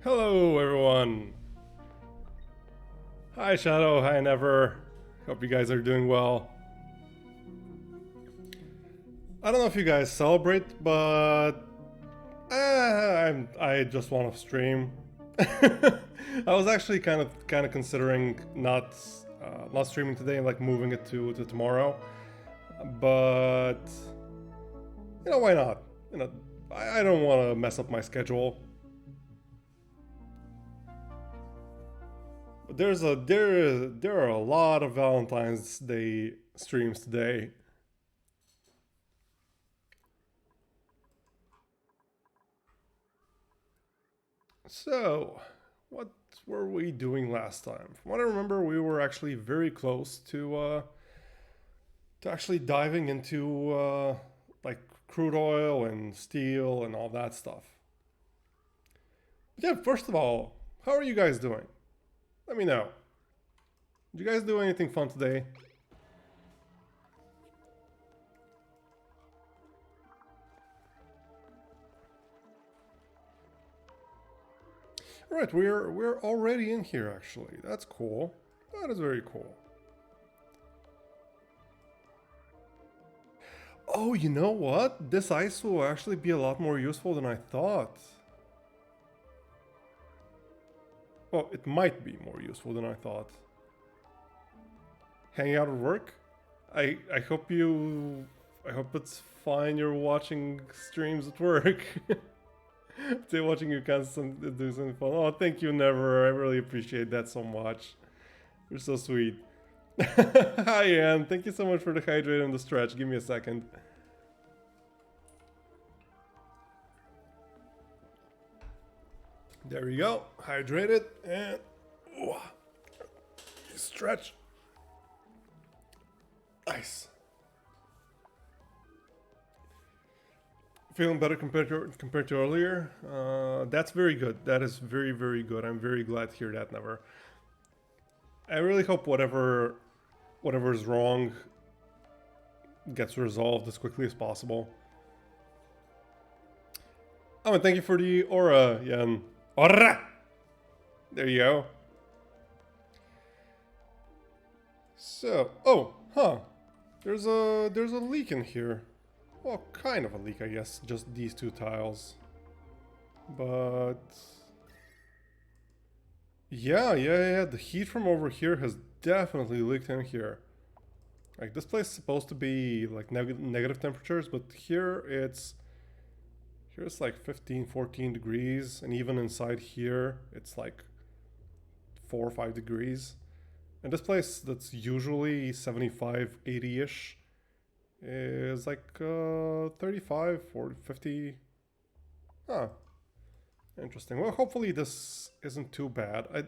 Hello everyone! Hi Shadow, hi Never. Hope you guys are doing well. I don't know if you guys celebrate, but I just want to stream. I was actually kind of considering not streaming today and like moving it to tomorrow, but why not? I don't want to mess up my schedule. But there are a lot of Valentine's Day streams today. So, what were we doing last time? From what I remember, we were actually very close to actually diving into like crude oil and steel and all that stuff. But yeah, first of all, how are you guys doing? Let me know. Did you guys do anything fun today? Right, we're already in here actually. That's cool. That is very cool. Oh, you know what? This ice will actually be a lot more useful than I thought. Well, it might be more useful than I thought. Hanging out at work? I hope it's fine you're watching streams at work. They're watching you do something fun. Oh, thank you, Never. I really appreciate that so much. You're so sweet. Hi, Ann. Thank you so much for the hydrate and the stretch. Give me a second. There we go. Hydrated and stretch. Nice. Feeling better compared to earlier. That's very good. That is very good. I'm very glad to hear that, Never. I really hope whatever is wrong gets resolved as quickly as possible. Oh, and thank you for the aura, Jan. Aura! There you go. So, there's a leak in here. Well, kind of a leak, I guess. Just these two tiles. But yeah. The heat from over here has definitely leaked in here. Like, this place is supposed to be like negative temperatures, but here it's like 15, 14 degrees, and even inside here it's like 4 or 5 degrees. And this place that's usually 75, 80-ish is like 35, 40, 50. Huh. Interesting. Well, hopefully this isn't too bad.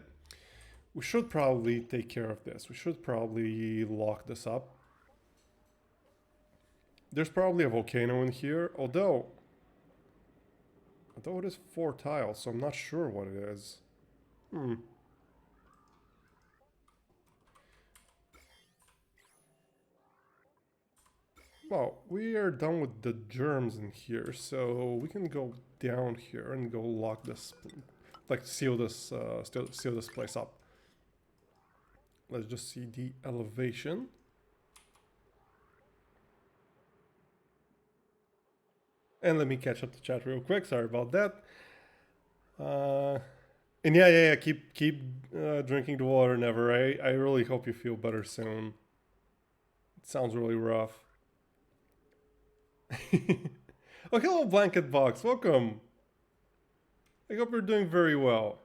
We should probably take care of this. We should probably lock this up. There's probably a volcano in here, although it is 4 tiles, so I'm not sure what it is. Well, we are done with the germs in here, so we can go down here and go lock this, like seal this place up. Let's just see the elevation. And let me catch up the chat real quick. Sorry about that. And yeah. Keep drinking the water, Never. I really hope you feel better soon. It sounds really rough. Oh, hello, Blanket Box. Welcome. I hope you're doing very well.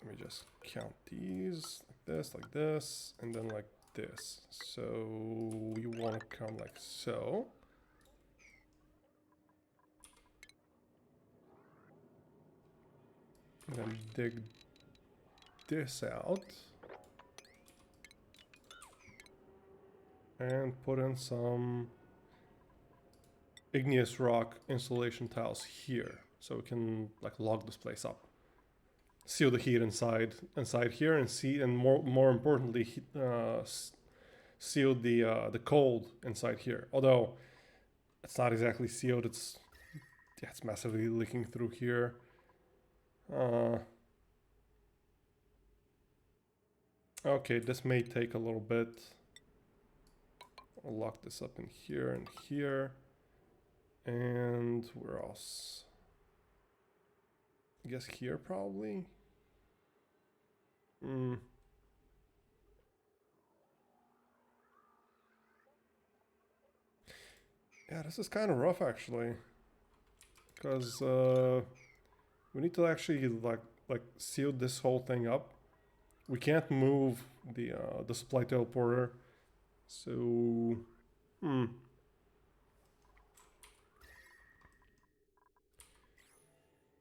Let me just count these like this, and then like this. So we want to come like so. And then dig this out. And put in some igneous rock insulation tiles here. So we can like log this place up. Seal the heat inside here, and more importantly, sealed the cold inside here. Although it's not exactly sealed. It's massively leaking through here. Okay, this may take a little bit. I'll lock this up in here and here. And where else? I guess here probably. Yeah, this is kind of rough actually, because we need to actually like seal this whole thing up. We can't move the supply teleporter, so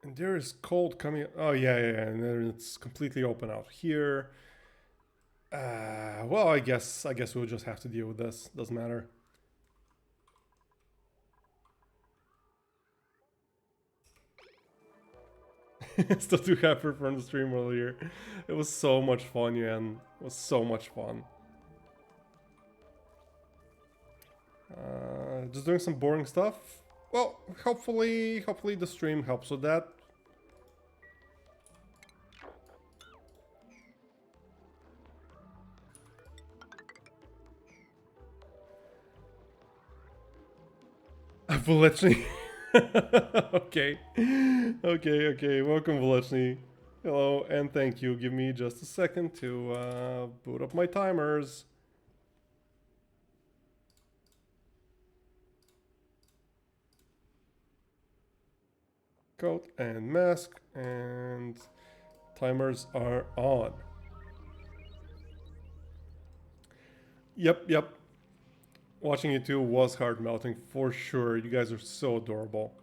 And there is cold coming. Oh yeah, and then it's completely open out here. Well, I guess we'll just have to deal with this. Doesn't matter. Still too happy from the stream earlier. It was so much fun, Yan. It was so much fun. Just doing some boring stuff. Well, hopefully the stream helps with that. Volechny. Okay. Okay. Welcome, Volechny. Hello, and thank you. Give me just a second to boot up my timers. Coat and mask, and timers are on. Yep. Watching you two was heart melting for sure. You guys are so adorable.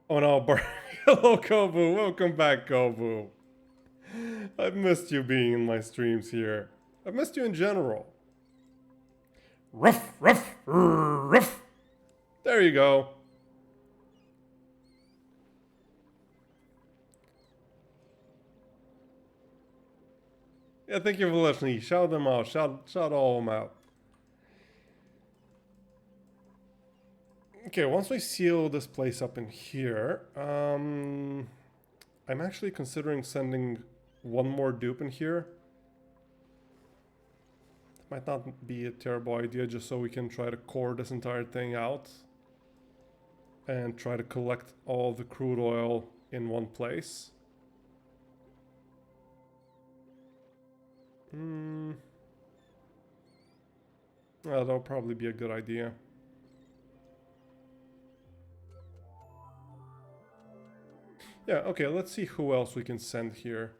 Oh no, hello Kobu. Welcome back, Kobu. I've missed you being in my streams here. I've missed you in general. Ruff. There you go. Yeah, thank you for listening. Shout them out. Shout all of them out. Okay, once we seal this place up in here, I'm actually considering sending one more dupe in here. Might not be a terrible idea, just so we can try to core this entire thing out and try to collect all the crude oil in one place. Well, that'll probably be a good idea. Yeah, okay, let's see who else we can send here.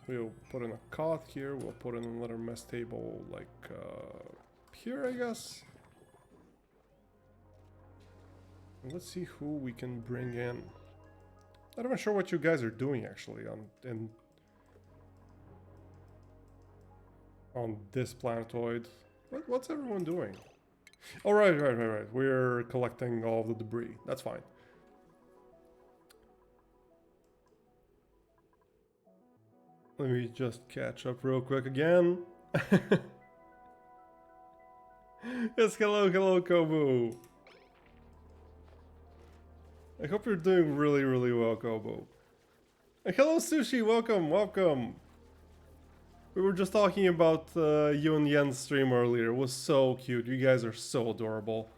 We'll put in a cot here, we'll put in another mess table, like, here, I guess. And let's see who we can bring in. I'm not even sure what you guys are doing, actually, on this planetoid. What's everyone doing? Oh, right. We're collecting all the debris. That's fine. Let me just catch up real quick again. Yes, hello, Kobu. I hope you're doing really well, Kobu. Hello, Sushi. Welcome. We were just talking about you and Yen's stream earlier. It was so cute. You guys are so adorable.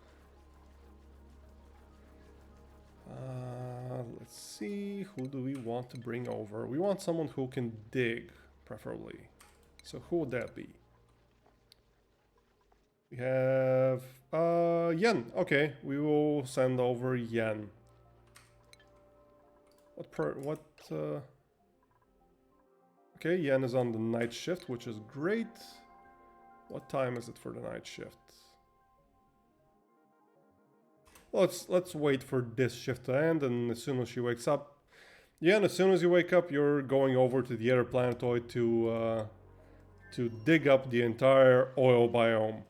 Let's see. Who do we want to bring over? We want someone who can dig, preferably. So who would that be? We have Yen. Okay, we will send over Yen. Okay, Yen is on the night shift, which is great. What time is it for the night shift? Let's wait for this shift to end, and as soon as she wakes up, Yen, as soon as you wake up, you're going over to the other planetoid to dig up the entire oil biome,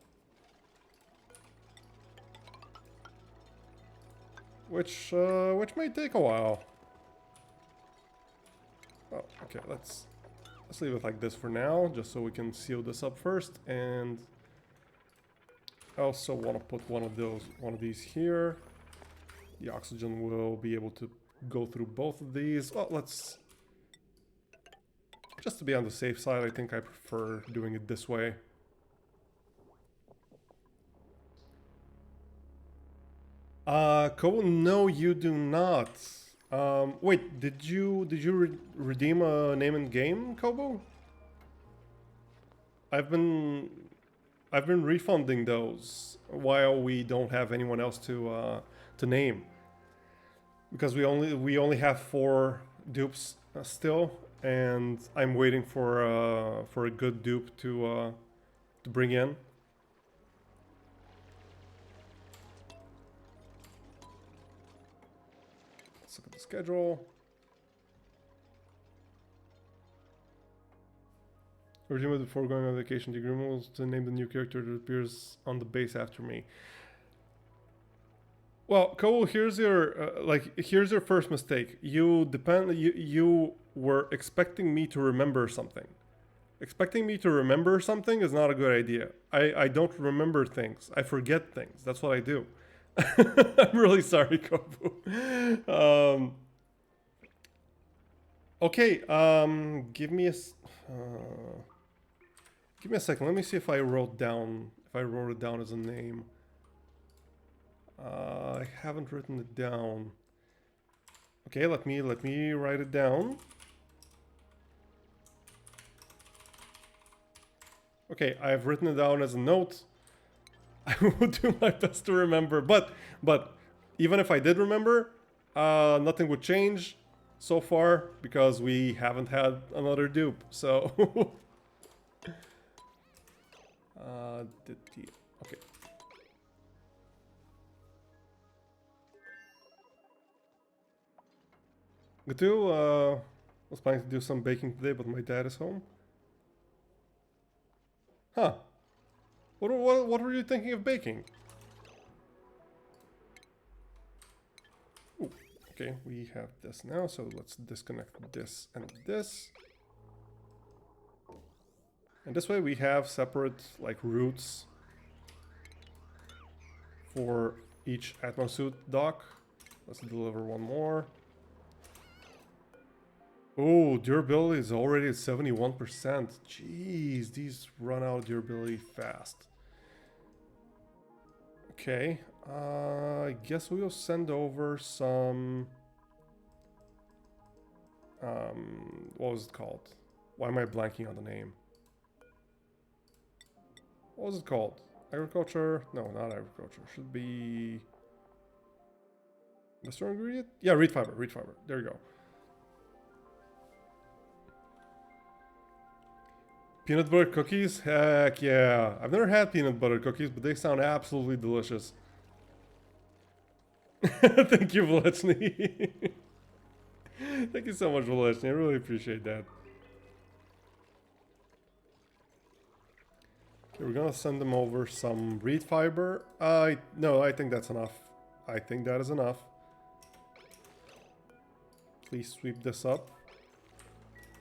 which may take a while. Oh, Okay, let's leave it like this for now, just so we can seal this up first. And I also want to put one of these here. The oxygen will be able to go through both of these. Well, let's just to be on the safe side. I think I prefer doing it this way. Kobo, no, you do not. Wait, did you redeem a name in game, Kobo? I've been refunding those while we don't have anyone else to name, because we only have 4 dupes still, and I'm waiting for a good dupe to bring in. Let's look at the schedule. Originally, before going on vacation, the agreement was to name the new character that appears on the base after me. Well, Cole, here's your first mistake. You were expecting me to remember something. Expecting me to remember something is not a good idea. I don't remember things. I forget things. That's what I do. I'm really sorry, Kobu. Okay, give me a second. Let me see if I wrote it down as a name. I haven't written it down. Okay, let me write it down. Okay, I've written it down as a note. I will do my best to remember, but even if I did remember, nothing would change so far because we haven't had another dupe. So okay. Gatu was planning to do some baking today, but my dad is home. Huh. What were you thinking of baking? Ooh, okay, we have this now, so let's disconnect this and this. And this way we have separate, like, routes for each Atmosuit dock. Let's deliver one more. Oh, durability is already at 71%. Jeez, these run out of durability fast. Okay, I guess we'll send over some... what was it called? Why am I blanking on the name? What was it called? Agriculture? No, not agriculture. Should be... Industrial ingredient? Yeah, reed fiber. There you go. Peanut butter cookies? Heck yeah. I've never had peanut butter cookies, but they sound absolutely delicious. Thank you, Vlechny. Thank you so much, Vlechny. I really appreciate that. Okay, we're gonna send them over some reed fiber. No, I think that's enough. I think that is enough. Please sweep this up.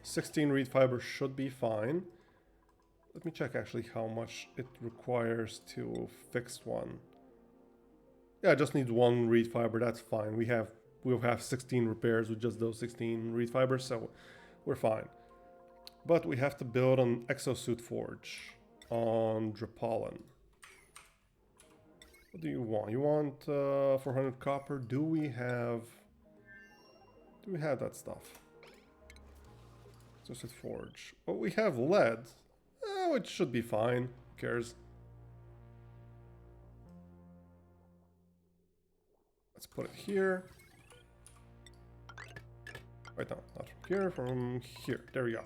16 reed fiber should be fine. Let me check actually how much it requires to fix one. Yeah, I just need 1 reed fiber, that's fine. We'll have 16 repairs with just those 16 reed fibers, so we're fine. But we have to build an exosuit forge on Drapolin. What do you want? You want 400 copper? Do we have that stuff? Exosuit forge. Well, we have lead. Oh, it should be fine. Who cares? Let's put it here. Right now, not from here, from here. There we go. I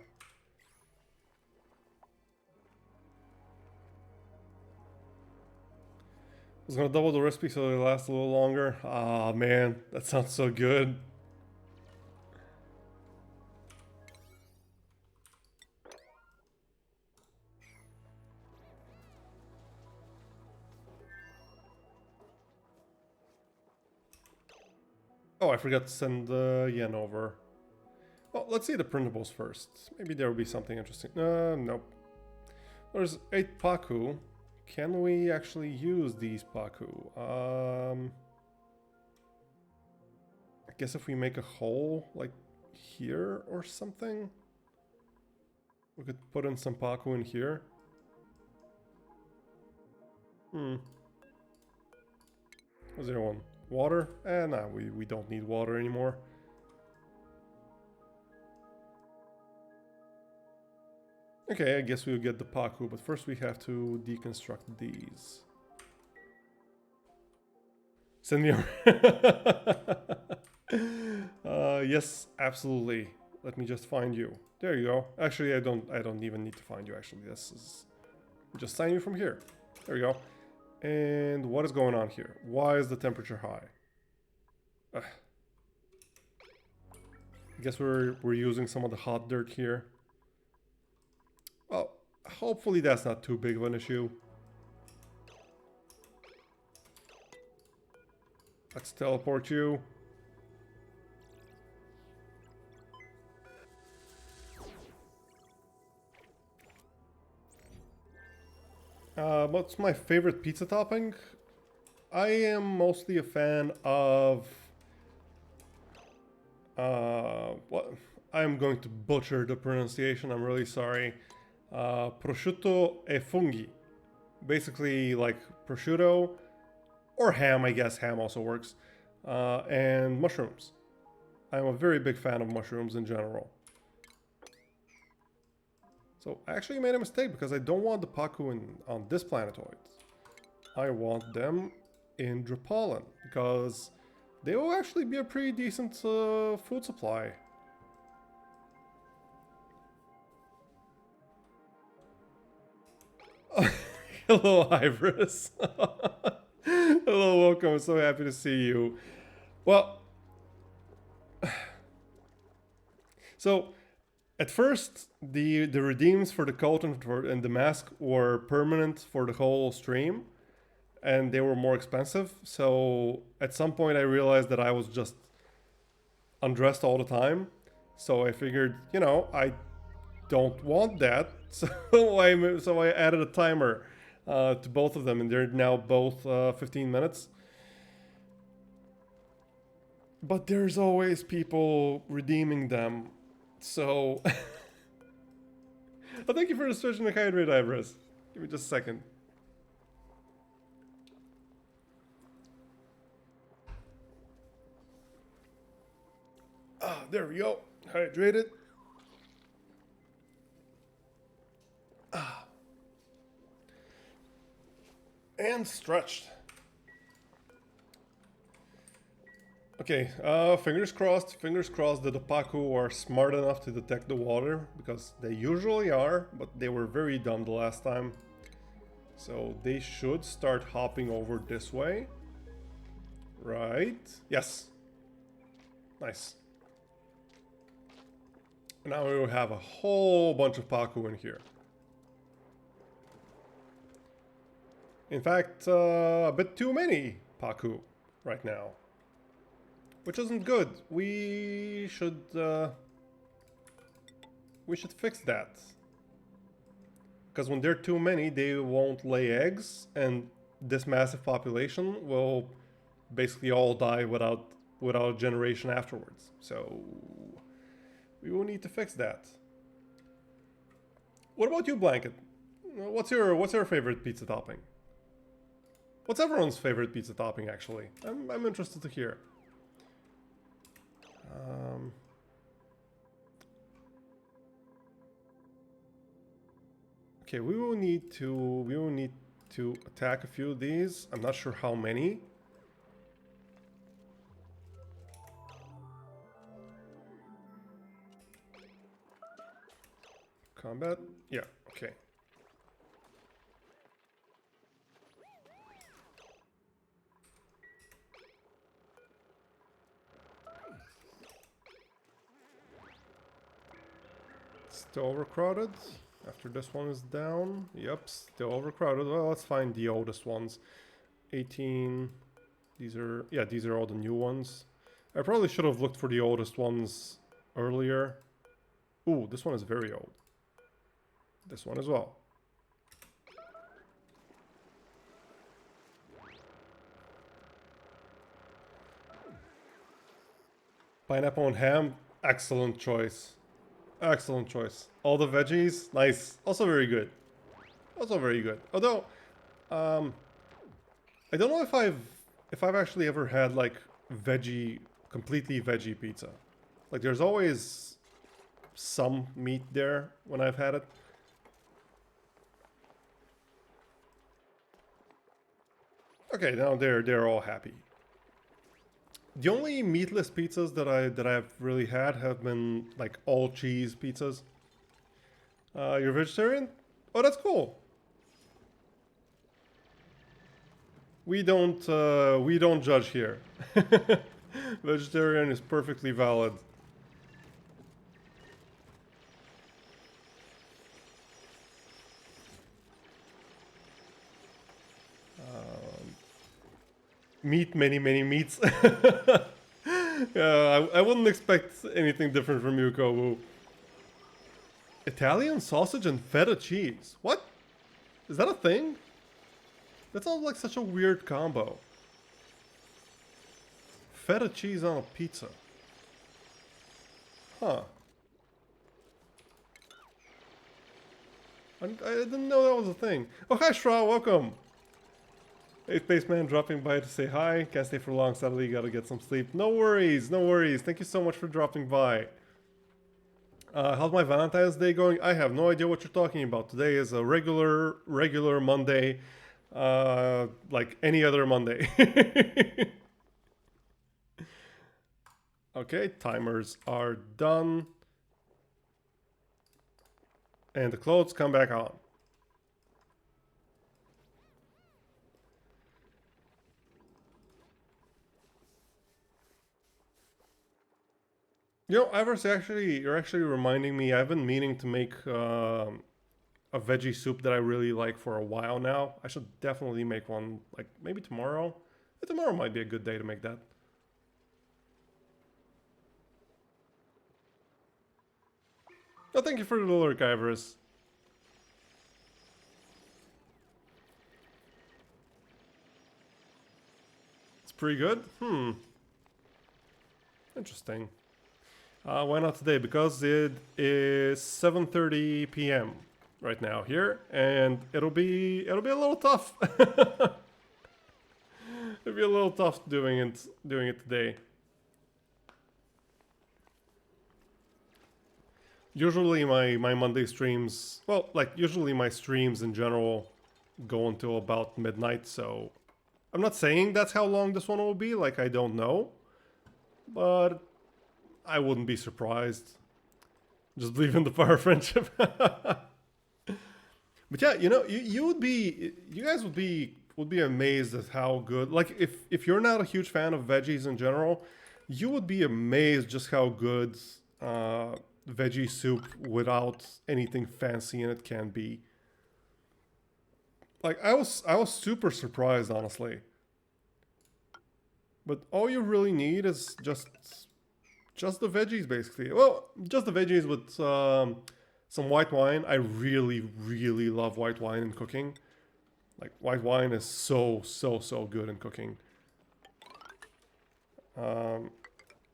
was gonna double the recipe so it lasts a little longer. Ah, man, that sounds so good. Oh, I forgot to send the yen over. Well, let's see the printables first. Maybe there will be something interesting. Nope. There's 8 Paku. Can we actually use these Paku? I guess if we make a hole, like here or something, we could put in some Paku in here. Was there one? Water? Nah, we don't need water anymore. Okay, I guess we'll get the Paku, but first we have to deconstruct these. Send me a... yes, absolutely. Let me just find you. There you go. Actually, I don't even need to find you, actually. This is... just sign you from here. There we go. And what is going on here? Why is the temperature high? I guess we're using some of the hot dirt here. Well, hopefully that's not too big of an issue. Let's teleport you. What's my favorite pizza topping? I am mostly a fan of... what? I'm going to butcher the pronunciation, I'm really sorry. Prosciutto e funghi. Basically like prosciutto, or ham, I guess ham also works, and mushrooms. I'm a very big fan of mushrooms in general. So I actually made a mistake because I don't want the Paku on this planetoid. I want them in Drapolan because they will actually be a pretty decent food supply. Hello, Iris. Hello, welcome. I'm so happy to see you. Well, so at first the redeems for the coat and the mask were permanent for the whole stream, and they were more expensive. So at some point I realized that I was just undressed all the time. So I figured, you know, I don't want that. So I added a timer to both of them, and they're now both 15 minutes. But there's always people redeeming them. So... oh, thank you for the switch in the hydrate, Iris. Give me just a second. Ah, there we go. Hydrated. Ah. And stretched. Okay, fingers crossed that the Paku are smart enough to detect the water, because they usually are, but they were very dumb the last time. So they should start hopping over this way. Right. Yes. Nice. And now we will have a whole bunch of Paku in here. In fact, a bit too many Paku right now. Which isn't good. We should fix that. Because when there are too many, they won't lay eggs, and this massive population will basically all die without a generation afterwards. So we will need to fix that. What about you, Blanket? What's your favorite pizza topping? What's everyone's favorite pizza topping, actually? I'm interested to hear. Okay, we will need to attack a few of these. I'm not sure how many. Combat? Yeah, okay. Still overcrowded. After this one is down. Yep, still overcrowded. Well, let's find the oldest ones. 18. These are all the new ones. I probably should have looked for the oldest ones earlier. Ooh, this one is very old. This one as well. Pineapple and ham, excellent choice. Excellent choice. All the veggies, nice. Also very good. Also very good. Although, I don't know if I've actually ever had like completely veggie pizza. Like there's always some meat there when I've had it. Okay, now they're all happy. The only meatless pizzas that I've really had have been like all cheese pizzas. You're vegetarian? Oh, that's cool. We don't judge here. Vegetarian is perfectly valid. Meat, many meats. I wouldn't expect anything different from you, Kobu. Italian sausage and feta cheese. What? Is that a thing? That sounds like such a weird combo. Feta cheese on a pizza. Huh. I didn't know that was a thing. Oh, hi, Shra, welcome. Hey, Spaceman, dropping by to say hi. Can't stay for long, sadly, gotta get some sleep. No worries, no worries. Thank you so much for dropping by. How's my Valentine's Day going? I have no idea what you're talking about. Today is a regular Monday, like any other Monday. Okay, timers are done. And the clothes come back on. You know, Ivers, you're actually reminding me. I've been meaning to make a veggie soup that I really like for a while now. I should definitely make one, like maybe tomorrow. Tomorrow might be a good day to make that. Oh, thank you for the lurk, Ivers. It's pretty good. Interesting. Why not today? Because it is 7:30 p.m. right now here, and it'll be a little tough. It'll be a little tough doing it today. Usually my Monday streams, well, like usually my streams in general go until about midnight, so I'm not saying that's how long this one will be, like I don't know, but I wouldn't be surprised. Just believe in the fire friendship. But yeah, you know, you guys would be amazed at how good, like if you're not a huge fan of veggies in general, you would be amazed just how good veggie soup without anything fancy in it can be. Like I was super surprised, honestly. But all you really need is just the veggies, basically. Well, just the veggies with some white wine. I really love white wine in cooking. Like white wine is so good in cooking.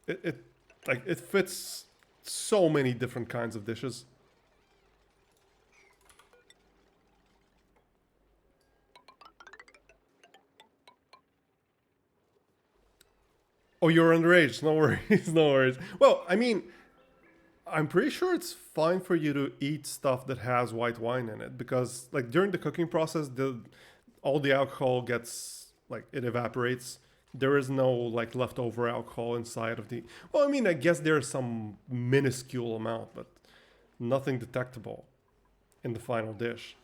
It fits so many different kinds of dishes. Oh, you're underage. No worries, no worries. Well, I mean, I'm pretty sure it's fine for you to eat stuff that has white wine in it because, like, during the cooking process, all the alcohol gets like it evaporates. There is no like leftover alcohol inside of the. Well, I mean, I guess there's some minuscule amount, but nothing detectable in the final dish.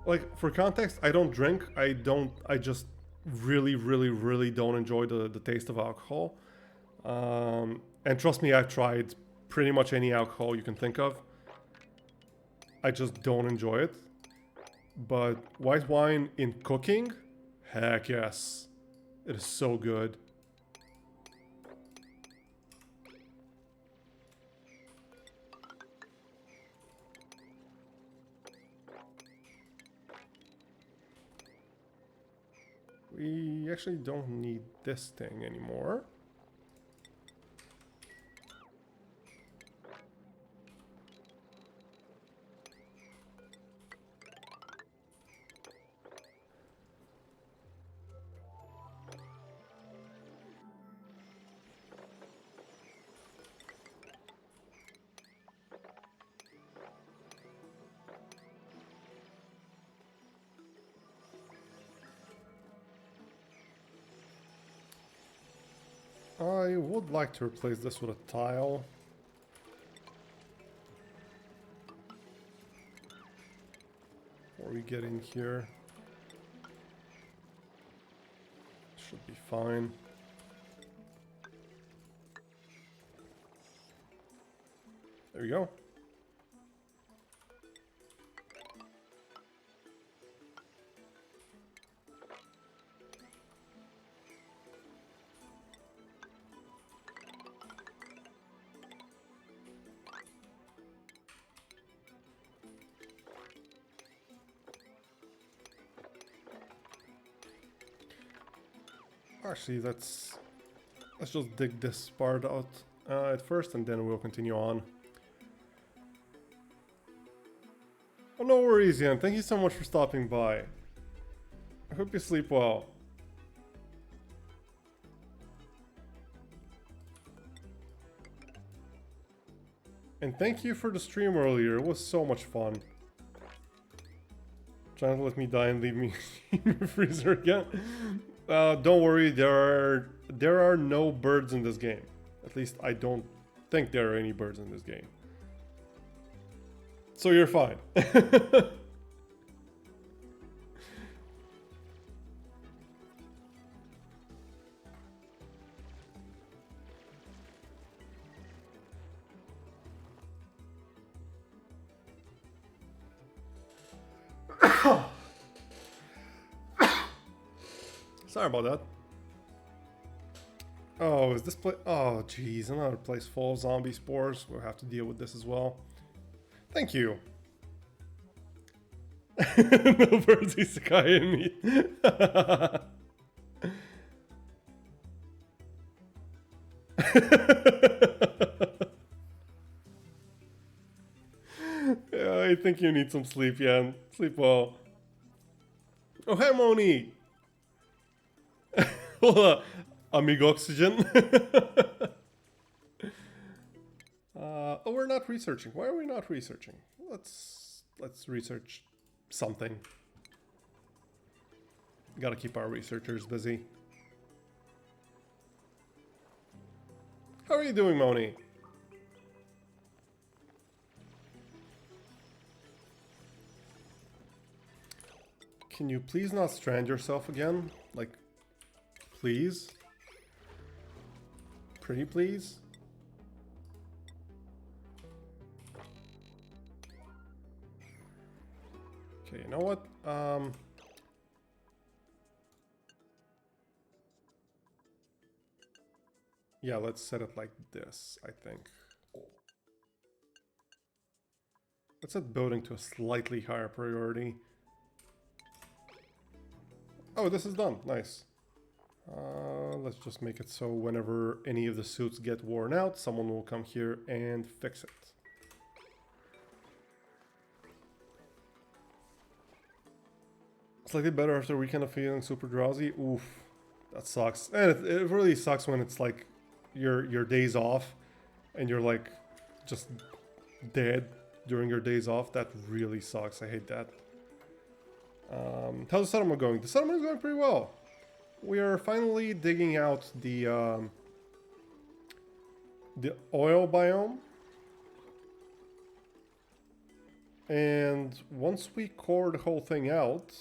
Like for context, I don't drink. I just really don't enjoy the taste of alcohol. And trust me, I've tried pretty much any alcohol you can think of. I just don't enjoy it. But white wine in cooking, Heck yes. It is so good. We actually don't need this thing anymore. I would like to replace this with a tile. Before we get in here. Should be fine. There we go. Actually, let's just dig this part out at first, and then we'll continue on. Oh, no worries, Ian. Thank you so much for stopping by. I hope you sleep well. And thank you for the stream earlier. It was so much fun. Trying to let me die and leave me in the freezer again. Don't worry, there are no birds in this game. At least I don't think there are any birds in this game. So you're fine. Sorry about that. Oh, is this place? Oh, geez, another place full of zombie spores. We'll have to deal with this as well. Thank you. No birds isekai in me. Yeah, I think you need some sleep, Yan. Sleep well. Oh, hey, Moni. Amigo Oxygen. Oh, we're not researching. Why are we not researching? Let's research something. Gotta keep our researchers busy. How are you doing, Moni? Can you please not strand yourself again? Like, please? Pretty please? Okay, you know what? Yeah, let's set it like this, I think. Let's set building to a slightly higher priority. Oh, this is done. Nice. Let's just make it so whenever any of the suits get worn out, someone will come here and fix it. Slightly better after a weekend of feeling super drowsy. Oof, that sucks. And it really sucks when it's like your days off and you're like just dead during your days off. That really sucks. I hate that. How's the settlement going? The settlement is going pretty well. We are finally digging out the oil biome. And once we core the whole thing out,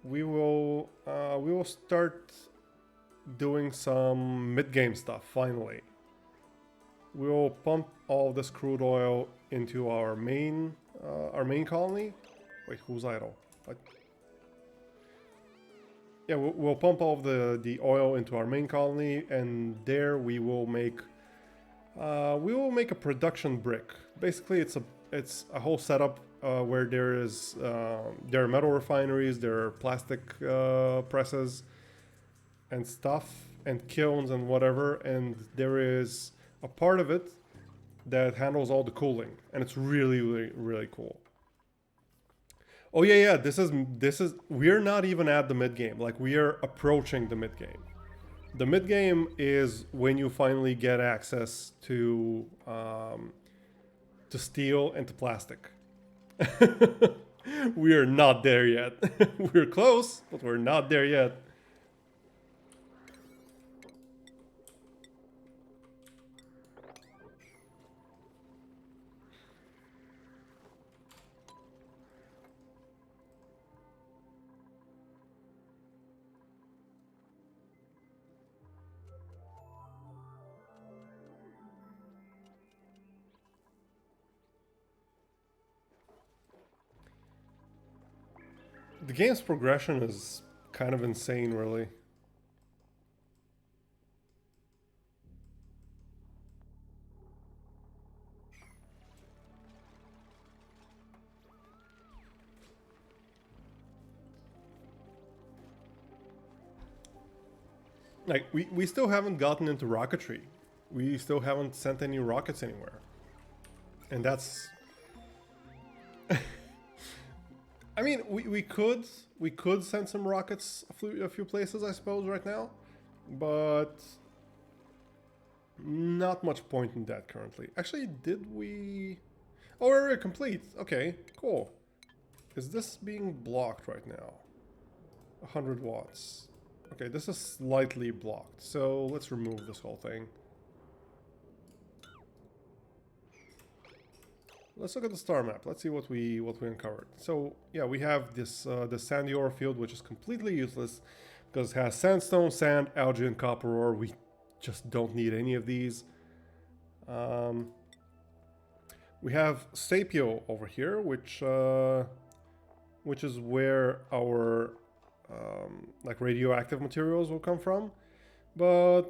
we will start doing some mid-game stuff, finally. We'll pump all this crude oil into our main colony. Wait, who's idle? What? yeah, we'll pump all of the oil into our main colony, and there we will make a production brick. Basically, it's a whole setup where there are metal refineries, there are plastic presses and stuff, and kilns and whatever, and there is a part of it that handles all the cooling, and it's really, really, really cool. Oh yeah, yeah. This is. We're not even at the mid game. Like, we are approaching the mid game. The mid game is when you finally get access to steel and to plastic. We are not there yet. We're close, but we're not there yet. The game's progression is kind of insane, really. Like, we still haven't gotten into rocketry. We still haven't sent any rockets anywhere. And that's... I mean, we could send some rockets a few places, I suppose, right now. But... not much point in that currently. Actually, did we... Oh, we're complete. Okay, cool. Is this being blocked right now? 100 watts. Okay, this is slightly blocked, so let's remove this whole thing. Let's look at the star map. Let's see what we uncovered. So yeah, we have this the sandy ore field, which is completely useless because it has sandstone, sand, algae, and copper ore. We just don't need any of these. We have Sapio over here, which is where our like radioactive materials will come from, but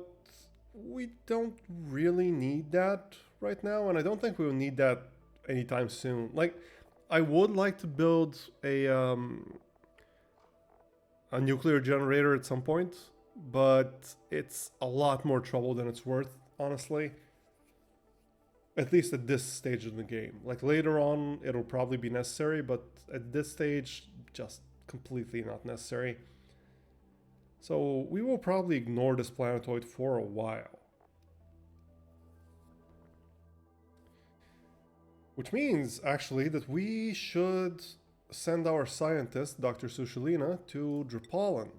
we don't really need that right now, and I don't think we will need that anytime soon. Like, I would like to build a nuclear generator at some point, but it's a lot more trouble than it's worth, honestly. At least at this stage of the game. Like, later on, it'll probably be necessary, but at this stage, just completely not necessary. So we will probably ignore this planetoid for a while. Which means, actually, that we should send our scientist, Dr. Sushilina, to Drapollen,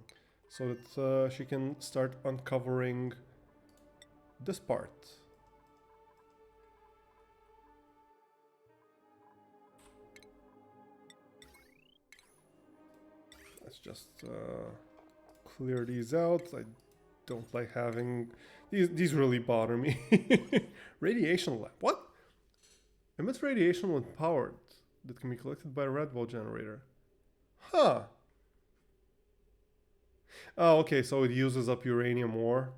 so that she can start uncovering this part. Let's just clear these out. I don't like having... These really bother me. Radiation lab. What? Emits radiation when powered that can be collected by a red ball generator. Huh. Oh, okay, so it uses up uranium ore.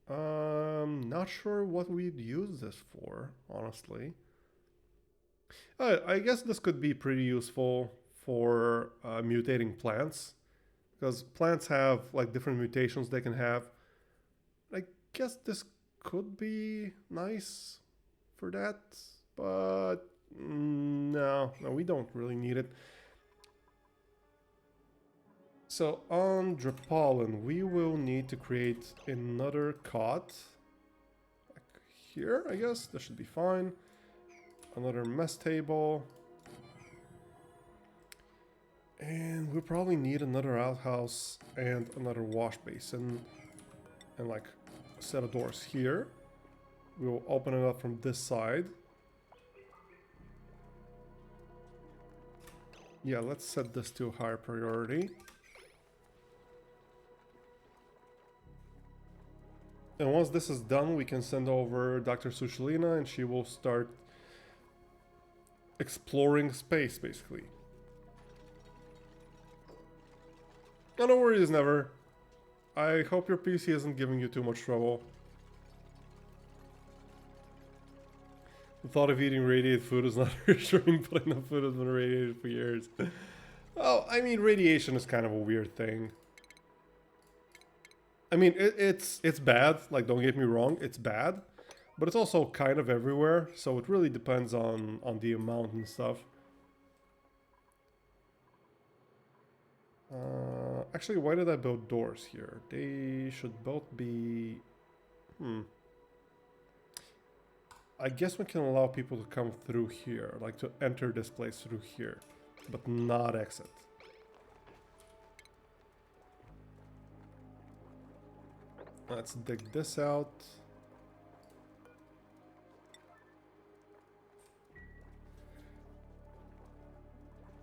Not sure what we'd use this for, honestly. I guess this could be pretty useful for mutating plants, because plants have like different mutations they can have. I guess this could be nice for that, but no, we don't really need it. So on Drapollen, we will need to create another cot. Like here, I guess. This should be fine. Another mess table. And we'll probably need another outhouse and another wash basin. And like a set of doors here. We'll open it up from this side. Yeah, let's set this to a higher priority. And once this is done, we can send over Dr. Sushilina and she will start exploring space, basically. No worries, never. I hope your PC isn't giving you too much trouble. The thought of eating radiated food is not reassuring, but enough food has been radiated for years. Well, I mean, radiation is kind of a weird thing. I mean, it's bad, like, don't get me wrong, it's bad. But it's also kind of everywhere, so it really depends on the amount and stuff. Actually, why did I build doors here? They should both be... I guess we can allow people to come through here, like to enter this place through here, but not exit. Let's dig this out.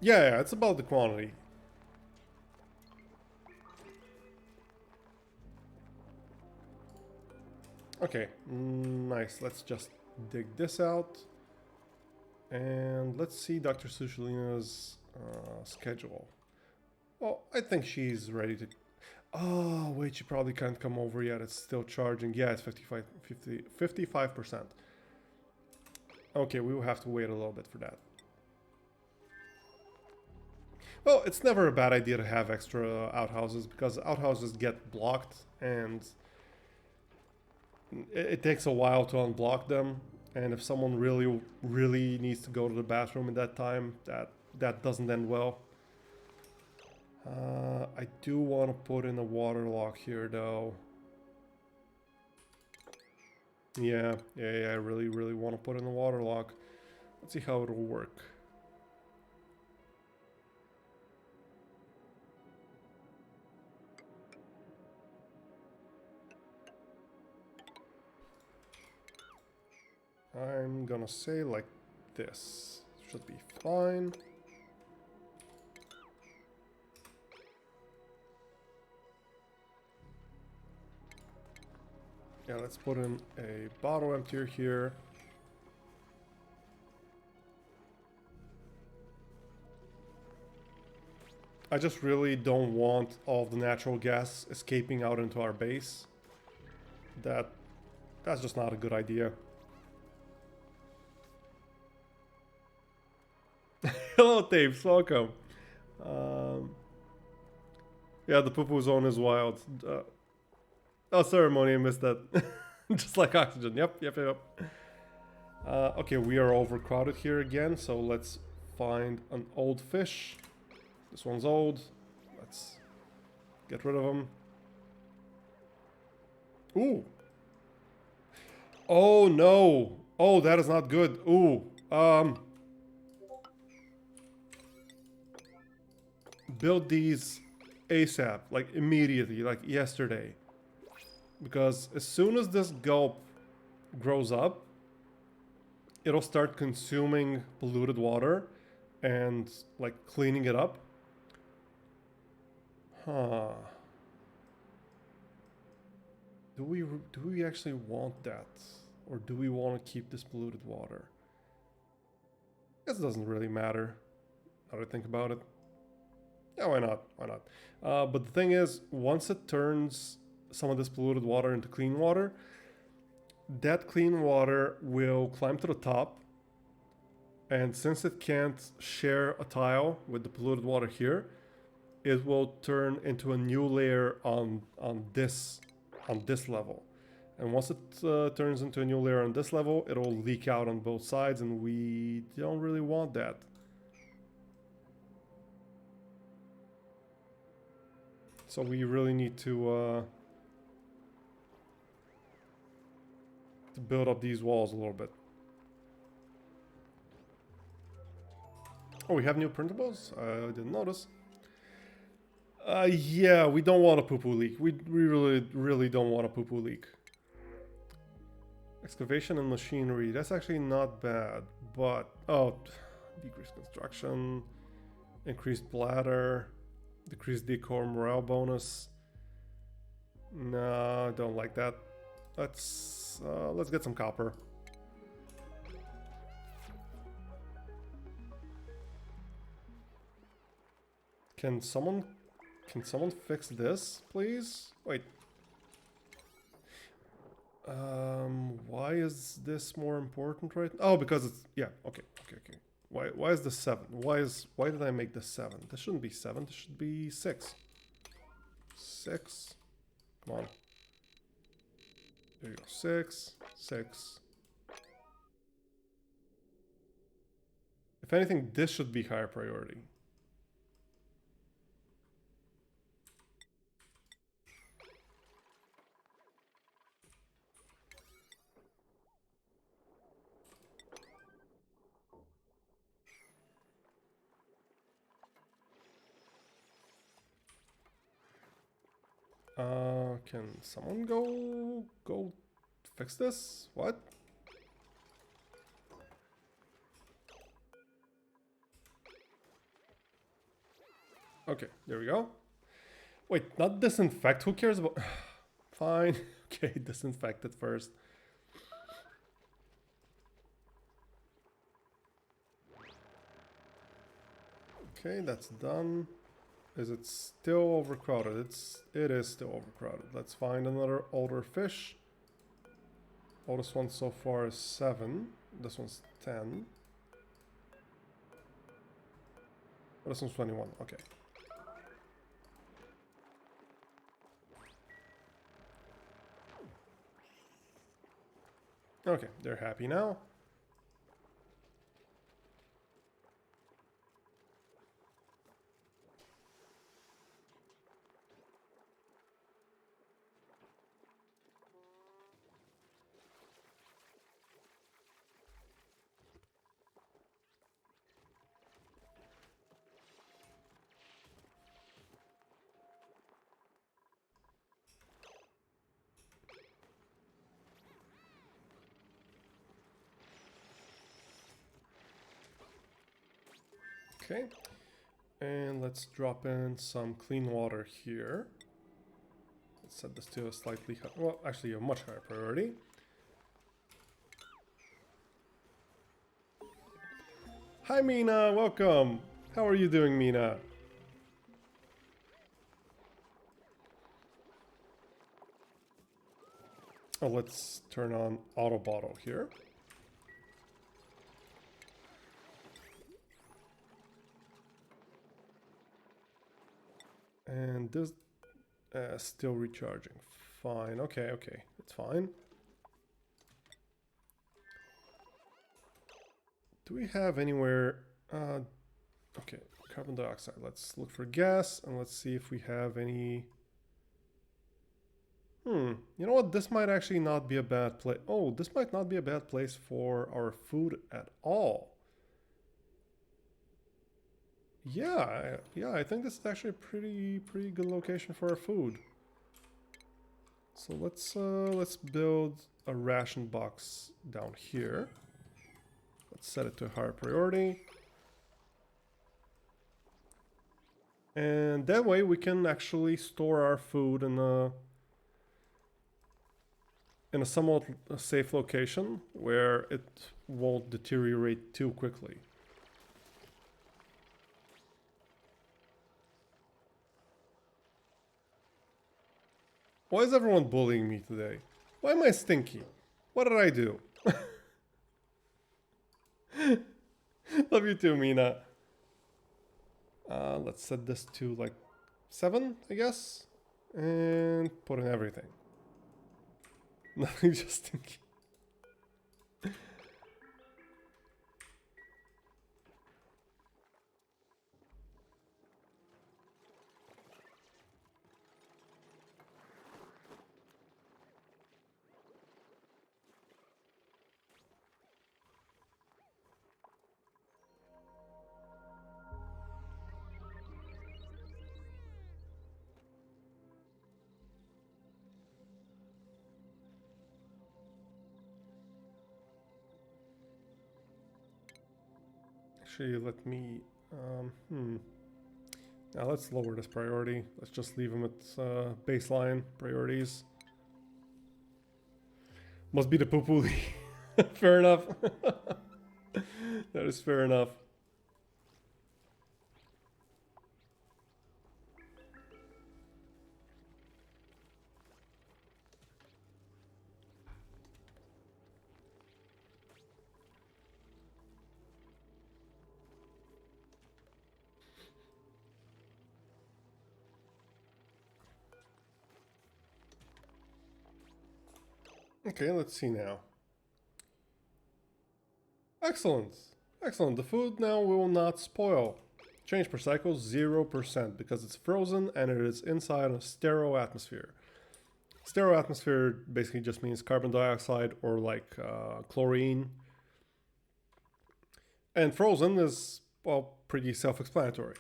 Yeah, it's about the quantity. Okay, nice. Let's just dig this out. And let's see Dr. Sushalina's schedule. Well, I think she's ready to... Oh, wait, she probably can't come over yet. It's still charging. Yeah, it's 55%. Okay, we will have to wait a little bit for that. Well, it's never a bad idea to have extra outhouses because outhouses get blocked and it takes a while to unblock them. And if someone really needs to go to the bathroom in that time, that doesn't end well. I do want to put in a water lock here though. Yeah, I really want to put in a water lock. Let's see how it'll work. I'm gonna say like this. Should be fine. Yeah, let's put in a bottle emptier here. I just really don't want all of the natural gas escaping out into our base. That's just not a good idea. Hello, Tapes. Welcome. Yeah, the poo-poo zone is wild. Oh, ceremony, I missed that. Just like oxygen. Yep. Okay, we are overcrowded here again, so let's find an old fish. This one's old. Let's get rid of him. Ooh. Oh, no. Oh, that is not good. Ooh. Build these ASAP, like immediately, like yesterday. Because as soon as this gulp grows up, it'll start consuming polluted water and like cleaning it up. Huh. Do we actually want that? Or do we want to keep this polluted water? I guess it doesn't really matter. How do I think about it? Yeah, why not? But the thing is, once it turns some of this polluted water into clean water, that clean water will climb to the top, and since it can't share a tile with the polluted water here, it will turn into a new layer on this level. And once it turns into a new layer on this level, it'll leak out on both sides, and we don't really want that. So we really need to build up these walls a little bit. Oh, we have new printables? I didn't notice. Yeah, we don't want a poo-poo leak. We really don't want a poo-poo leak. Excavation and machinery. That's actually not bad, but... Oh, decreased construction. Increased bladder. Decreased decor morale bonus. No, I don't like that. Let's get some copper. Can someone Can someone fix this, please? Wait. Why is this more important right now? Oh, because it's... Yeah, okay. Why is this 7? Why did I make this 7? This shouldn't be 7, this should be 6. 6. Come on. There you go. 6. 6. If anything, this should be higher priority. Can someone go fix this? What? Okay, there we go. Wait, not disinfect. Who cares about... Fine. Okay, disinfect it first. Okay, that's done. Is it still overcrowded? It is still overcrowded. Let's find another older fish. Oldest one so far is 7. This one's 10. This one's 21. Okay. Okay, they're happy now. Okay, and let's drop in some clean water here. Let's set this to a slightly, well, actually a much higher priority. Hi Mina, welcome. How are you doing, Mina? Oh, let's turn on auto bottle here. And this still recharging. Fine. Okay, it's fine. Do we have anywhere... okay, carbon dioxide. Let's look for gas and let's see if we have any... You know what? This might actually not be a bad place. Oh, this might not be a bad place for our food at all. Yeah, I think this is actually a pretty good location for our food. So let's build a ration box down here. Let's set it to a higher priority. And that way we can actually store our food in a somewhat safe location where it won't deteriorate too quickly. Why is everyone bullying me today? Why am I stinky? What did I do? Love you too, Mina. Let's set this to like 7, I guess. And put in everything. Nothing, just stinky. Actually, let me... Now let's lower this priority. Let's just leave them at baseline priorities. Must be the poo-poo. Fair enough. That is fair enough. Okay, let's see now. Excellent. Excellent. The food now will not spoil. Change per cycle 0% because it's frozen and it is inside a sterile atmosphere. Sterile atmosphere basically just means carbon dioxide or like chlorine. And frozen is, well, pretty self-explanatory.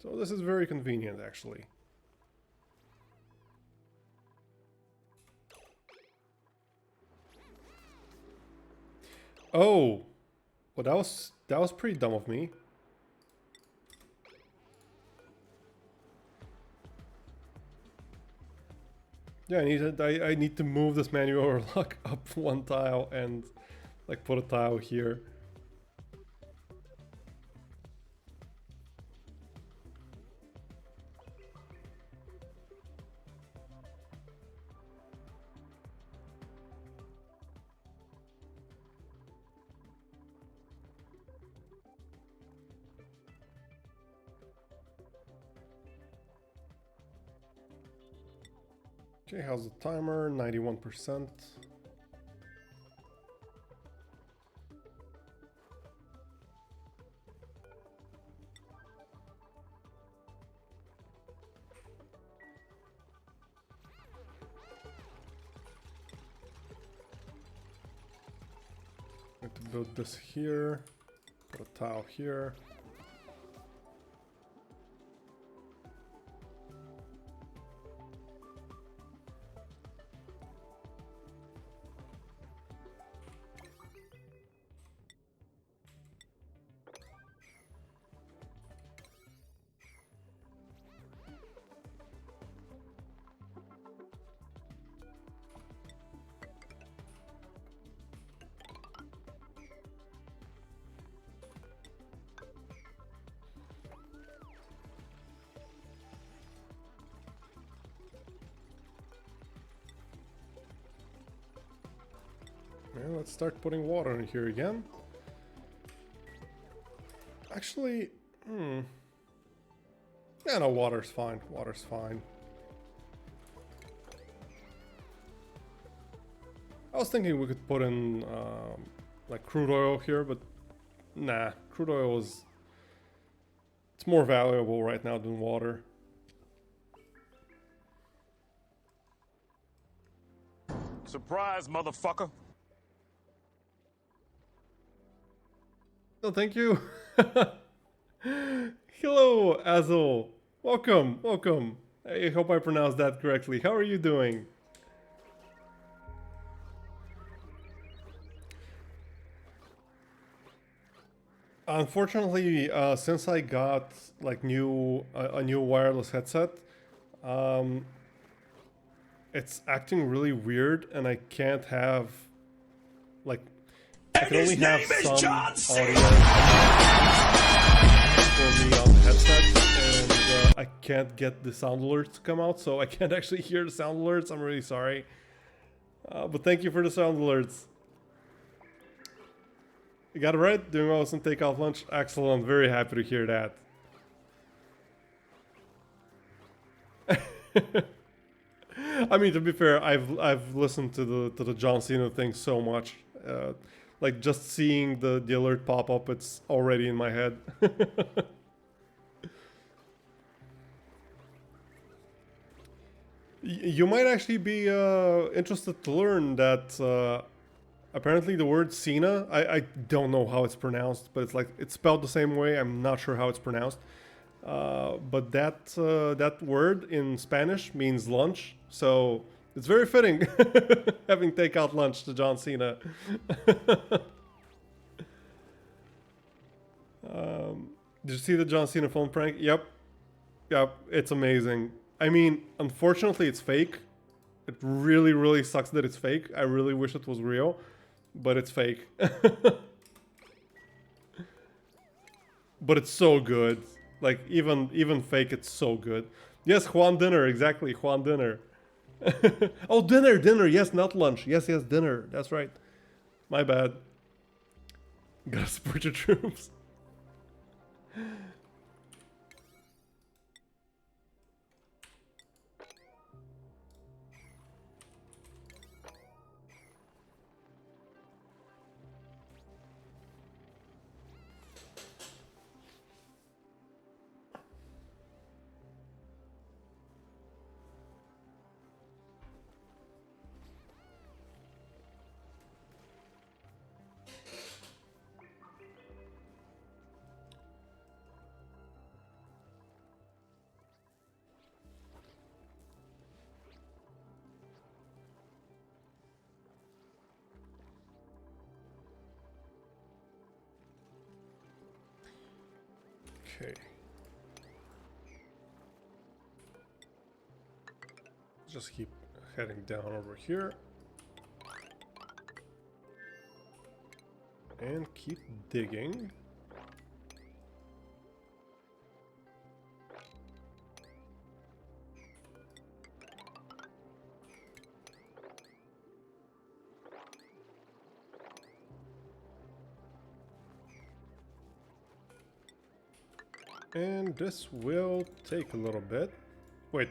So this is very convenient, actually. Oh, well, that was pretty dumb of me. Yeah, I need to move this manual lock up one tile and like put a tile here. Okay, how's the timer? 91%. I'm going to build this here, put a tile here. And let's start putting water in here again. Actually, yeah, no, water's fine. Water's fine. I was thinking we could put in like crude oil here, but nah, crude oil is it's more valuable right now than water. Surprise, motherfucker. No, thank you. Hello, Azul. Welcome, welcome. I hope I pronounced that correctly. How are you doing? Unfortunately, since I got like a new wireless headset, it's acting really weird, and I can't have like I can only have some audio for me on the headset, and I can't get the sound alerts to come out, so I can't actually hear the sound alerts. I'm really sorry, but thank you for the sound alerts. You got it right? Doing well some takeoff lunch? Excellent. Very happy to hear that. I mean, to be fair, I've listened to the John Cena thing so much. Like just seeing the alert pop up, it's already in my head. You might actually be interested to learn that apparently the word Cena, I don't know how it's pronounced, but it's like it's spelled the same way. I'm not sure how it's pronounced. But that word in Spanish means lunch, so it's very fitting having takeout lunch to John Cena. Did you see the John Cena phone prank? Yep, yep, it's amazing. I mean, unfortunately, it's fake. It really, really sucks that it's fake. I really wish it was real, but it's fake. But it's so good. Like even fake, it's so good. Yes, Juan Dinner, exactly, Juan Dinner. Oh, dinner, yes, not lunch. Yes, dinner. That's right. My bad. Gotta support your troops. Okay. Just keep heading down over here. And keep digging. And this will take a little bit. Wait,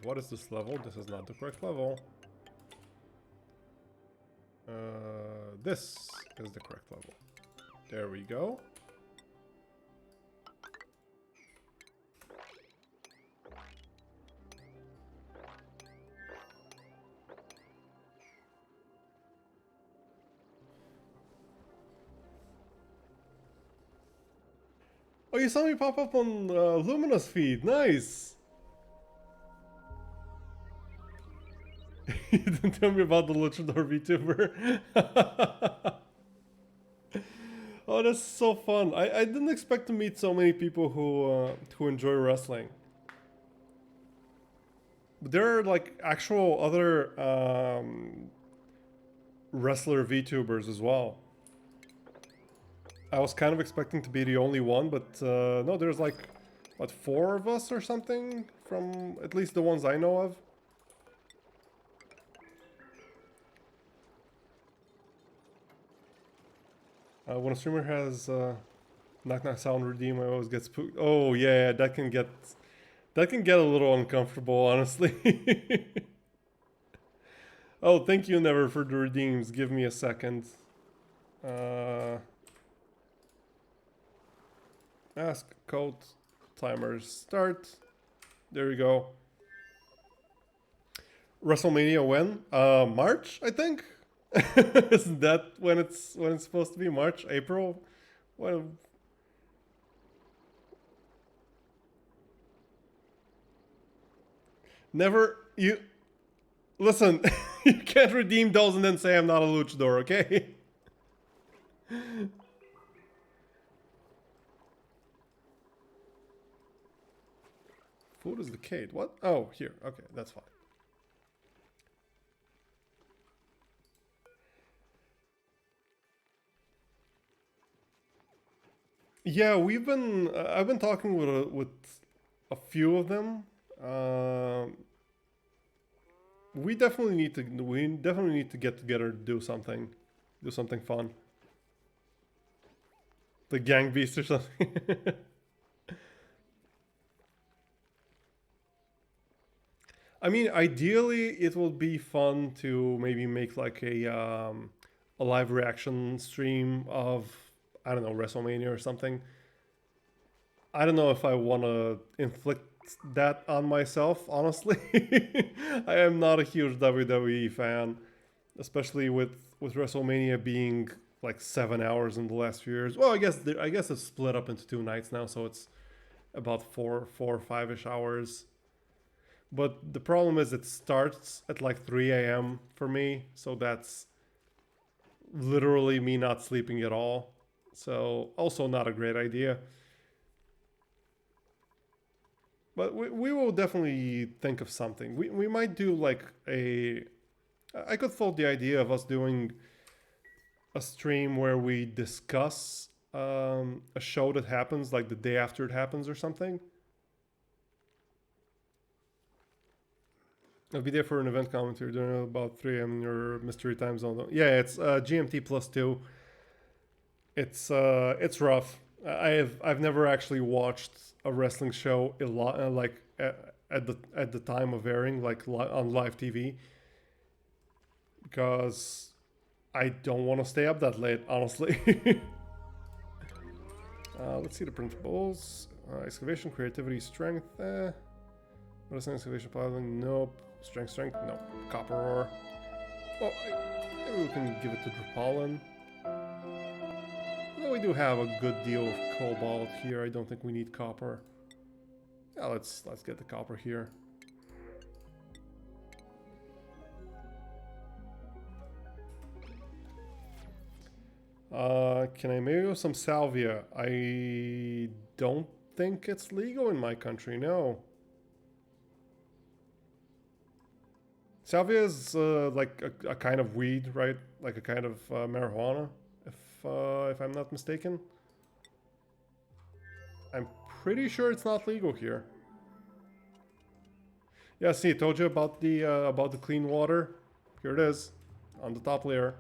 what is this level? This is not the correct level. This is the correct level. There we go. Oh, you saw me pop up on Lumina's feed. Nice. You didn't tell me about the Luchador VTuber. Oh, that's so fun. I didn't expect to meet so many people who enjoy wrestling. But there are like actual other wrestler VTubers as well. I was kind of expecting to be the only one, but no, there's like, what, 4 of us or something? From at least the ones I know of. When a streamer has knock knock sound redeem, I always get spooked. Oh yeah, that can get a little uncomfortable, honestly. Oh, thank you, Never, for the redeems. Give me a second. Ask code timers start. There we go. WrestleMania when? March, I think. Isn't that when it's supposed to be? March, April? Well, never you listen. You can't redeem those and then say I'm not a luchador, okay? Food is decayed. What? Oh, here. Okay, that's fine. Yeah, I've been talking with a few of them. We definitely need to get together to do something fun. The gang beast or something. I mean, ideally, it would be fun to maybe make like a live reaction stream of, I don't know, WrestleMania or something. I don't know if I want to inflict that on myself, honestly. I am not a huge WWE fan, especially with WrestleMania being like 7 hours in the last few years. Well, I guess it's split up into 2 nights now, so it's about 4 or 5ish hours. But the problem is it starts at like 3 a.m. for me, so that's literally me not sleeping at all. So also not a great idea. But we will definitely think of something. We might do like I could float the idea of us doing a stream where we discuss a show that happens like the day after it happens or something. I'll be there for an event commentary during about 3 a.m. in your mystery time zone. Yeah, it's GMT +2. It's rough. I've never actually watched a wrestling show a lot like at the time of airing, like on live TV, because I don't want to stay up that late, honestly. Let's see the principles. Excavation, creativity, strength. What is an excavation piling? Nope. Strength, no. Copper ore. Well, maybe we can give it to Drupalin. Well, we do have a good deal of cobalt here. I don't think we need copper. Yeah, let's get the copper here. Can I maybe go some salvia? I don't think it's legal in my country, no. Salvia is like a kind of weed, right? Like a kind of marijuana, if I'm not mistaken. I'm pretty sure it's not legal here. Yeah, see, I told you about the clean water. Here it is, on the top layer.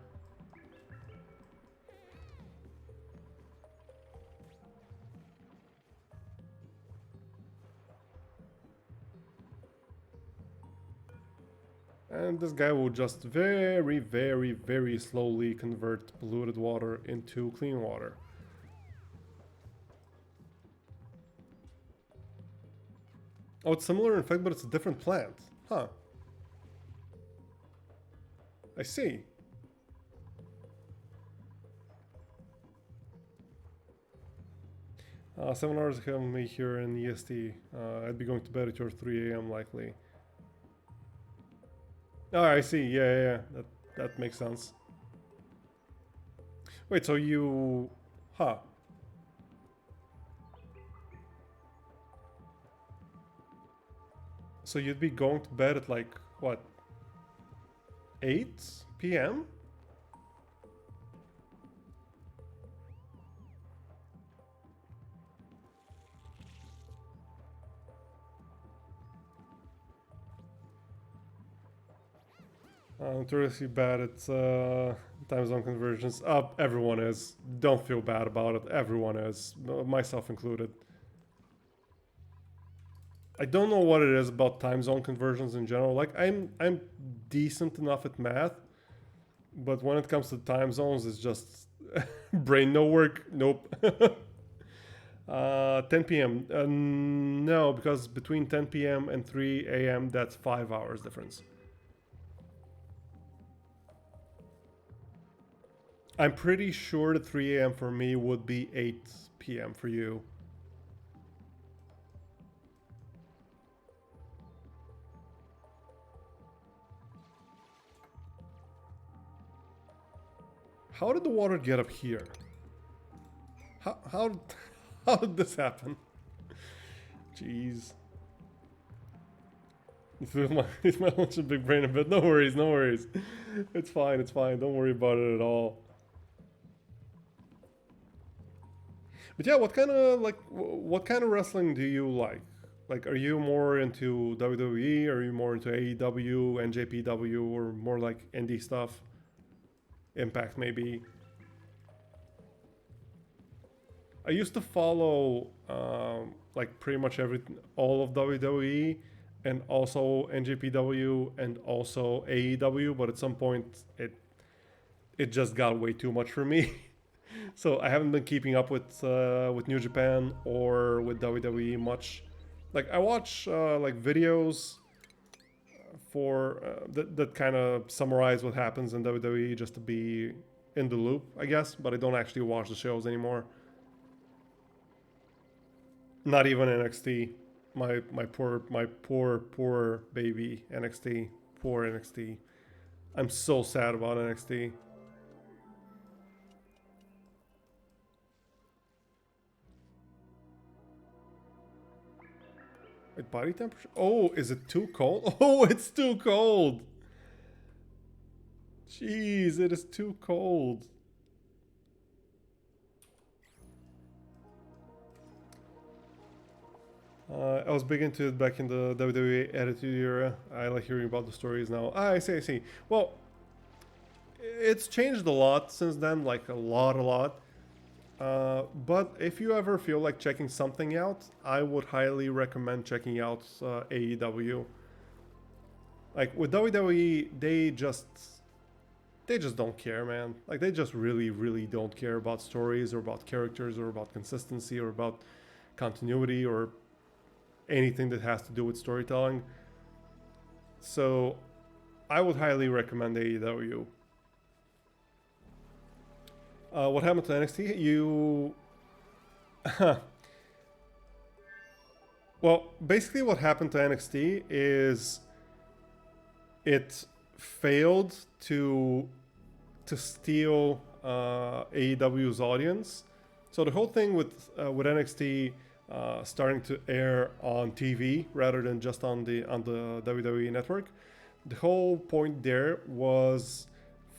And this guy will just very, very, very slowly convert polluted water into clean water. Oh, it's similar in fact, but it's a different plant. Huh. I see. Seven hours ahead of me here in EST. I'd be going to bed at your 3 a.m. likely. Oh, I see. Yeah. That makes sense. Wait, so you... Huh. So you'd be going to bed at like, what? 8 p.m.? Notoriously bad at time zone conversions. Everyone is. Don't feel bad about it. Everyone is, myself included. I don't know what it is about time zone conversions in general. Like I'm decent enough at math, but when it comes to time zones, it's just brain no work. Nope. 10 p.m. No, because between 10 p.m. and 3 a.m. that's 5 hours difference. I'm pretty sure that 3 a.m. for me would be 8 p.m. for you. How did the water get up here? How did this happen? Jeez. It's my lunch a big brain a bit. No worries, no worries. It's fine, it's fine. Don't worry about it at all. But yeah, what kind of wrestling do you like? Like, are you more into WWE? Are you more into AEW, NJPW, or more like indie stuff? Impact, maybe. I used to follow like pretty much all of WWE, and also NJPW, and also AEW. But at some point, it just got way too much for me. So I haven't been keeping up with New Japan or with WWE much. Like I watch like videos for that kind of summarize what happens in WWE just to be in the loop, I guess. But I don't actually watch the shows anymore. Not even NXT. My poor baby NXT. Poor NXT. I'm so sad about NXT. Wait, body temperature? Oh, is it too cold? Oh, it's too cold. Jeez, it is too cold. I was big into it back in the WWE Attitude Era. I like hearing about the stories now. I see. Well, it's changed a lot since then, like a lot. But if you ever feel like checking something out, I would highly recommend checking out AEW. Like with WWE, they just don't care, man. Like they just really don't care about stories or about characters or about consistency or about continuity or anything that has to do with storytelling. So I would highly recommend AEW. What happened to NXT? Well, basically what happened to NXT is it failed to steal AEW's audience. So the whole thing with NXT starting to air on TV rather than just on the WWE network, the whole point there was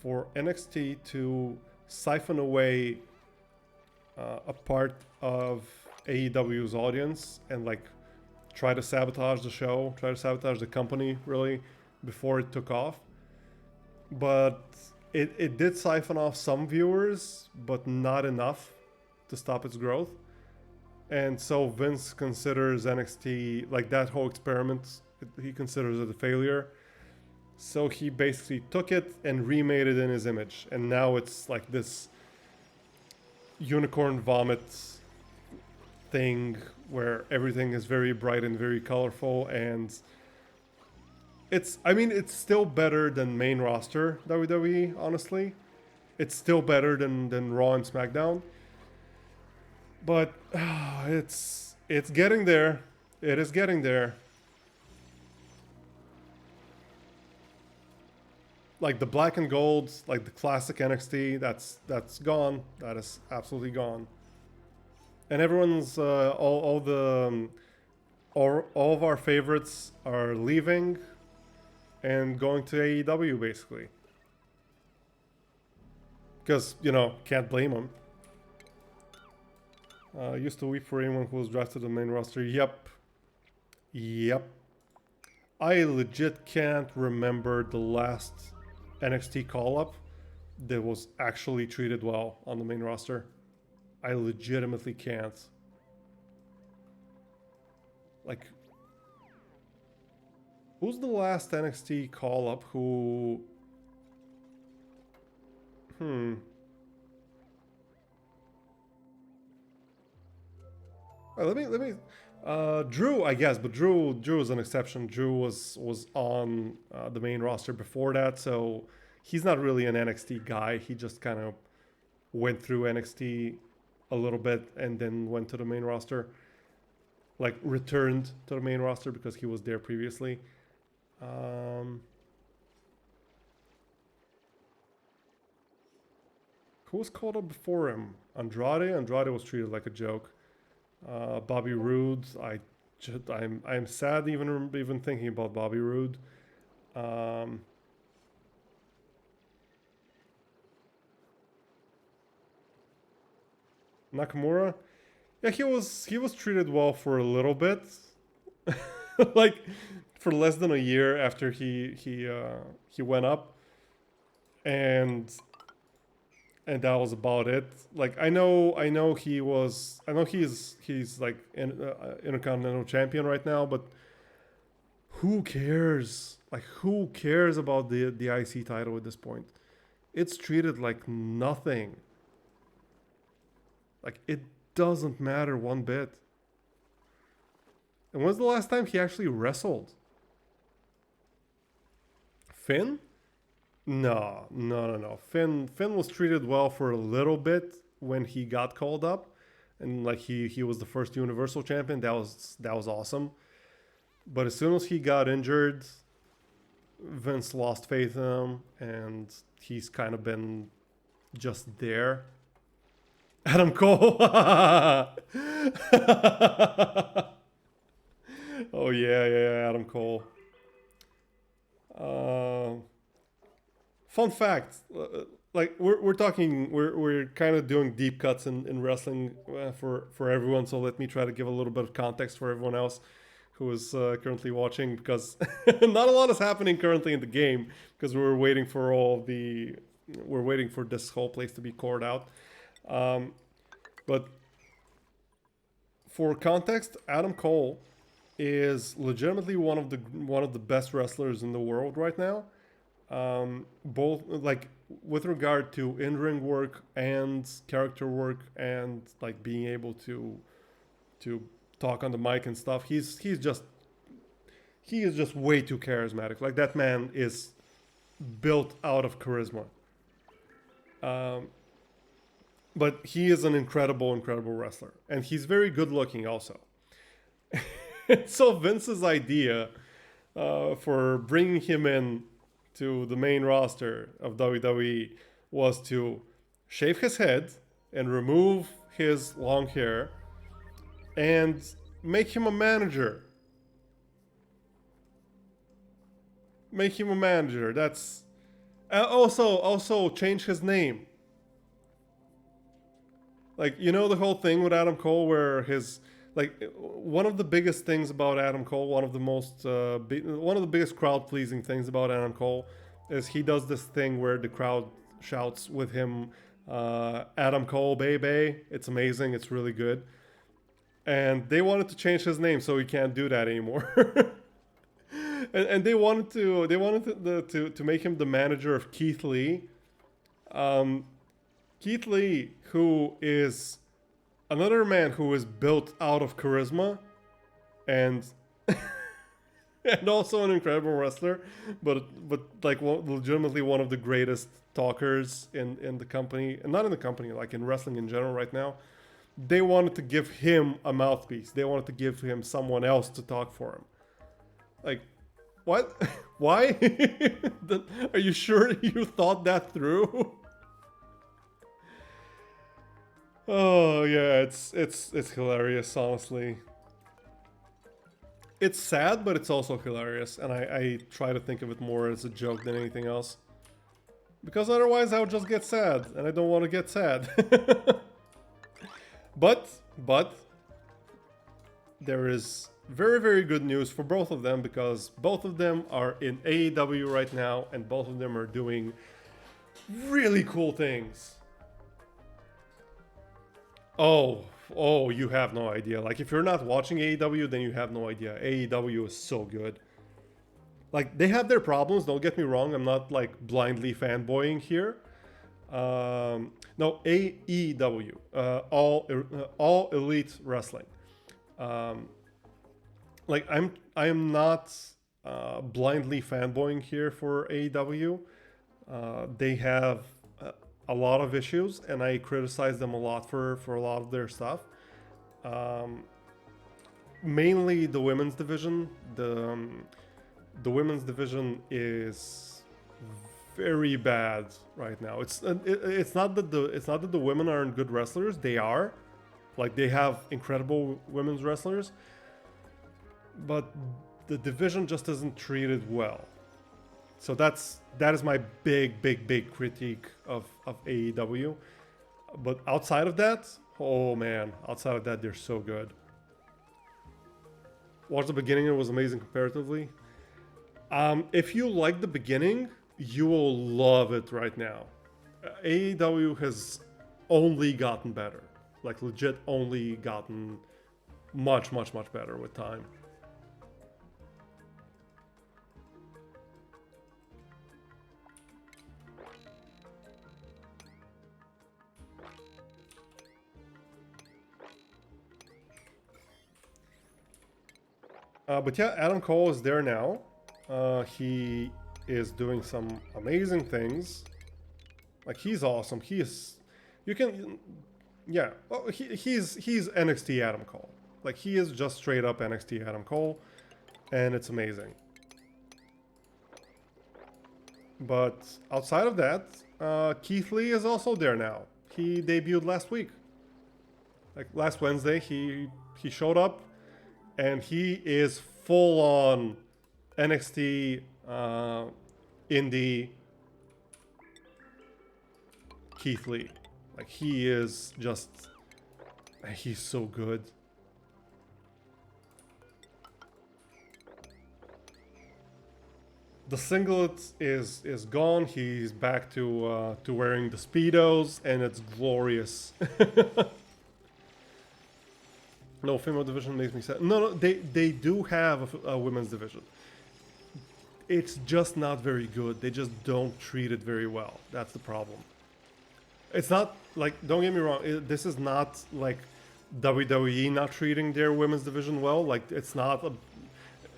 for NXT to siphon away a part of AEW's audience and like try to sabotage the show, try to sabotage the company really before it took off. But it did siphon off some viewers, but not enough to stop its growth. And so Vince considers NXT, like that whole experiment, he considers it a failure. So he basically took it and remade it in his image. And now it's like this unicorn vomit thing where everything is very bright and very colorful, and it's still better than main roster WWE, honestly. It's still better than Raw and SmackDown. But it's getting there. It is getting there. Like the black and gold, like the classic NXT, that's gone. That is absolutely gone. And everyone's all of our favorites are leaving and going to AEW basically. Because, can't blame them. Used to weep for anyone who was drafted to the main roster. Yep. I legit can't remember the last NXT call-up that was actually treated well on the main roster. I legitimately can't. Like, who's the last NXT call-up who... Let me. Drew, I guess, but Drew is an exception. Drew was on the main roster before that, so he's not really an NXT guy. He just kind of went through NXT a little bit and then went to the main roster, like returned to the main roster because he was there previously. Who was called up before him? Andrade was treated like a joke. Bobby Roode, I'm sad even thinking about Bobby Roode. Nakamura, yeah, he was treated well for a little bit, like for less than a year after he went up, and that was about it. Like I know he's like Intercontinental Champion right now, but who cares? Like who cares about the IC title at this point? It's treated like nothing. Like it doesn't matter one bit. And when's the last time he actually wrestled? Finn? No. Finn was treated well for a little bit when he got called up, and like he was the first Universal Champion. That was awesome. But as soon as he got injured, Vince lost faith in him, and he's kind of been just there. Adam Cole. Oh yeah, Adam Cole. Fun fact, like we're talking, we're kind of doing deep cuts in wrestling for everyone. So let me try to give a little bit of context for everyone else who is currently watching, because not a lot is happening currently in the game because we're waiting for this whole place to be cored out. But for context, Adam Cole is legitimately one of the best wrestlers in the world right now. Both like with regard to in-ring work and character work and like being able to talk on the mic and stuff. He is just way too charismatic. Like that man is built out of charisma. But he is an incredible wrestler, and he's very good looking also. So Vince's idea for bringing him in to the main roster of WWE was to shave his head and remove his long hair and make him a manager. Make him a manager. That's also change his name. Like, you know the whole thing with Adam Cole where his like one of the biggest things about Adam Cole, one of the most one of the biggest crowd pleasing things about Adam Cole is he does this thing where the crowd shouts with him, Adam Cole, baby. It's amazing. It's really good. And they wanted to change his name so he can't do that anymore. And they wanted to make him the manager of Keith Lee. Keith Lee, who is another man who is built out of charisma and and also an incredible wrestler, but like legitimately one of the greatest talkers in the company, and not in the company, like in wrestling in general right now. They wanted to give him a mouthpiece. They wanted to give him someone else to talk for him. Like, what? Why? Are you sure you thought that through? Oh yeah, it's hilarious, honestly. It's sad, but it's also hilarious, and I try to think of it more as a joke than anything else. Because otherwise I would just get sad, and I don't want to get sad. But there is very, very good news for both of them, because both of them are in AEW right now, and both of them are doing really cool things. Oh, you have no idea. Like, if you're not watching AEW, then you have no idea. AEW is so good. Like, they have their problems, don't get me wrong. I'm not, like, blindly fanboying here. No, AEW, All Elite Wrestling. Like, I am not blindly fanboying here for AEW. They have a lot of issues, and I criticize them a lot for a lot of their stuff. Mainly the women's division. The women's division is very bad right now. It's not that the women aren't good wrestlers. They are, like, they have incredible women's wrestlers, but the division just isn't treated well. So that is my big critique of AEW. But outside of that, oh man, outside of that, they're so good. Watch the beginning; it was amazing comparatively. If you like the beginning, you will love it right now. AEW has only gotten better, like legit only gotten much better with time. But yeah, Adam Cole is there now. He is doing some amazing things. Like, he's awesome. He is. You can. Yeah. Well, he's NXT Adam Cole. Like, he is just straight up NXT Adam Cole, and it's amazing. But outside of that, Keith Lee is also there now. He debuted last week. Like, last Wednesday, he showed up, and he is full on NXT indie Keith Lee. Like, he is just, he's so good. The singlet is gone. He's back to wearing the Speedos, and it's glorious. No, female division makes me sad. No, they do have a women's division. It's just not very good. They just don't treat it very well. That's the problem. It's not like, don't get me wrong, this is not like WWE not treating their women's division well. Like, it's not the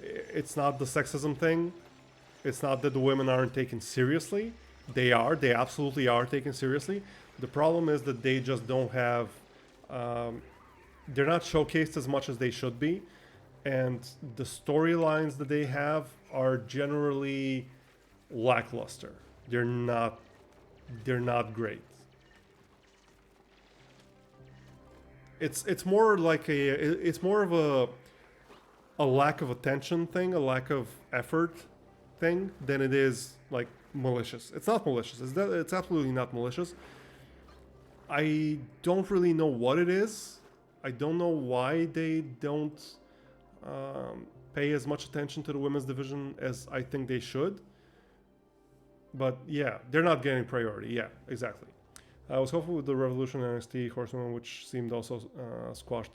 sexism thing. It's not that the women aren't taken seriously. They are. They absolutely are taken seriously. The problem is that they just don't have. They're not showcased as much as they should be, and the storylines that they have are generally lackluster. They're not great. it's more like it's more of a lack of attention thing, a lack of effort thing than it is like malicious. It's not malicious. It's absolutely not malicious. I don't really know what it is. I don't know why they don't pay as much attention to the women's division as I think they should. But yeah, they're not getting priority. Yeah, exactly. I was hopeful with the Revolution NXT Horsewoman, which seemed also squashed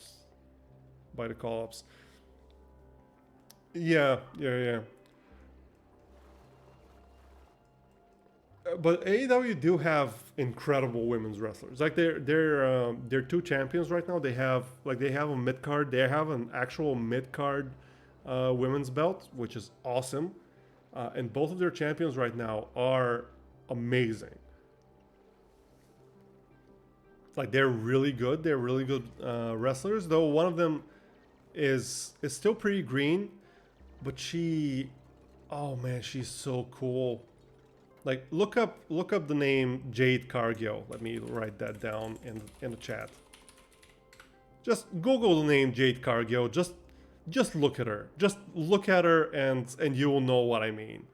by the call-ups. Yeah. But AEW do have incredible women's wrestlers. Like they're two champions right now. They have a mid card. They have an actual mid card women's belt, which is awesome. And both of their champions right now are amazing. Like they're really good. They're really good wrestlers. Though one of them is still pretty green, but oh man, she's so cool. Like look up the name Jade Cargill. Let me write that down in the chat. Just Google the name Jade Cargill. Just look at her. Just look at her and you will know what I mean.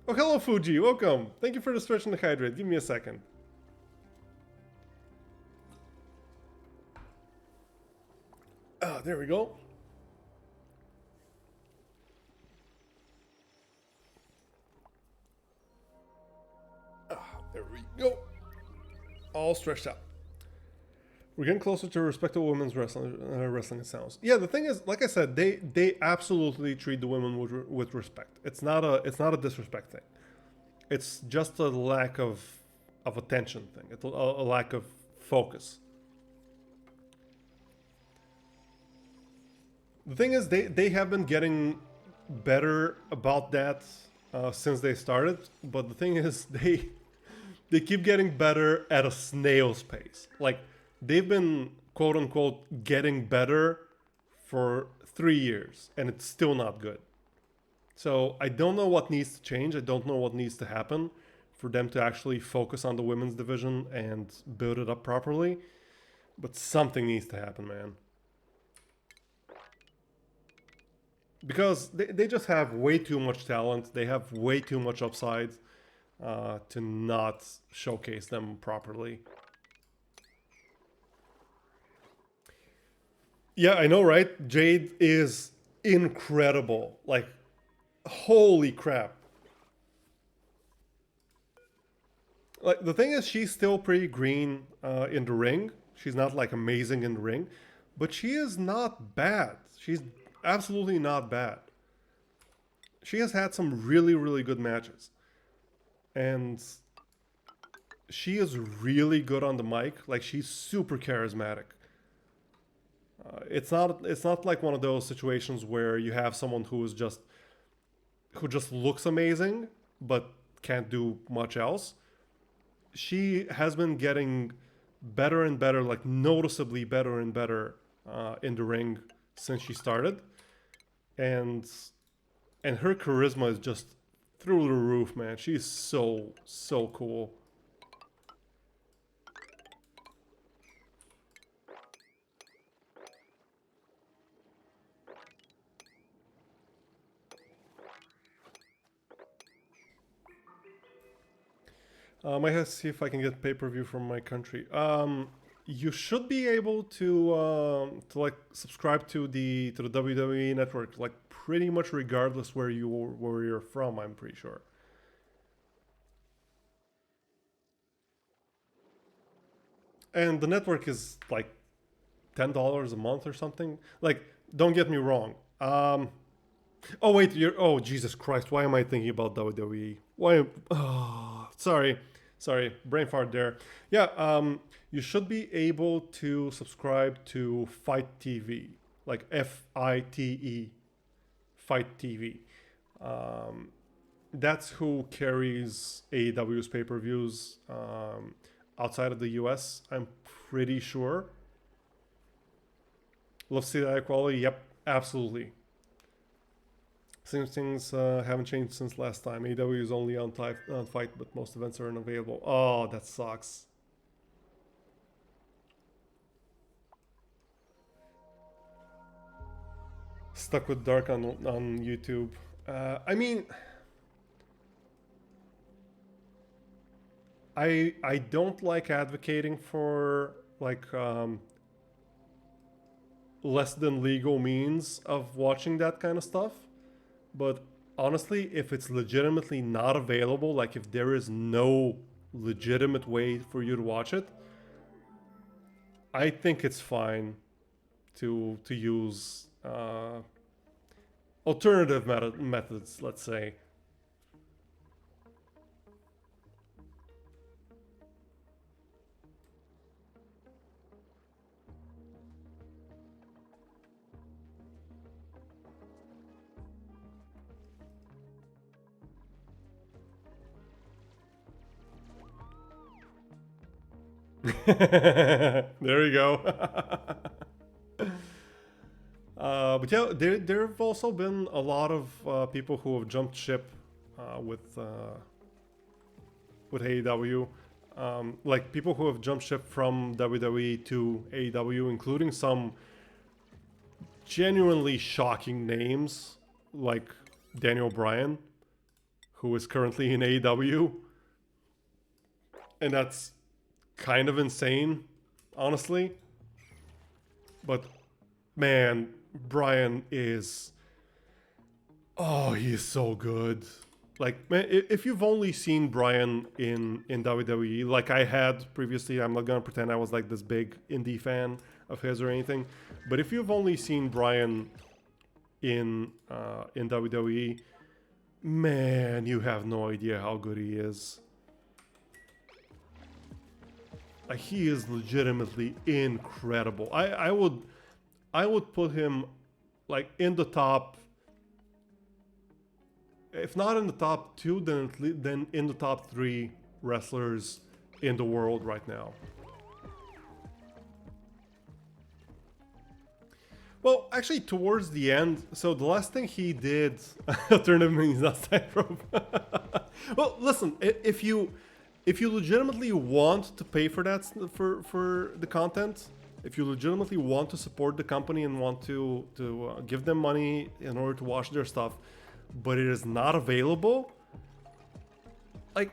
Oh, hello Fuji. Welcome. Thank you for the stretch and the hydrate. Give me a second. Ah, there we go. There we go. All stretched out. We're getting closer to respectable women's wrestling. Wrestling it sounds. Yeah, the thing is, like I said, they absolutely treat the women with respect. It's not a disrespect thing. It's just a lack of attention thing. It's a lack of focus. The thing is, they have been getting better about that since they started. But the thing is, they keep getting better at a snail's pace. Like they've been quote unquote getting better for 3 years and it's still not good. So I don't know what needs to change. I don't know what needs to happen for them to actually focus on the women's division and build it up properly. But something needs to happen, man. Because they just have way too much talent. They have way too much upside to not showcase them properly. Yeah, I know, right? Jade is incredible. Like, holy crap. Like, the thing is, she's still pretty green in the ring. She's not, like, amazing in the ring. But she is not bad. She's absolutely not bad. She has had some really, really good matches. And she is really good on the mic. Like, she's super charismatic. It's not like one of those situations where you have someone who just looks amazing but can't do much else. She has been getting better and better, like noticeably better and better in the ring since she started, and her charisma is just through the roof, man. She's so cool. I might have to see if I can get pay-per-view from my country. You should be able to like subscribe to the WWE network, like pretty much regardless where you're from. I'm pretty sure. And the network is like $10 a month or something. Like, don't get me wrong. Oh wait, oh Jesus Christ! Why am I thinking about WWE? Why? Oh, sorry, brain fart there. Yeah, you should be able to subscribe to Fight TV, like FITE, Fight TV. That's who carries AEW's pay-per-views outside of the US. I'm pretty sure. Love to see that quality. Yep, absolutely. Seems things haven't changed since last time. AEW is only on Fight, but most events are unavailable. Oh, that sucks. Stuck with Dark on YouTube. I mean, I don't like advocating for like less than legal means of watching that kind of stuff, but honestly, if it's legitimately not available, like if there is no legitimate way for you to watch it, I think it's fine to use alternative methods, let's say. There you go. But yeah, there have also been a lot of people who have jumped ship with AEW. Like people who have jumped ship from WWE to AEW, including some genuinely shocking names like Daniel Bryan, who is currently in AEW. And that's kind of insane, honestly. But man, Bryan is... Oh, he is so good. Like, man, if you've only seen Bryan in WWE, like I had previously, I'm not gonna pretend I was like this big indie fan of his or anything. But if you've only seen Bryan in WWE, man, you have no idea how good he is. Like, he is legitimately incredible. I would put him like in the top, if not in the top 2, then in the top 3 wrestlers in the world right now. Well, actually, towards the end, so the last thing he did, tournament is not tightrope. Well, listen, if you legitimately want to pay for that for the content, if you legitimately want to support the company and want to give them money in order to watch their stuff, but it is not available, like,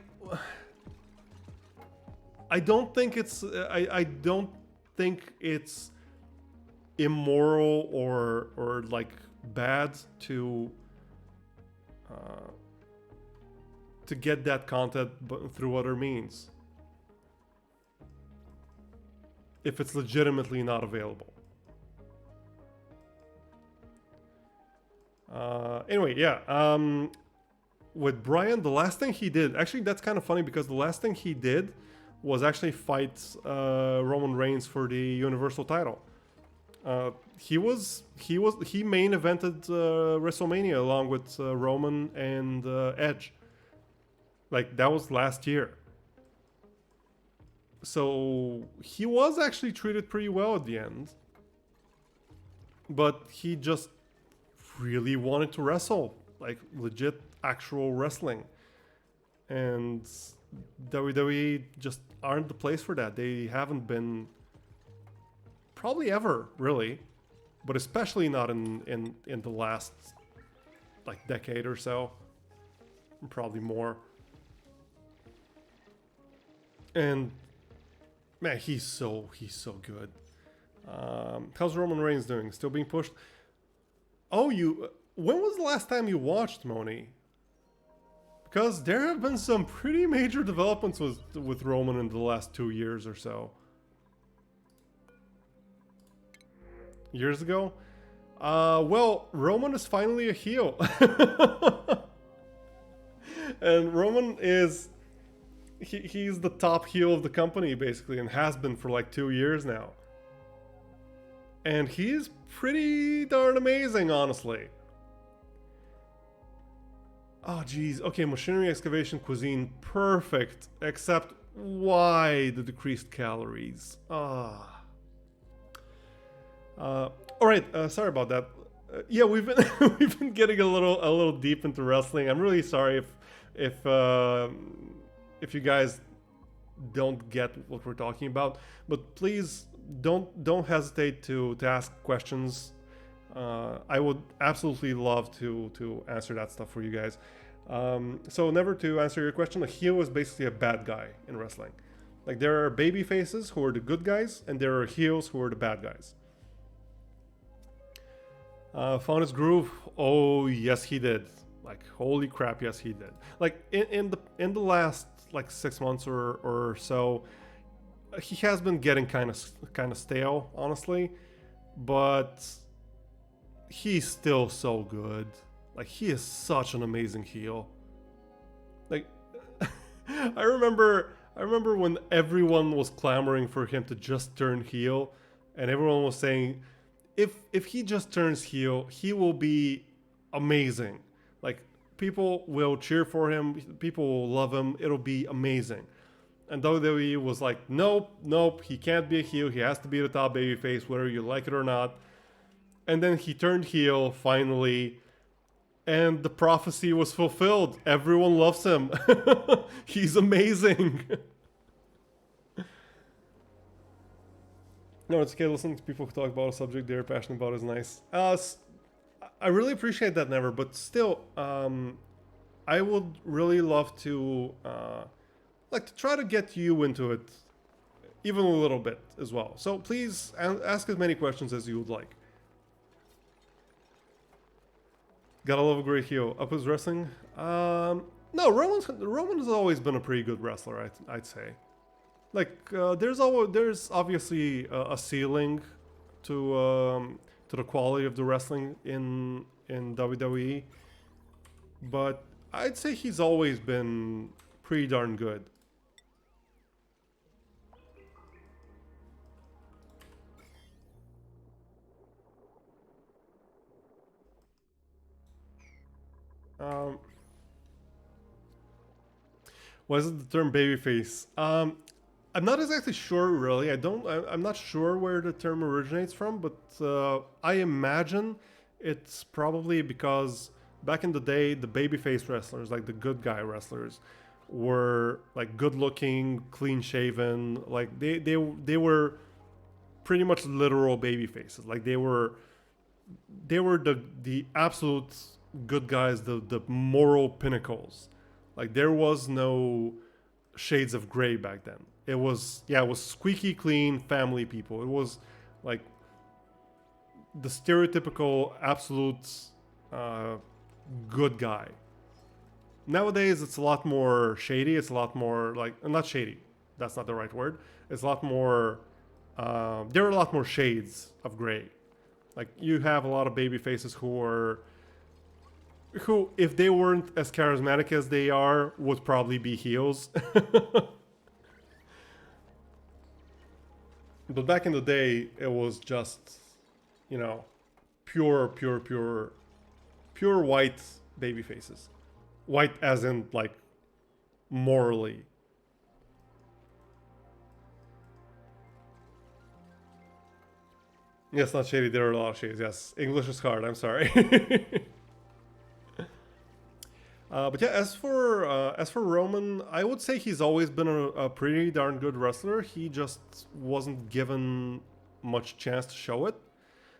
I don't think it's immoral or like bad to get that content through other means if it's legitimately not available. Anyway, yeah. With Bryan, the last thing he did, actually, that's kind of funny because the last thing he did was actually fight Roman Reigns for the Universal title. He main evented WrestleMania along with Roman and Edge. Like, that was last year. So he was actually treated pretty well at the end. But he just really wanted to wrestle. Like, legit, actual wrestling. And WWE just aren't the place for that. They haven't been probably ever, really. But especially not in the last, like, decade or so. Probably more. And man, he's so good. How's Roman Reigns doing? Still being pushed? Oh, when was the last time you watched Moni? Because there have been some pretty major developments with Roman in the last 2 years or so. Years ago? Well, Roman is finally a heel. And Roman is... He's the top heel of the company, basically, and has been for like 2 years now. And he's pretty darn amazing, honestly. Oh, geez. Okay, machinery, excavation, cuisine, perfect. Except, why the decreased calories? Alright, sorry about that. Yeah, we've been we've been getting a little deep into wrestling. I'm really sorry if uh, if you guys don't get what we're talking about, but please don't hesitate to ask questions. I would absolutely love to answer that stuff for you guys. So never to answer your question, a heel is basically a bad guy in wrestling. Like there are baby faces who are the good guys, and there are heels who are the bad guys. Found his groove. Oh yes, he did. Like holy crap, yes he did. Like in the last like 6 months or so, he has been getting kind of stale, honestly. But he's still so good. Like he is such an amazing heel. Like I remember when everyone was clamoring for him to just turn heel, and everyone was saying if he just turns heel, he will be amazing. Like people will cheer for him, people will love him. It'll be amazing. And WWE was like, nope, nope, he can't be a heel. He has to be the top babyface, whether you like it or not. And then he turned heel finally, and the prophecy was fulfilled. Everyone loves him. He's amazing. No, it's okay. Listening to people who talk about a subject they're passionate about is nice. I really appreciate that, Never, but still, I would really love to, like, to try to get you into it, even a little bit as well. So please ask as many questions as you would like. Gotta love a great heel. Up his wrestling? No, Roman has always been a pretty good wrestler. I'd say. Like there's obviously a ceiling to the quality of the wrestling in WWE, but I'd say he's always been pretty darn good. Um, what is it the term babyface? I'm not exactly sure, really. I'm not sure where the term originates from, but I imagine it's probably because back in the day, the babyface wrestlers, like the good guy wrestlers, were like good looking, clean shaven. Like they were pretty much literal baby faces. Like they were the absolute good guys, the moral pinnacles. Like there was no shades of gray back then. It was squeaky clean family people. It was like the stereotypical absolute uh, good guy. Nowadays, it's a lot more shady. It's a lot more like not shady. That's not the right word. It's a lot more. There are a lot more shades of gray. Like you have a lot of baby faces who, if they weren't as charismatic as they are, would probably be heels. But back in the day, it was just, you know, pure white baby faces. White as in like morally. Yes, not shady. There are a lot of shades. Yes, English is hard. I'm sorry. But yeah, as for Roman, I would say he's always been a pretty darn good wrestler. He just wasn't given much chance to show it,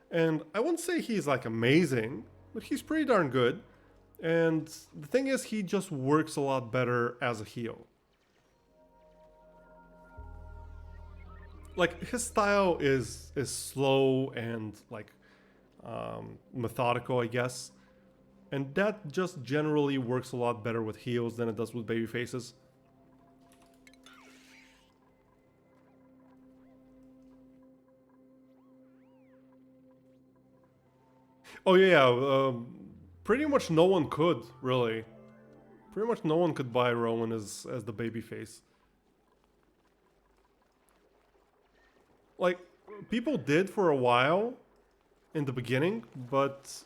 and I wouldn't say he's like amazing, but he's pretty darn good. And the thing is, he just works a lot better as a heel. Like his style is slow and like methodical, I guess, and that just generally works a lot better with heels than it does with baby faces. Oh yeah, pretty much no one could really. Pretty much no one could buy Roman as the baby face. Like people did for a while in the beginning, but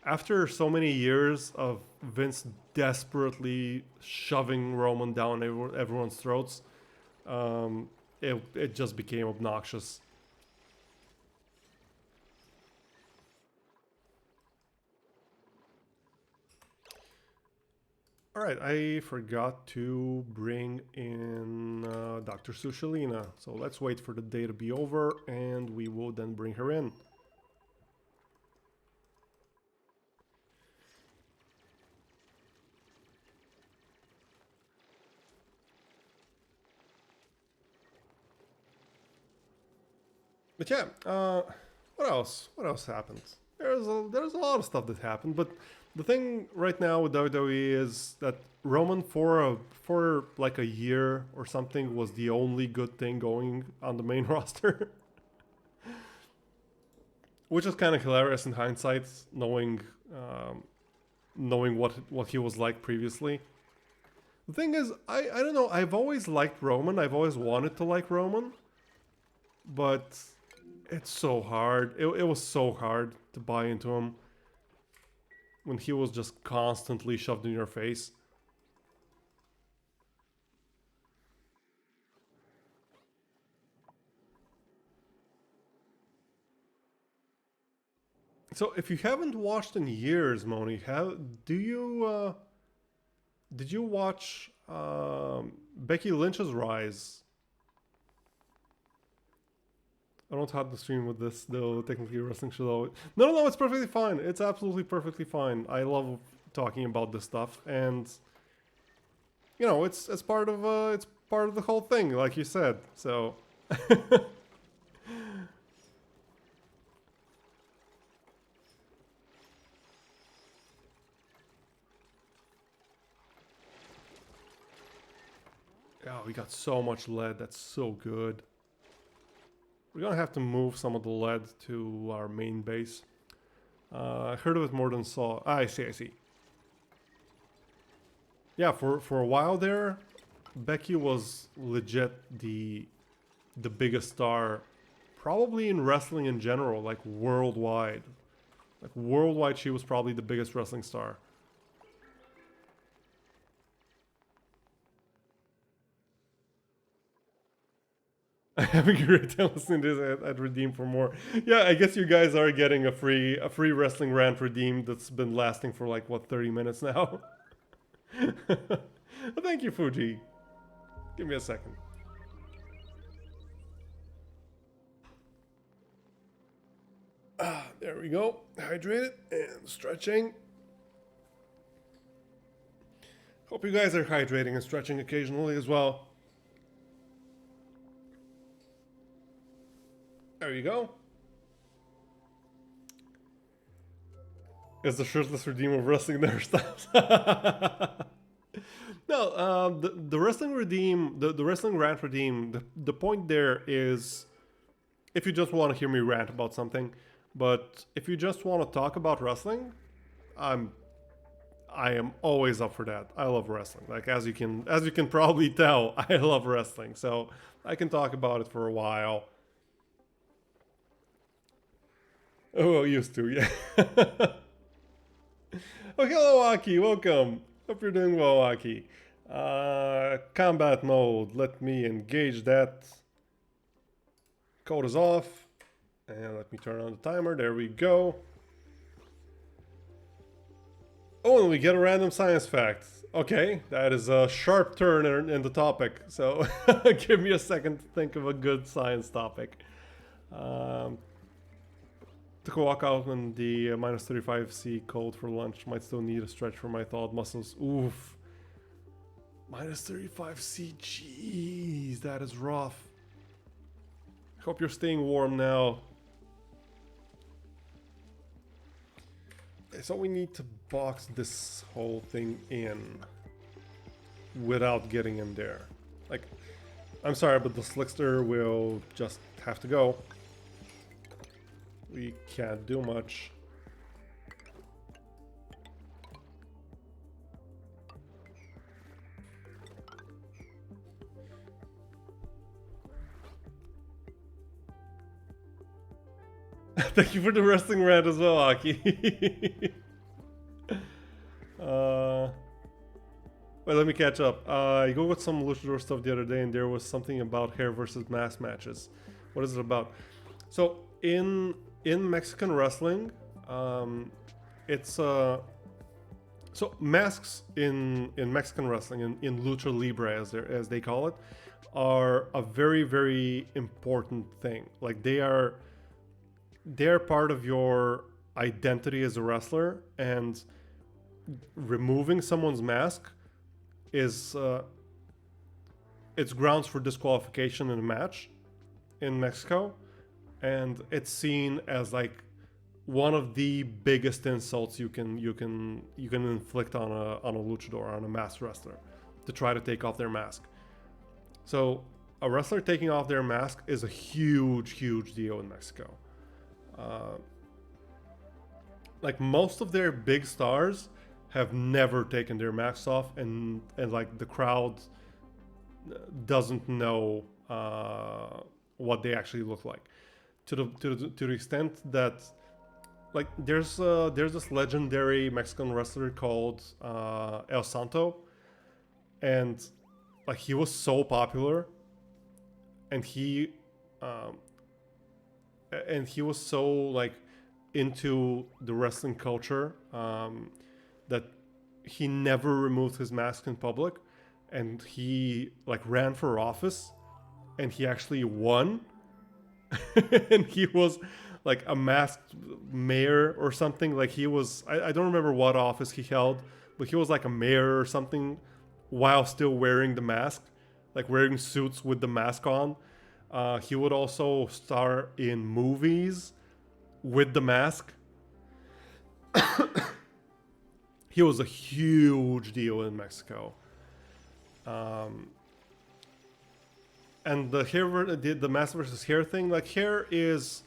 after so many years of Vince desperately shoving Roman down everyone's throats, it just became obnoxious. All right, I forgot to bring in Dr. Sushalina. So let's wait for the day to be over and we will then bring her in. But yeah, what else? What else happened? There's a lot of stuff that happened, but the thing right now with WWE is that Roman for like a year or something was the only good thing going on the main roster, which is kind of hilarious in hindsight, knowing what he was like previously. The thing is, I don't know. I've always liked Roman. I've always wanted to like Roman, but it's so hard. It was so hard to buy into him when he was just constantly shoved in your face. So if you haven't watched in years, Moni, did you watch Becky Lynch's rise? I don't have the stream with this, though. Technically, wrestling should always... No, it's perfectly fine. It's absolutely perfectly fine. I love talking about this stuff, and you know, it's part of the whole thing, like you said. So. Oh, we got so much lead. That's so good. We're gonna have to move some of the lead to our main base. I heard of it more than saw. Ah, I see. Yeah, for a while there, Becky was legit the biggest star, probably in wrestling in general, like worldwide. Like worldwide, she was probably the biggest wrestling star. I'm having a great time listening to this. I'd redeem for more. Yeah, I guess you guys are getting a free wrestling rant redeemed that's been lasting for like what 30 minutes now. Well, thank you, Fuji. Give me a second. There we go. Hydrated and stretching. Hope you guys are hydrating and stretching occasionally as well. There you go. Is the shirtless redeem of wrestling never stops? No, the wrestling redeem, the wrestling rant redeem, the point there is if you just want to hear me rant about something, but if you just want to talk about wrestling, I am always up for that. I love wrestling. Like as you can probably tell, I love wrestling. So I can talk about it for a while. Oh, used to, yeah. Oh, hello, Aki. Welcome. Hope you're doing well, Aki. Combat mode. Let me engage that. Code is off. And let me turn on the timer. There we go. Oh, and we get a random science fact. Okay, that is a sharp turn in the topic. So give me a second to think of a good science topic. To walk out on the minus 35C cold for lunch. Might still need a stretch for my thawed muscles. Oof. Minus 35C. Jeez, that is rough. Hope you're staying warm now. So we need to box this whole thing in without getting in there. Like, I'm sorry, but the Slickster will just have to go. We can't do much. Thank you for the wrestling rant as well, Aki. Wait, let me catch up. I googled some luchador stuff the other day, and there was something about hair versus mask matches. What is it about? So in Mexican wrestling, it's So masks in Mexican wrestling, in lucha libre as they call it, are a very very important thing. Like they're part of your identity as a wrestler, and removing someone's mask is it's grounds for disqualification in a match in Mexico, and it's seen as like one of the biggest insults you can inflict on a luchador, on a masked wrestler, to try to take off their mask. So a wrestler taking off their mask is a huge deal in Mexico. Uh, like most of their big stars have never taken their masks off, and like the crowd doesn't know what they actually look like, to the extent that like there's this legendary Mexican wrestler called El Santo, and like he was so popular, and um, he was so like into the wrestling culture, that he never removed his mask in public, and he like ran for office, and he actually won. And he was like a masked mayor or something. Like he was, I don't remember what office he held, but he was like a mayor or something while still wearing the mask, like wearing suits with the mask on. He would also star in movies with the mask. He was a huge deal in Mexico. Um, and the mask versus hair thing, like hair is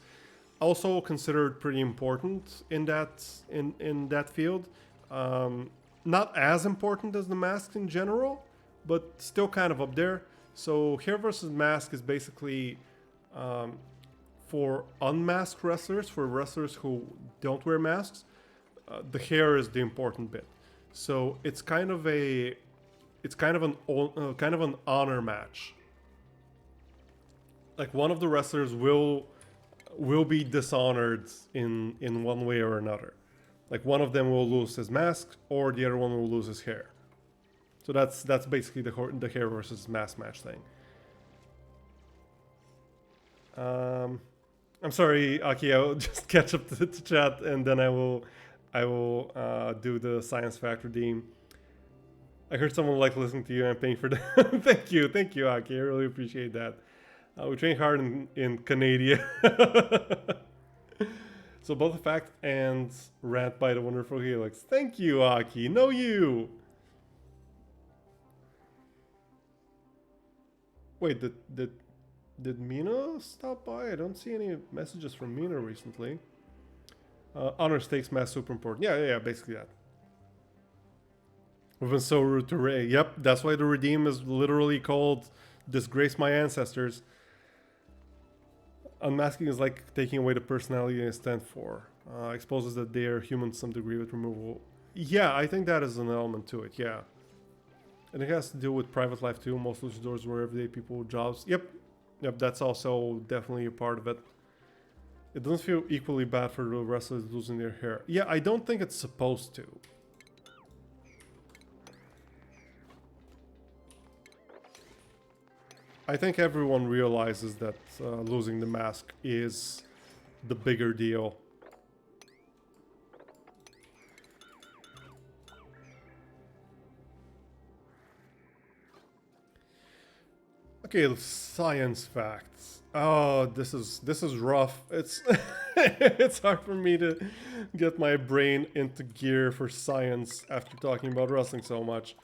also considered pretty important in that field. Not as important as the mask in general, but still kind of up there. So hair versus mask is basically for unmasked wrestlers, for wrestlers who don't wear masks. The hair is the important bit. So it's kind of an honor match. Like one of the wrestlers will be dishonored in one way or another. Like one of them will lose his mask, or the other one will lose his hair. So that's basically the hair versus mask match thing. I'm sorry, Aki. I will just catch up to chat, and then I will do the science fact redeem. I heard someone like listening to you and paying for that. Thank you, Aki. I really appreciate that. We train hard in Canada. So both the fact and rant by the wonderful Helix. Thank you, Aki. No, you. Wait, did Mina stop by? I don't see any messages from Mina recently. Honor stakes mass super important. Yeah, basically that. We've been so rude to Ray. Yep, that's why the redeem is literally called Disgrace My Ancestors. Unmasking is like taking away the personality they stand for. Exposes that they are human to some degree with removal. Yeah, I think that is an element to it, yeah. And it has to do with private life too. Most luchadors were everyday people with jobs. Yep, that's also definitely a part of it. It doesn't feel equally bad for the wrestlers losing their hair. Yeah, I don't think it's supposed to. I think everyone realizes that losing the mask is the bigger deal. Okay, science facts. Oh, this is rough. It's it's hard for me to get my brain into gear for science after talking about wrestling so much.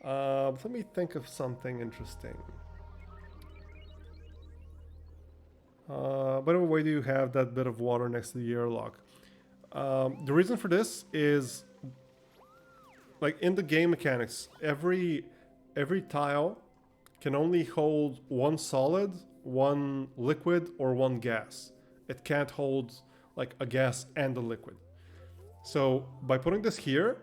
Let me think of something interesting. By the way, why do you have that bit of water next to the airlock? The reason for this is, like in the game mechanics, every tile can only hold one solid, one liquid, or one gas. It can't hold like a gas and a liquid. So by putting this here,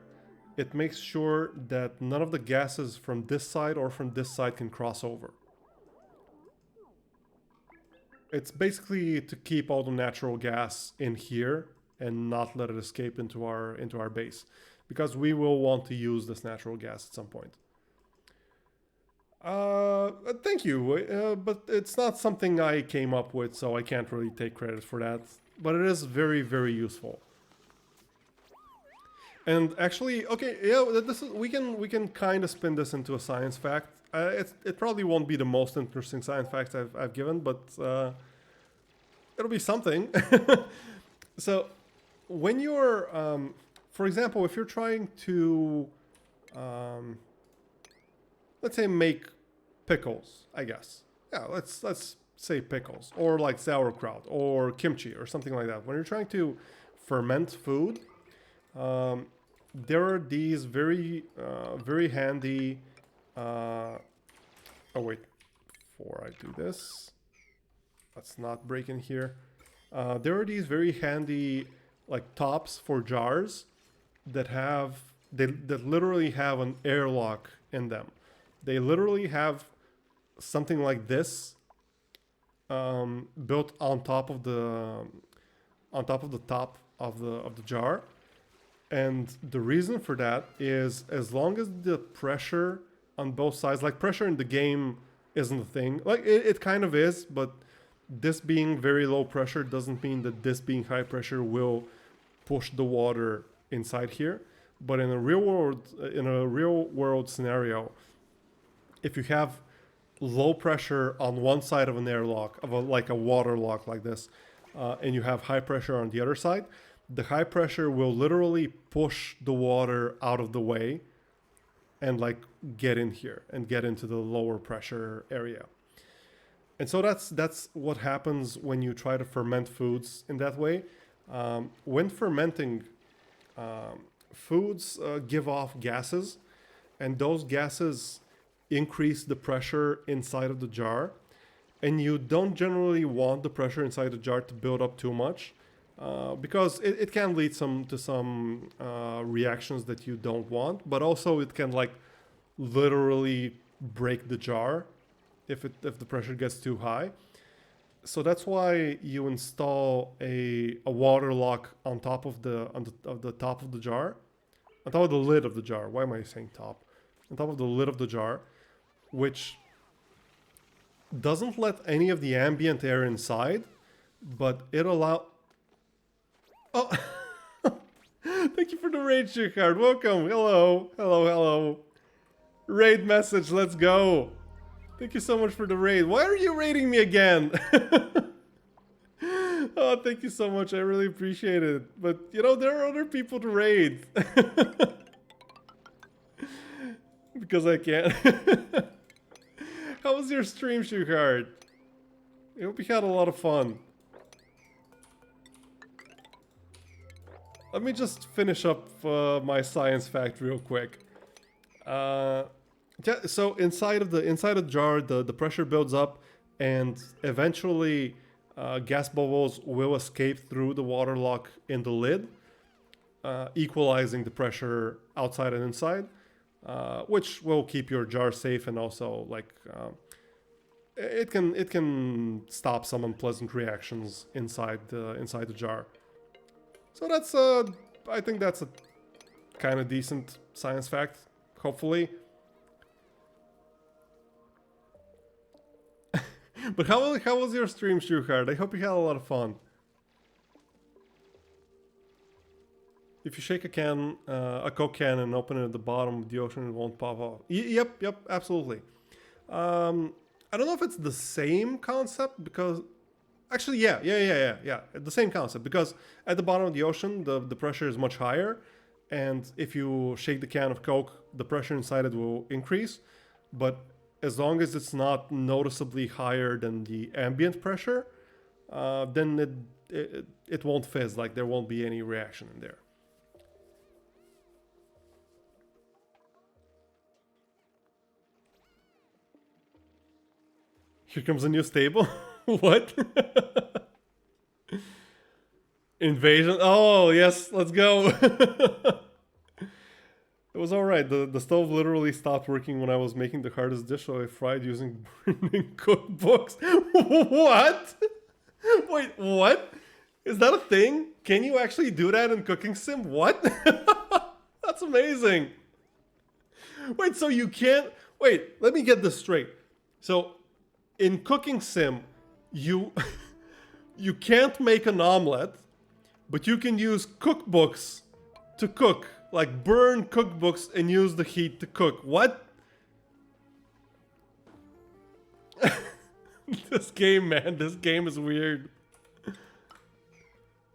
it makes sure that none of the gases from this side or from this side can cross over. It's basically to keep all the natural gas in here and not let it escape into our base. because we will want to use this natural gas at some point. Thank you, but it's not something I came up with, so I can't really take credit for that. But it is very, very useful. And actually, okay, yeah, this is we can kind of spin this into a science fact. It probably won't be the most interesting science fact I've given, but it'll be something. So, when you're, for example, if you're trying to, let's say, make pickles, I guess. Yeah, let's say pickles, or like sauerkraut, or kimchi, or something like that. When you're trying to ferment food, there are these very, very handy. Oh wait, before I do this, let's not break in here. There are these very handy like tops for jars that that literally have an airlock in them. They literally have something like this built on top of the top of the jar. And the reason for that is, as long as the pressure on both sides, like pressure in the game isn't a thing. Like it kind of is, but this being very low pressure doesn't mean that this being high pressure will push the water inside here. But in a real world scenario, if you have low pressure on one side of an airlock, like a water lock like this, and you have high pressure on the other side, the high pressure will literally push the water out of the way and like get in here and get into the lower pressure area. And so that's what happens when you try to ferment foods in that way. When fermenting, foods give off gases, and those gases increase the pressure inside of the jar. And you don't generally want the pressure inside the jar to build up too much. Because it can lead to some reactions that you don't want, but also it can like literally break the jar if the pressure gets too high. So that's why you install a water lock on top of the top of the jar, on top of the lid of the jar. Why am I saying top? On top of the lid of the jar, which doesn't let any of the ambient air inside, but it allows. Oh, thank you for the raid, Shikard. Welcome. Hello. Hello, hello. Raid message. Let's go. Thank you so much for the raid. Why are you raiding me again? Oh, thank you so much. I really appreciate it. But, you know, there are other people to raid. Because I can't. How was your stream, Shikard? I hope you had a lot of fun. Let me just finish up my science fact real quick. Yeah, so inside the jar, the pressure builds up, and eventually gas bubbles will escape through the water lock in the lid, equalizing the pressure outside and inside, which will keep your jar safe, and also like it can stop some unpleasant reactions inside the jar. So that's I think that's a kind of decent science fact, hopefully. But how was your stream, Shuhard? I hope you had a lot of fun. If you shake a Coke can and open it at the bottom of the ocean, it won't pop off. Yep, absolutely. I don't know if it's the same concept, because actually, yeah. The same concept, because at the bottom of the ocean, the pressure is much higher, and if you shake the can of Coke, the pressure inside it will increase. But as long as it's not noticeably higher than the ambient pressure, then it won't fizz. Like there won't be any reaction in there. Here comes a new stable. What? Invasion? Oh, yes, let's go. It was alright. The stove literally stopped working when I was making the hardest dish, so I fried using burning cookbooks. What? Wait, what? Is that a thing? Can you actually do that in Cooking Sim? What? That's That's amazing. Wait, so you can't... Wait, let me get this straight. So, in Cooking Sim, you... you can't make an omelet, but you can use cookbooks to cook. Like, burn cookbooks and use the heat to cook. What? This game, man. This game is weird.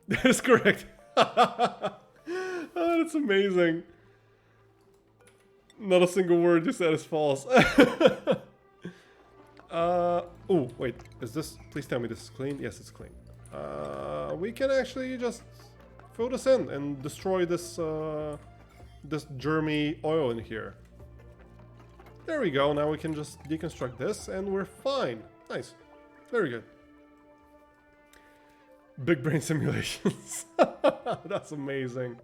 That is correct. Oh, that's amazing. Not a single word you said is false. Oh, wait. Is this... Please tell me this is clean. Yes, it's clean. We can actually just fill this in and destroy this, this germy oil in here. There we go. Now we can just deconstruct this and we're fine. Nice. Very good. Big brain simulations. That's amazing.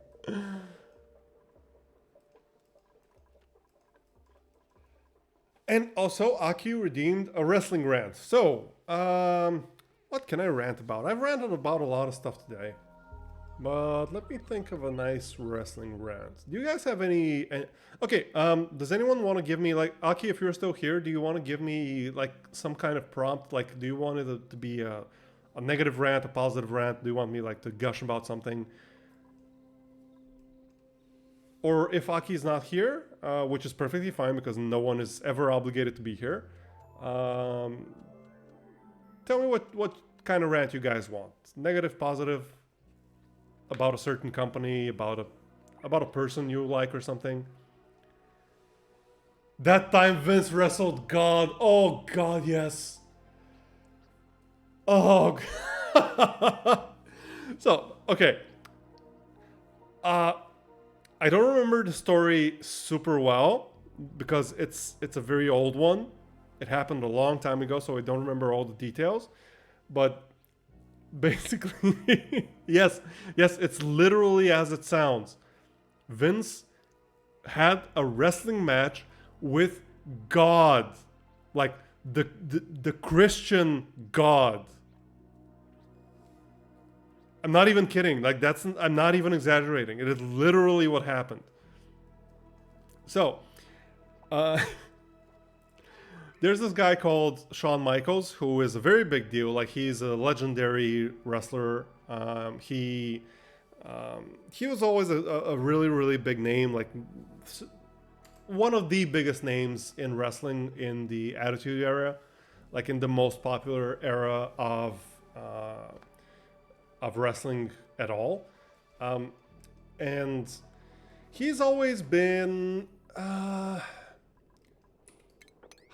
And also, Aki redeemed a wrestling rant. So, what can I rant about? I've ranted about a lot of stuff today. But let me think of a nice wrestling rant. Do you guys have any... Okay, does anyone want to give me, like... Aki, if you're still here, do you want to give me, like, some kind of prompt? Like, do you want it to be a negative rant, a positive rant? Do you want me, like, to gush about something? Or if Aki's not here, which is perfectly fine because no one is ever obligated to be here. Tell me what kind of rant you guys want. Negative, positive, about a certain company, about a person you like or something. That time Vince wrestled God. Oh God, yes. Oh. So, okay. I don't remember the story super well because it's a very old one. It happened a long time ago, so I don't remember all the details. But basically, yes, it's literally as it sounds. Vince had a wrestling match with God, like the Christian God. I'm not even kidding. Like I'm not even exaggerating. It is literally what happened. So, there's this guy called Shawn Michaels who is a very big deal. Like he's a legendary wrestler. He was always a really big name. Like one of the biggest names in wrestling in the Attitude Era, like in the most popular era of wrestling at all. And he's always been, how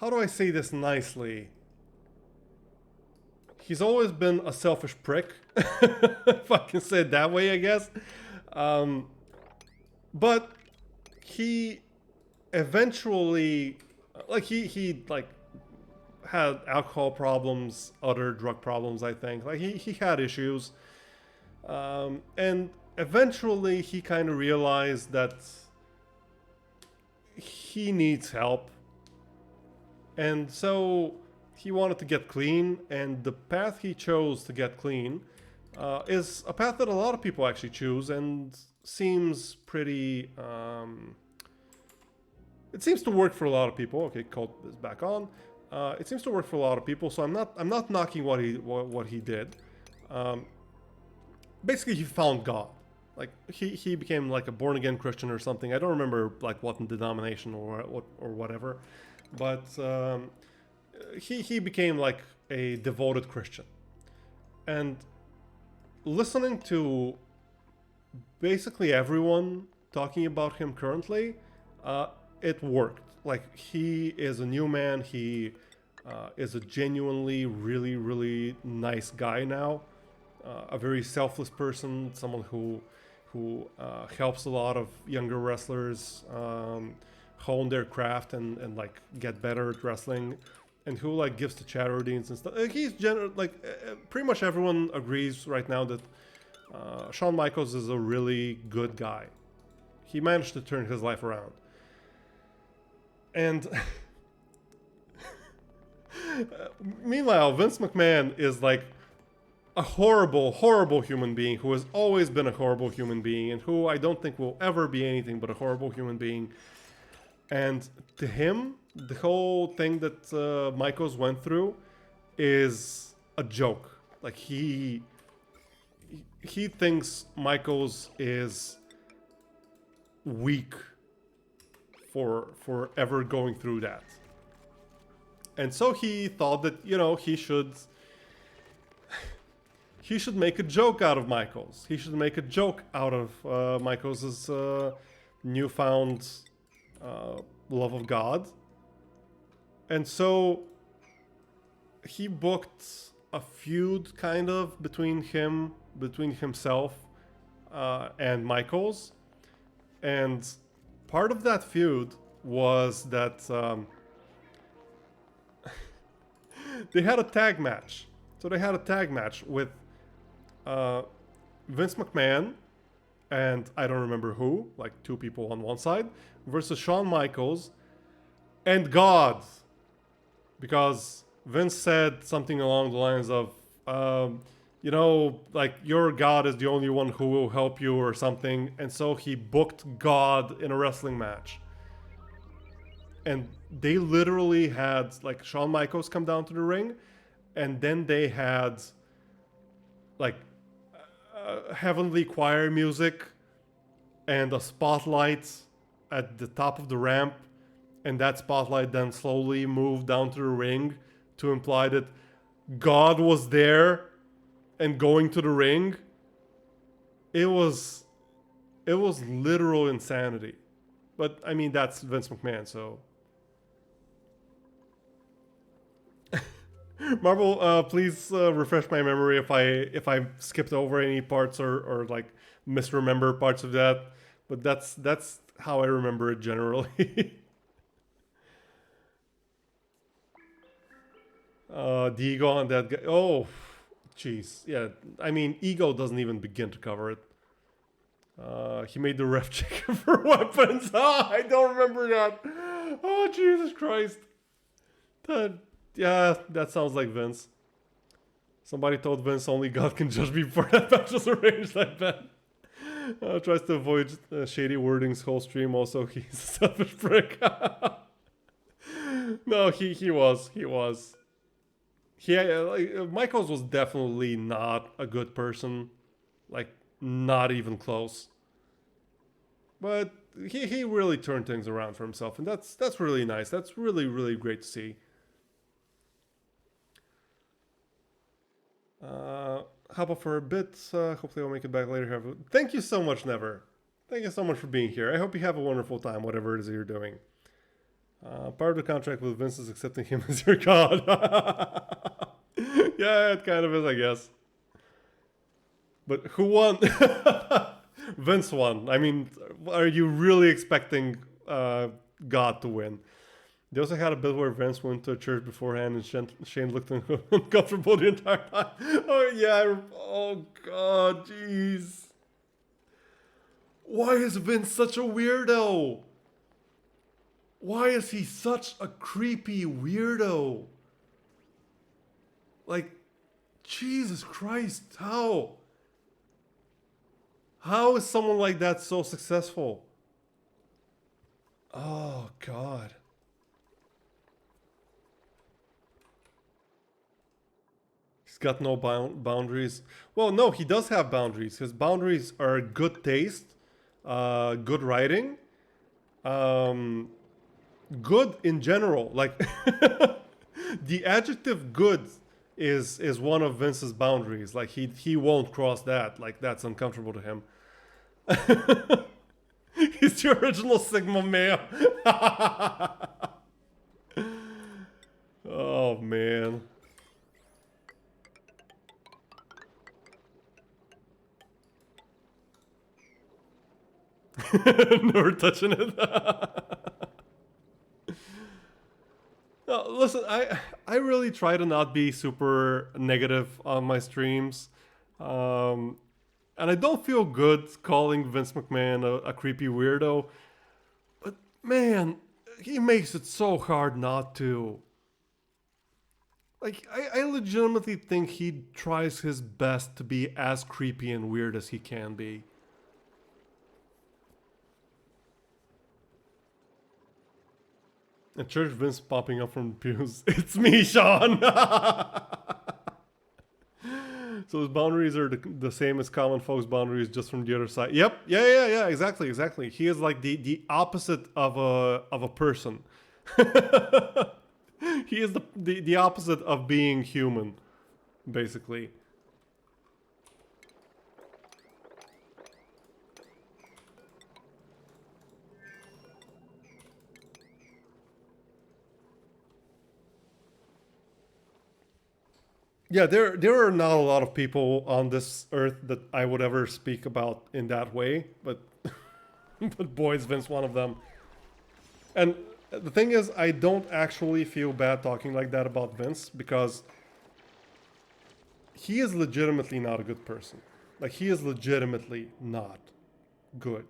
do I say this nicely? He's always been a selfish prick, if I can say it that way, I guess. But he eventually, like he like had alcohol problems, other drug problems, I think. Like he had issues. And eventually he kind of realized that he needs help. And so he wanted to get clean, and the path he chose to get clean is a path that a lot of people actually choose and seems pretty... it seems to work for a lot of people. Okay, Colt is back on. It seems to work for a lot of people, so I'm not knocking what he did. Basically, he found God. Like he became like a born again Christian or something. I don't remember like what denomination or whatever, but he became like a devoted Christian. And listening to basically everyone talking about him currently, it worked. Like he is a new man. He is a genuinely really nice guy now. A very selfless person, someone who helps a lot of younger wrestlers hone their craft and like get better at wrestling, and who like gives to charities and stuff. He's pretty much everyone agrees right now that Shawn Michaels is a really good guy. He managed to turn his life around. And meanwhile, Vince McMahon is like a horrible, horrible human being who has always been a horrible human being and who I don't think will ever be anything but a horrible human being. And to him, the whole thing that Michaels went through is a joke. Like he thinks Michaels is weak for ever going through that. And so he thought that, you know, he should make a joke out of Michaels. He should make a joke out of Michaels' newfound love of God. And so he booked a feud kind of between himself and Michaels. And part of that feud was that they had a tag match. So they had a tag match with Vince McMahon and I don't remember who, like two people on one side, versus Shawn Michaels and God. Because Vince said something along the lines of, you know, like your God is the only one who will help you or something. And so he booked God in a wrestling match. And they literally had like Shawn Michaels come down to the ring, and then they had like heavenly choir music and a spotlight at the top of the ramp, and that spotlight then slowly moved down to the ring to imply that God was there and going to the ring. It was literal insanity. But I mean, that's Vince McMahon, so Marvel, please refresh my memory if I skipped over any parts or like misremember parts of that. But that's how I remember it generally. The ego on that guy. Oh, jeez. Yeah, I mean, ego doesn't even begin to cover it. He made the ref check for weapons. Oh, I don't remember that. Oh, Jesus Christ. Yeah, that sounds like Vince. Somebody told Vince only God can judge me before that match was arranged, I bet. Tries to avoid shady wordings whole stream. Also, he's a selfish prick. No, he was. Like, Michaels was definitely not a good person. Like, not even close. But he really turned things around for himself, and that's really nice. That's really, really great to see. Hop up for a bit. Hopefully I'll make it back later. Thank you so much, Never. Thank you so much for being here. I hope you have a wonderful time, whatever it is you're doing. Part of the contract with Vince is accepting him as your god. Yeah, it kind of is, I guess. But who won? Vince won. I mean, are you really expecting God to win? They also had a bit where Vince went to church beforehand and Shane looked uncomfortable the entire time. Oh, yeah. Oh, God. Jeez. Why is Vince such a weirdo? Why is he such a creepy weirdo? Like, Jesus Christ. How? How is someone like that so successful? Oh, God. He's got no boundaries. Well, no, he does have boundaries. His boundaries are good taste, good writing, good in general. Like, the adjective good is one of Vince's boundaries. Like, he won't cross that. Like, that's uncomfortable to him. He's the original Sigma male. Oh, man. Never touching it. No, listen, I really try to not be super negative on my streams. And I don't feel good calling Vince McMahon a creepy weirdo. But man, he makes it so hard not to. Like, I legitimately think he tries his best to be as creepy and weird as he can be. And Church Vince popping up from the pews. It's me, Sean! So his boundaries are the same as common folks' boundaries, just from the other side. Yep, yeah, exactly. He is like the opposite of a person. He is the opposite of being human, basically. Yeah, there are not a lot of people on this earth that I would ever speak about in that way, but but boy, is Vince one of them. And the thing is, I don't actually feel bad talking like that about Vince because he is legitimately not a good person. Like, he is legitimately not good.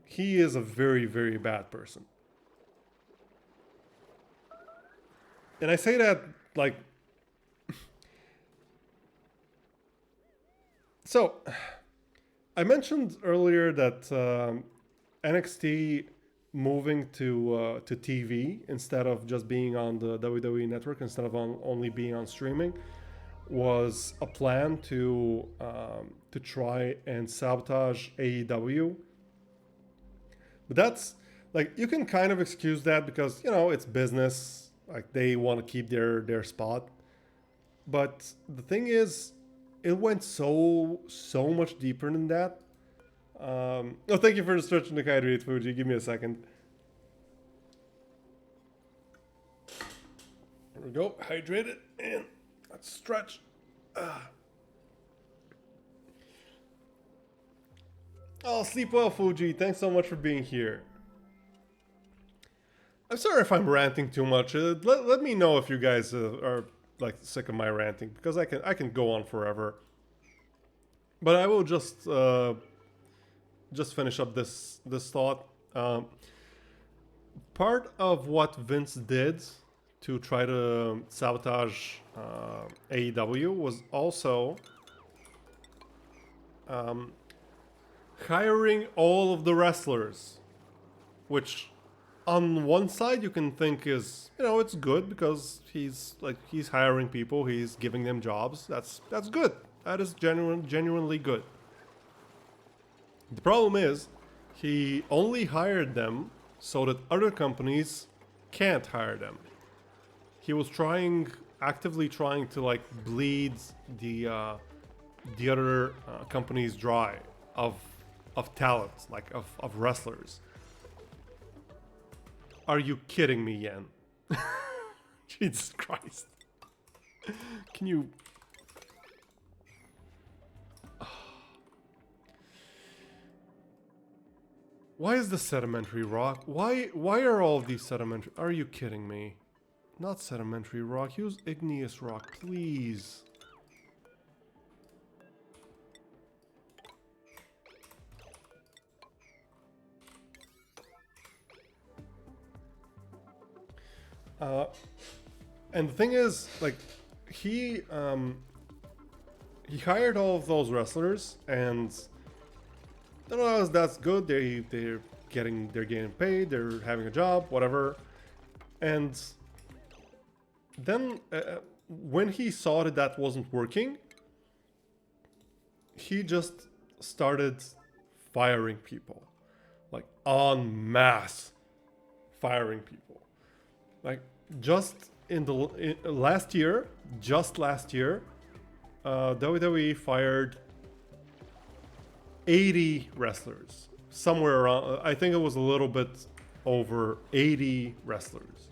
He is a very, very bad person. And I say that, like... So, I mentioned earlier that NXT moving to TV instead of just being on the WWE network, instead of only being on streaming, was a plan to try and sabotage AEW. But that's, like, you can kind of excuse that because, you know, it's business. Like, they want to keep their spot. But the thing is, it went so much deeper than that. Oh, thank you for the stretch and the hydrate, Fuji. Give me a second. There we go. Hydrate it and let's stretch. Oh, sleep well, Fuji. Thanks so much for being here. I'm sorry if I'm ranting too much. Let me know if you guys are like sick of my ranting, because I can go on forever. But I will just finish up this thought. Part of what Vince did to try to sabotage AEW was also hiring all of the wrestlers, which on one side you can think is, you know, it's good because he's hiring people, he's giving them jobs. That's good. That is genuinely good. The problem is, he only hired them so that other companies can't hire them. He was actively trying to like bleed the other companies dry of talent, like of wrestlers. Are you kidding me, Yen? Jesus Christ. Can you... Why is the sedimentary rock? Why are all of these sedimentary... Are you kidding me? Not sedimentary rock. Use igneous rock, please. And the thing is, like, he hired all of those wrestlers, and I don't know, that's good. They're getting paid. They're having a job, whatever. And then when he saw that wasn't working, he just started firing people, like en masse, firing people. Like, just last year, WWE fired 80 wrestlers. Somewhere around, I think it was a little bit over 80 wrestlers.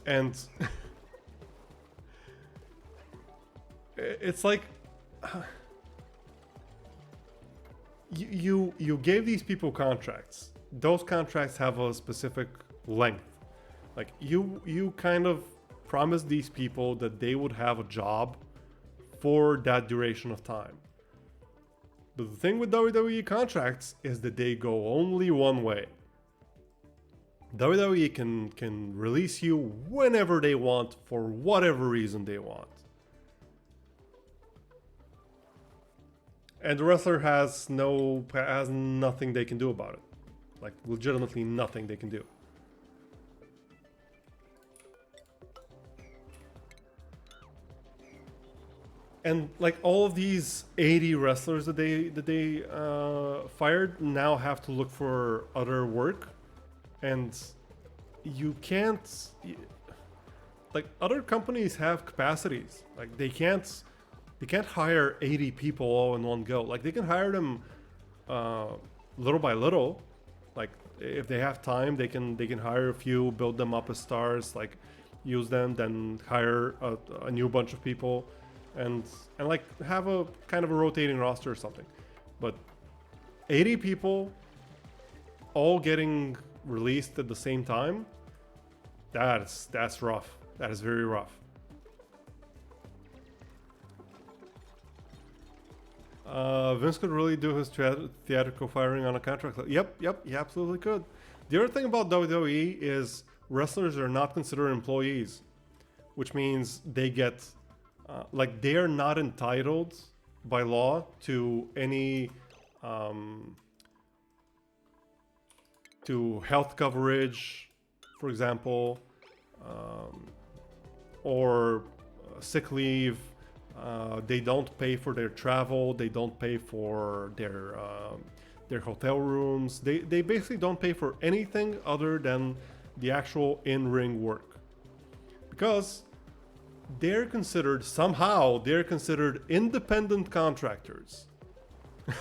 And it's like, you gave these people contracts. Those contracts have a specific length. Like, you kind of promised these people that they would have a job for that duration of time. But the thing with WWE contracts is that they go only one way. WWE can release you whenever they want for whatever reason they want. And the wrestler has nothing they can do about it. Like legitimately nothing they can do. And like all of these 80 wrestlers that they fired now have to look for other work, and you can't. Like other companies have capacities. Like they can't hire 80 people all in one go. Like they can hire them little by little. Like if they have time, they can hire a few, build them up as stars, like use them, then hire a new bunch of people, and like have a kind of a rotating roster or something. But 80 people all getting released at the same time, that's rough. That is very rough. Vince could really do his theatrical firing on a contract. Yep, he absolutely could. The other thing about WWE is wrestlers are not considered employees, which means they get, like, they are not entitled by law to any, to health coverage, for example, or sick leave. They don't pay for their travel. They don't pay for their hotel rooms. They basically don't pay for anything other than the actual in-ring work, because they're considered independent contractors.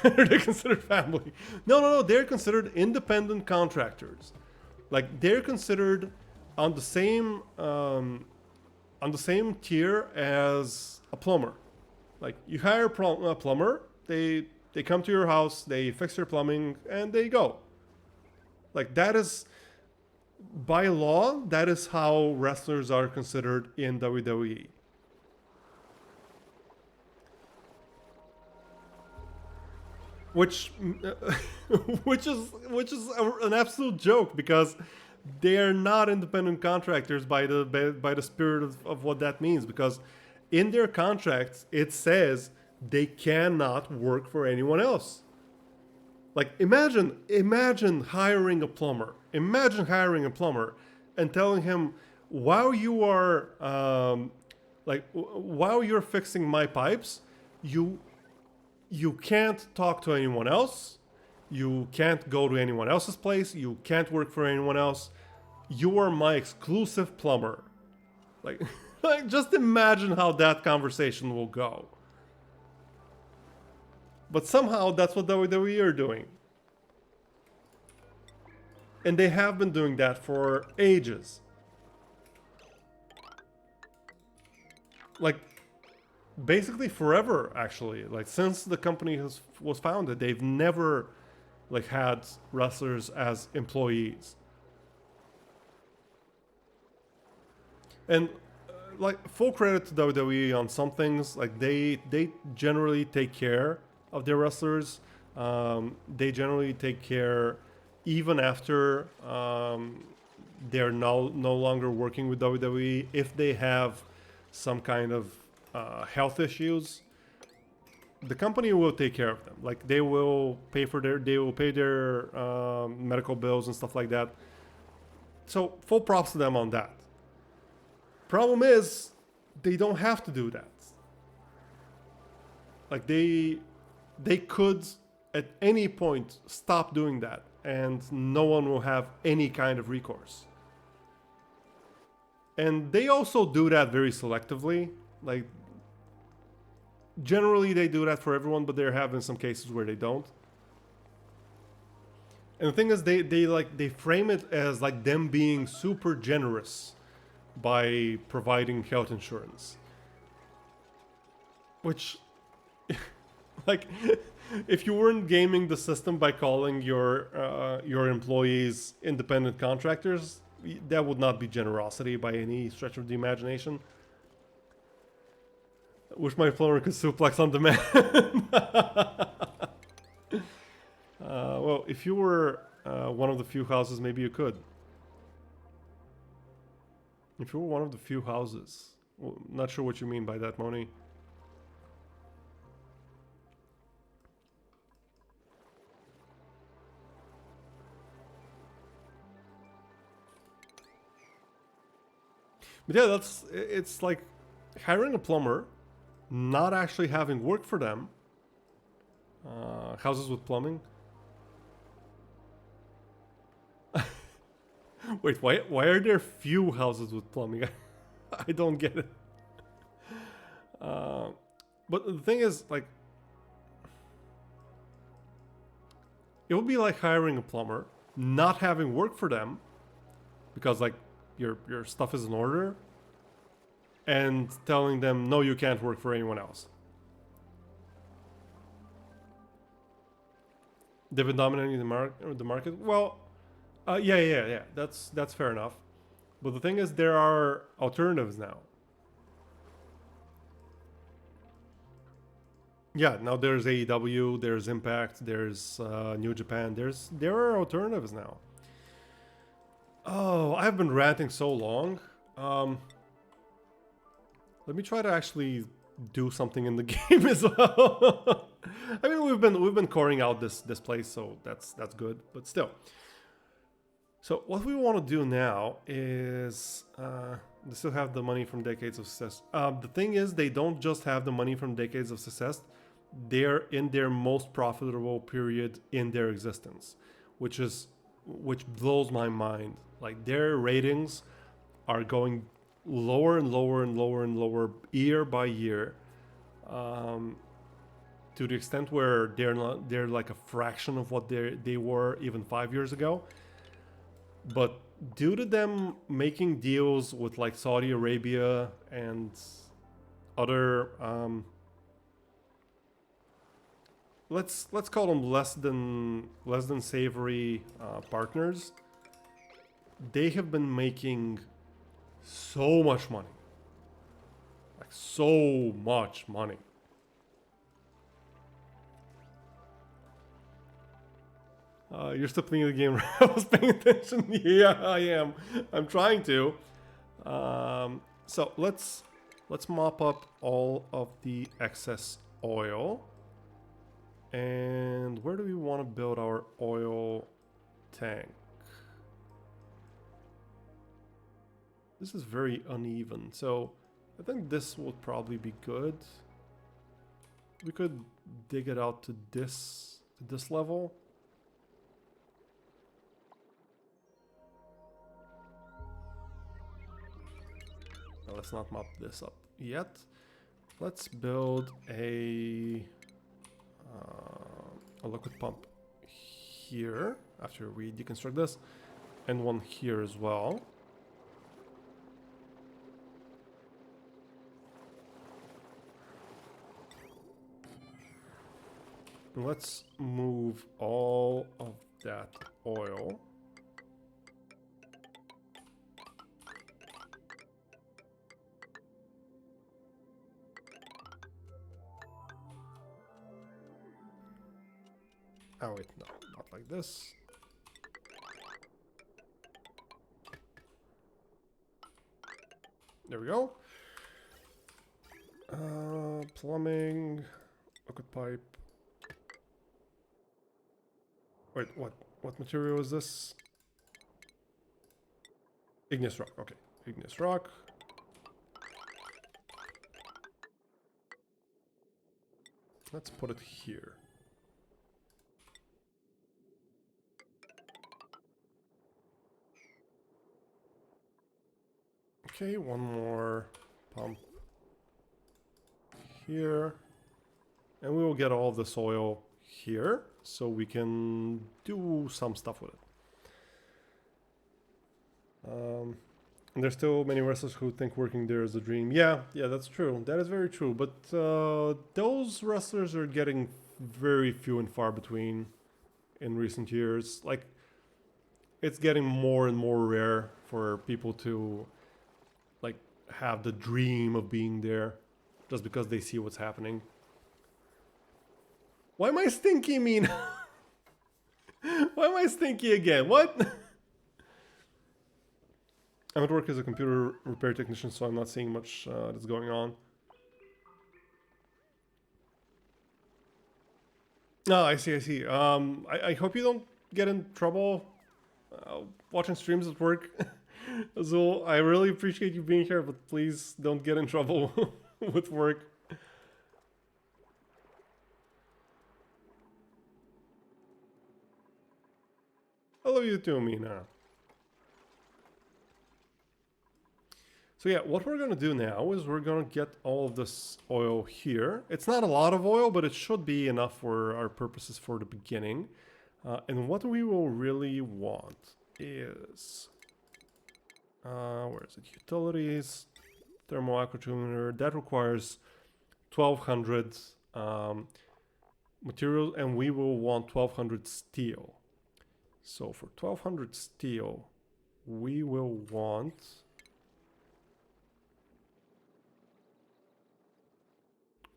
They're considered family. No. They're considered independent contractors. Like they're considered on the same tier as a plumber. Like you hire a plumber, they come to your house, they fix your plumbing, and they go. Like that is, by law, that is how wrestlers are considered in WWE. Which is an absolute joke, because they are not independent contractors by the spirit of what that means, because in their contracts it says they cannot work for anyone else. Like imagine hiring a plumber. Imagine hiring a plumber and telling him, while you are while you're fixing my pipes, you can't talk to anyone else. You can't go to anyone else's place. You can't work for anyone else. You are my exclusive plumber. Like, like just imagine how that conversation will go. But somehow that's what WWE are doing. And they have been doing that for ages. Like, basically forever, actually. Like, since the company was founded, they've never like had wrestlers as employees. And like, full credit to WWE on some things. Like they generally take care of their wrestlers. They generally take care even after they're no longer working with WWE. If they have some kind of health issues, the company will take care of them. Like they will pay their medical bills and stuff like that. So full props to them on that. Problem is, they don't have to do that. Like they could at any point stop doing that, and no one will have any kind of recourse. And they also do that very selectively. Like generally they do that for everyone, but there have been some cases where they don't. And the thing is, they frame it as like them being super generous by providing health insurance. Which, like, if you weren't gaming the system by calling your employees independent contractors, that would not be generosity by any stretch of the imagination. Wish my plumber could suplex on demand. Well, if you were one of the few houses, maybe you could. If you're one of the few houses. Well, not sure what you mean by that, Moni. But yeah, it's like hiring a plumber, not actually having work for them. Houses with plumbing. Wait, why are there few houses with plumbing? I don't get it. But the thing is, like, it would be like hiring a plumber, not having work for them, because like your stuff is in order, and telling them no, you can't work for anyone else. They've been dominating the market. Well, yeah. That's fair enough. But the thing is, there are alternatives now. Yeah, now there's AEW, there's Impact, there's New Japan. There are alternatives now. Oh, I've been ranting so long. Let me try to actually do something in the game as well. I mean, we've been coring out this place, so that's good. But still. So what we want to do now is they still have the money from Decades of Success. The thing is, they don't just have the money from Decades of Success. They're in their most profitable period in their existence, which blows my mind. Like their ratings are going lower and lower and lower and lower year by year, to the extent where they're like a fraction of what they were even 5 years ago. But due to them making deals with like Saudi Arabia and other let's call them less than savory partners, they have been making so much money. Like so much money. You're still playing the game. I was paying attention. Yeah, I am. I'm trying to. So let's mop up all of the excess oil. And where do we want to build our oil tank? This is very uneven, so I think this would probably be good. We could dig it out to this level. Now let's not mop this up yet. Let's build a liquid pump here after we deconstruct this, and one here as well. And let's move all of that oil. Oh wait, no, not like this. There we go. Plumbing, liquid pipe. Wait, what material is this? Igneous rock, okay. Igneous rock. Let's put it here. Okay, one more pump here. And we will get all this oil here, so we can do some stuff with it. And there's still many wrestlers who think working there is a dream. Yeah, that's true. That is very true. But those wrestlers are getting very few and far between in recent years. Like, it's getting more and more rare for people to like have the dream of being there just because they see what's happening. Why am I stinky, Mina? Why am I stinky again? What? I'm at work as a computer repair technician, so I'm not seeing much that's going on. No, I see, I see. I hope you don't get in trouble watching streams at work. So I really appreciate you being here, but please don't get in trouble with work. I love you too, Mina. So yeah, what we're gonna do now is we're gonna get all of this oil here. It's not a lot of oil, but it should be enough for our purposes for the beginning. And what we will really want is... where is it? Utilities, thermal aquatuner. That requires 1200 materials, and we will want 1200 steel. So for 1200 steel, we will want...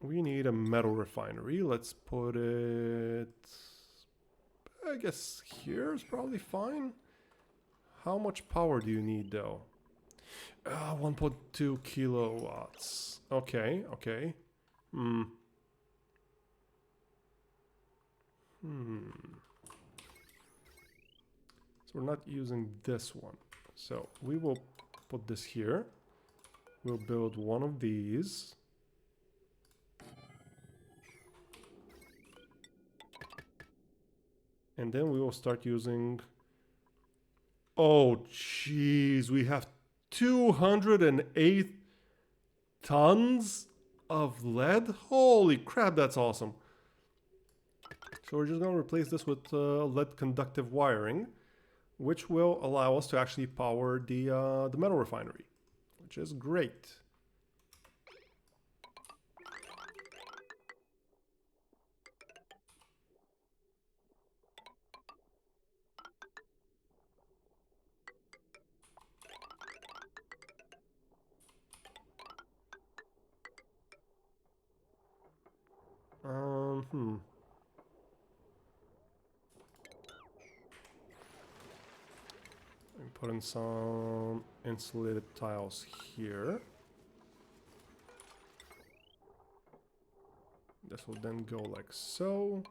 We need a metal refinery. Let's put it... I guess here is probably fine. How much power do you need though? 1.2 kilowatts. Okay, okay. So we're not using this one. So we will put this here. We'll build one of these. And then we will start using... Oh, jeez. We have 208 tons of lead? Holy crap, that's awesome. So we're just going to replace this with lead conductive wiring, which will allow us to actually power the metal refinery, which is great. Put in some insulated tiles here. This will then go like so.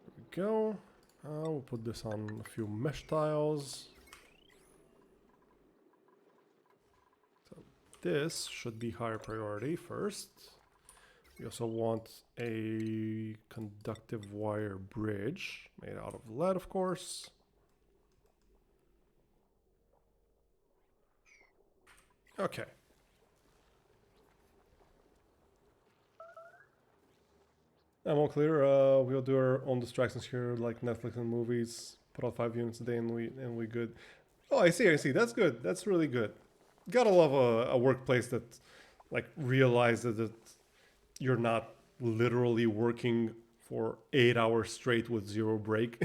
There we go. We'll put this on a few mesh tiles. This should be higher priority first. We also want a conductive wire bridge made out of lead, of course. Okay. I'm all clear. We'll do our own distractions here, like Netflix and movies. Put out 5 units a day, and we good. Oh, I see. I see. That's good. That's really good. Gotta love a workplace that like realizes that you're not literally working for 8 hours straight with 0 break.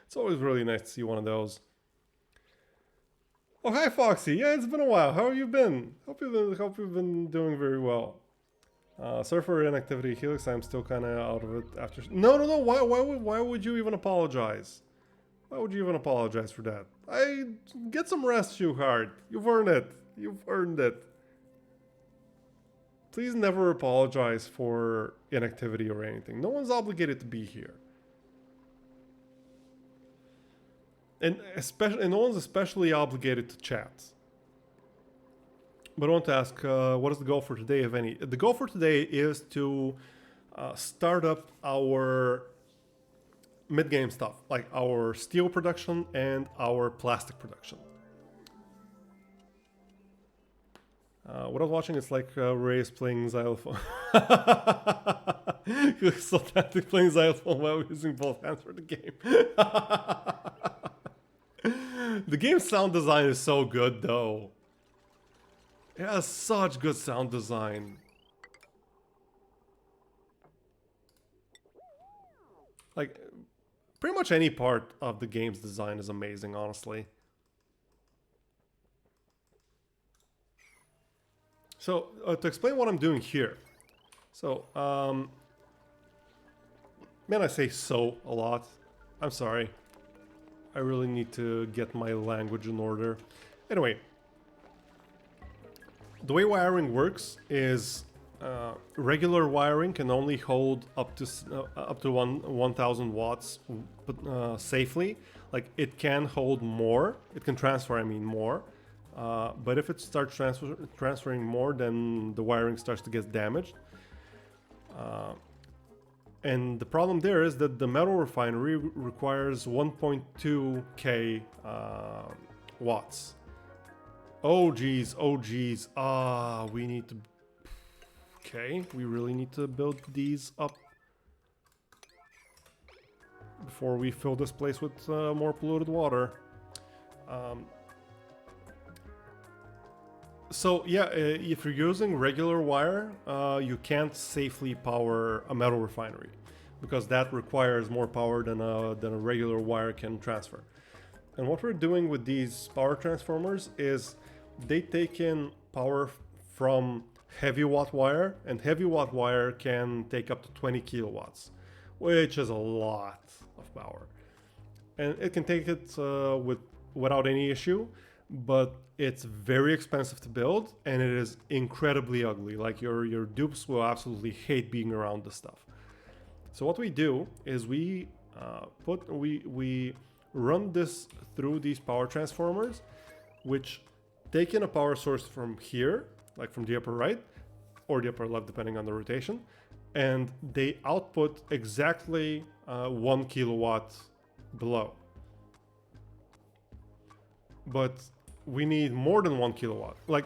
It's always really nice to see one of those. Oh, hi Foxy. Yeah, it's been a while. How have you been? Hope you've been doing very well. Sorry for inactivity, Helix. I'm still kind of out of it after. No. Why would you even apologize? Why would you even apologize for that? Get some rest, you heart. You've earned it. You've earned it. Please never apologize for inactivity or anything. No one's obligated to be here. And no one's especially obligated to chat. But I want to ask, what is the goal for today, if any? The goal for today is to start up our mid-game stuff, like our steel production and our plastic production. What I was watching is like Reyes playing xylophone. Sultantic playing xylophone while using both hands for the game. The game's sound design is so good, though. It has such good sound design. Like, pretty much any part of the game's design is amazing, honestly. So to explain what I'm doing here. So, man, I say so a lot. I'm sorry. I really need to get my language in order. Anyway, the way wiring works is regular wiring can only hold up to 1,000 watts, but safely. Like it can hold more. It can transfer, I mean, more. But if it starts transferring more, then the wiring starts to get damaged. And the problem there is that the metal refinery requires 1.2k watts. Oh geez, oh geez. We need to... Okay, we really need to build these up before we fill this place with more polluted water. So yeah, if you're using regular wire, you can't safely power a metal refinery because that requires more power than a regular wire can transfer. And what we're doing with these power transformers is they take in power from heavy watt wire, and heavy watt wire can take up to 20 kilowatts, which is a lot of power. And it can take it without any issue, but it's very expensive to build and it is incredibly ugly. Like your dupes will absolutely hate being around this stuff. So what we do is we run this through these power transformers, which take in a power source from here, like from the upper right or the upper left, depending on the rotation, and they output exactly 1 kilowatt below. But we need more than 1 kilowatt. Like,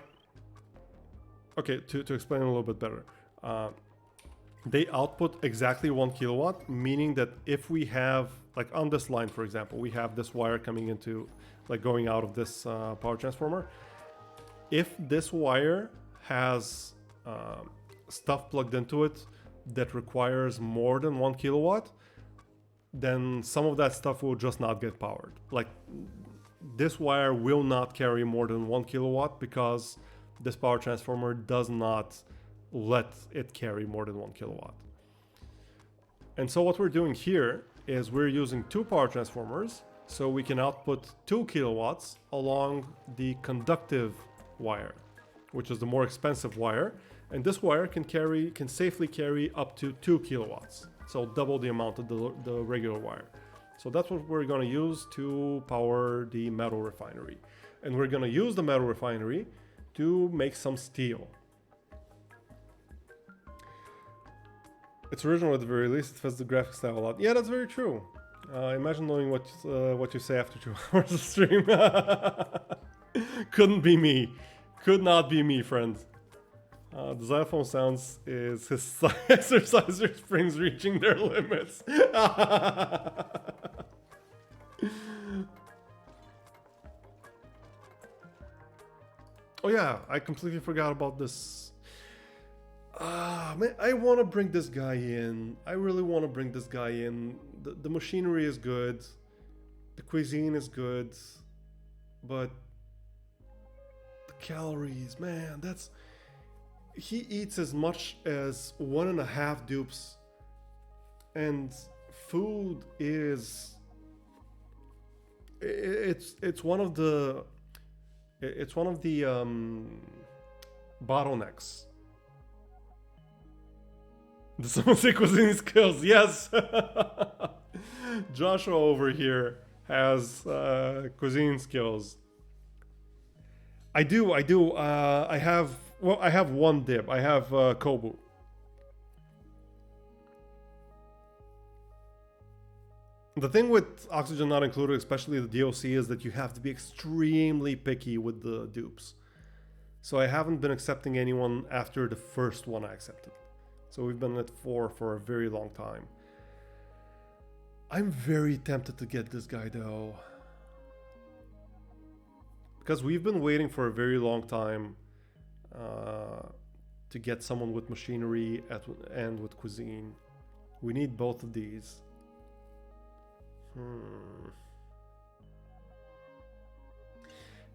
okay, to explain a little bit better, they output exactly 1 kilowatt, meaning that if we have, like on this line, for example, we have this wire coming into, like going out of this power transformer. If this wire has stuff plugged into it that requires more than 1 kilowatt, then some of that stuff will just not get powered. Like, this wire will not carry more than 1 kilowatt because this power transformer does not let it carry more than 1 kilowatt. And so what we're doing here is we're using 2 power transformers so we can output 2 kilowatts along the conductive wire, which is the more expensive wire. And this wire can safely carry up to 2 kilowatts, so double the amount of the regular wire. So that's what we're going to use to power the metal refinery. And we're going to use the metal refinery to make some steel. It's original at the very least. It fits the graphic style a lot. Yeah, that's very true. Imagine knowing what you say after 2 hours of stream. Couldn't be me. Could not be me, friends. The xylophone sounds is his exerciser springs reaching their limits. Oh yeah, I completely forgot about this. Man, I want to bring this guy in. I really want to bring this guy in. The machinery is good. The cuisine is good. But the calories, man, that's... He eats as much as 1.5 dupes. And food is... It's one of the... It's one of the bottlenecks. Did someone say cuisine skills? Yes! Joshua over here has cuisine skills. I do. I have one dip. I have Kobu. The thing with Oxygen Not Included, especially the DLC, is that you have to be extremely picky with the dupes. So I haven't been accepting anyone after the first one I accepted. So we've been at 4 for a very long time. I'm very tempted to get this guy though. Because we've been waiting for a very long time to get someone with machinery and with cuisine. We need both of these.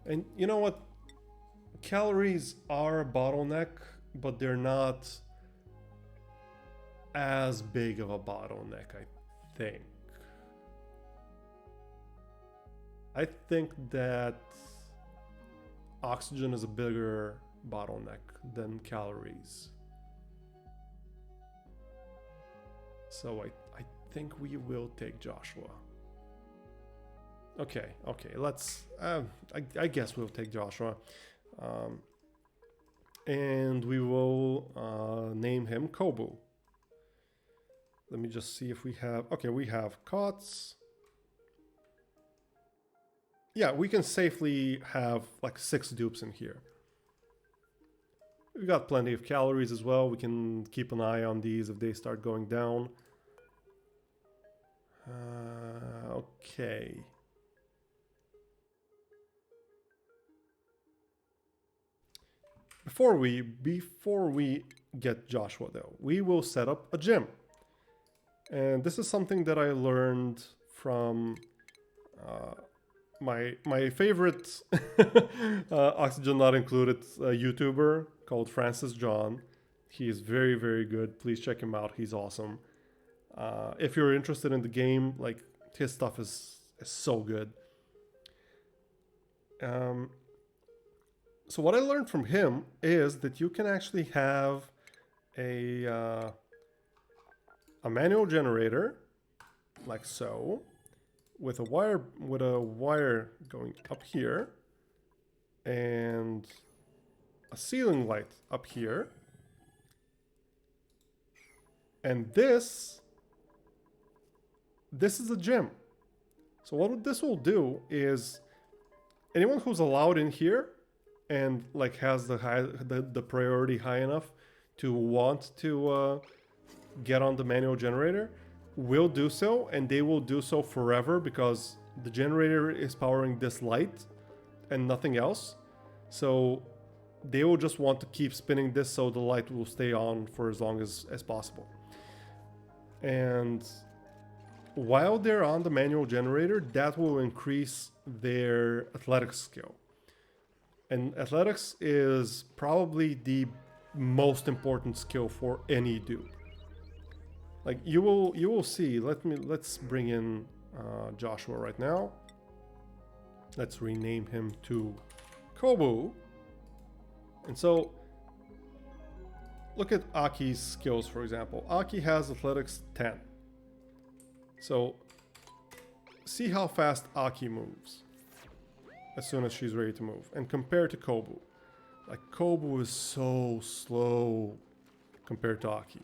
And you know what? calories are a bottleneck, but they're not as big of a bottleneck, I think. I think that oxygen is a bigger bottleneck than calories. So I think we will take Joshua. Okay, let's... I guess we'll take Joshua. And we will name him Kobu. Let me just see if we have... Okay, we have cots. Yeah, we can safely have like 6 dupes in here. We've got plenty of calories as well. We can keep an eye on these if they start going down. Okay. Before we get Joshua though, we will set up a gym. And this is something that I learned from my favorite Oxygen Not Included YouTuber called Francis John. He is very, very good. Please check him out. He's awesome. If you're interested in the game, like his stuff is so good. So what I learned from him is that you can actually have a manual generator, like so, with a wire going up here, and a ceiling light up here, and this is a gym. So what this will do is anyone who's allowed in here and like has the priority high enough to want to get on the manual generator will do so, and they will do so forever because the generator is powering this light and nothing else. So they will just want to keep spinning this so the light will stay on for as long as possible. And while they're on the manual generator, that will increase their athletics skill. And athletics is probably the most important skill for any dude. Like you will see. Let's bring in Joshua right now. Let's rename him to Kobu. And so look at Aki's skills, for example. Aki has athletics 10. So see how fast Aki moves as soon as she's ready to move, and compare to Kobu. Like Kobu is so slow compared to Aki.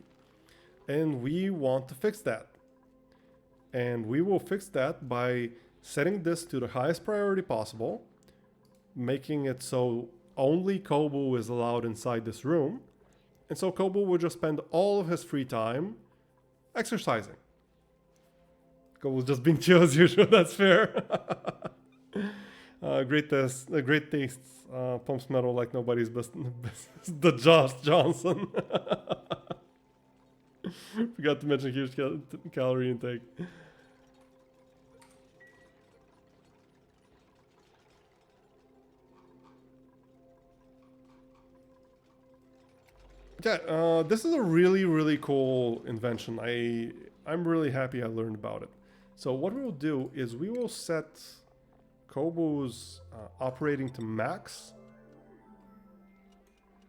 And we want to fix that. And we will fix that by setting this to the highest priority possible, making it so only Kobu is allowed inside this room. And so Kobu will just spend all of his free time exercising. Kobu's just being chill as usual, that's fair. Great taste. Pumps metal like nobody's business. The Josh Johnson. Forgot to mention huge calorie intake. Yeah, this is a really, really cool invention. I'm really happy I learned about it. So what we will do is we will set Kobu's operating to max,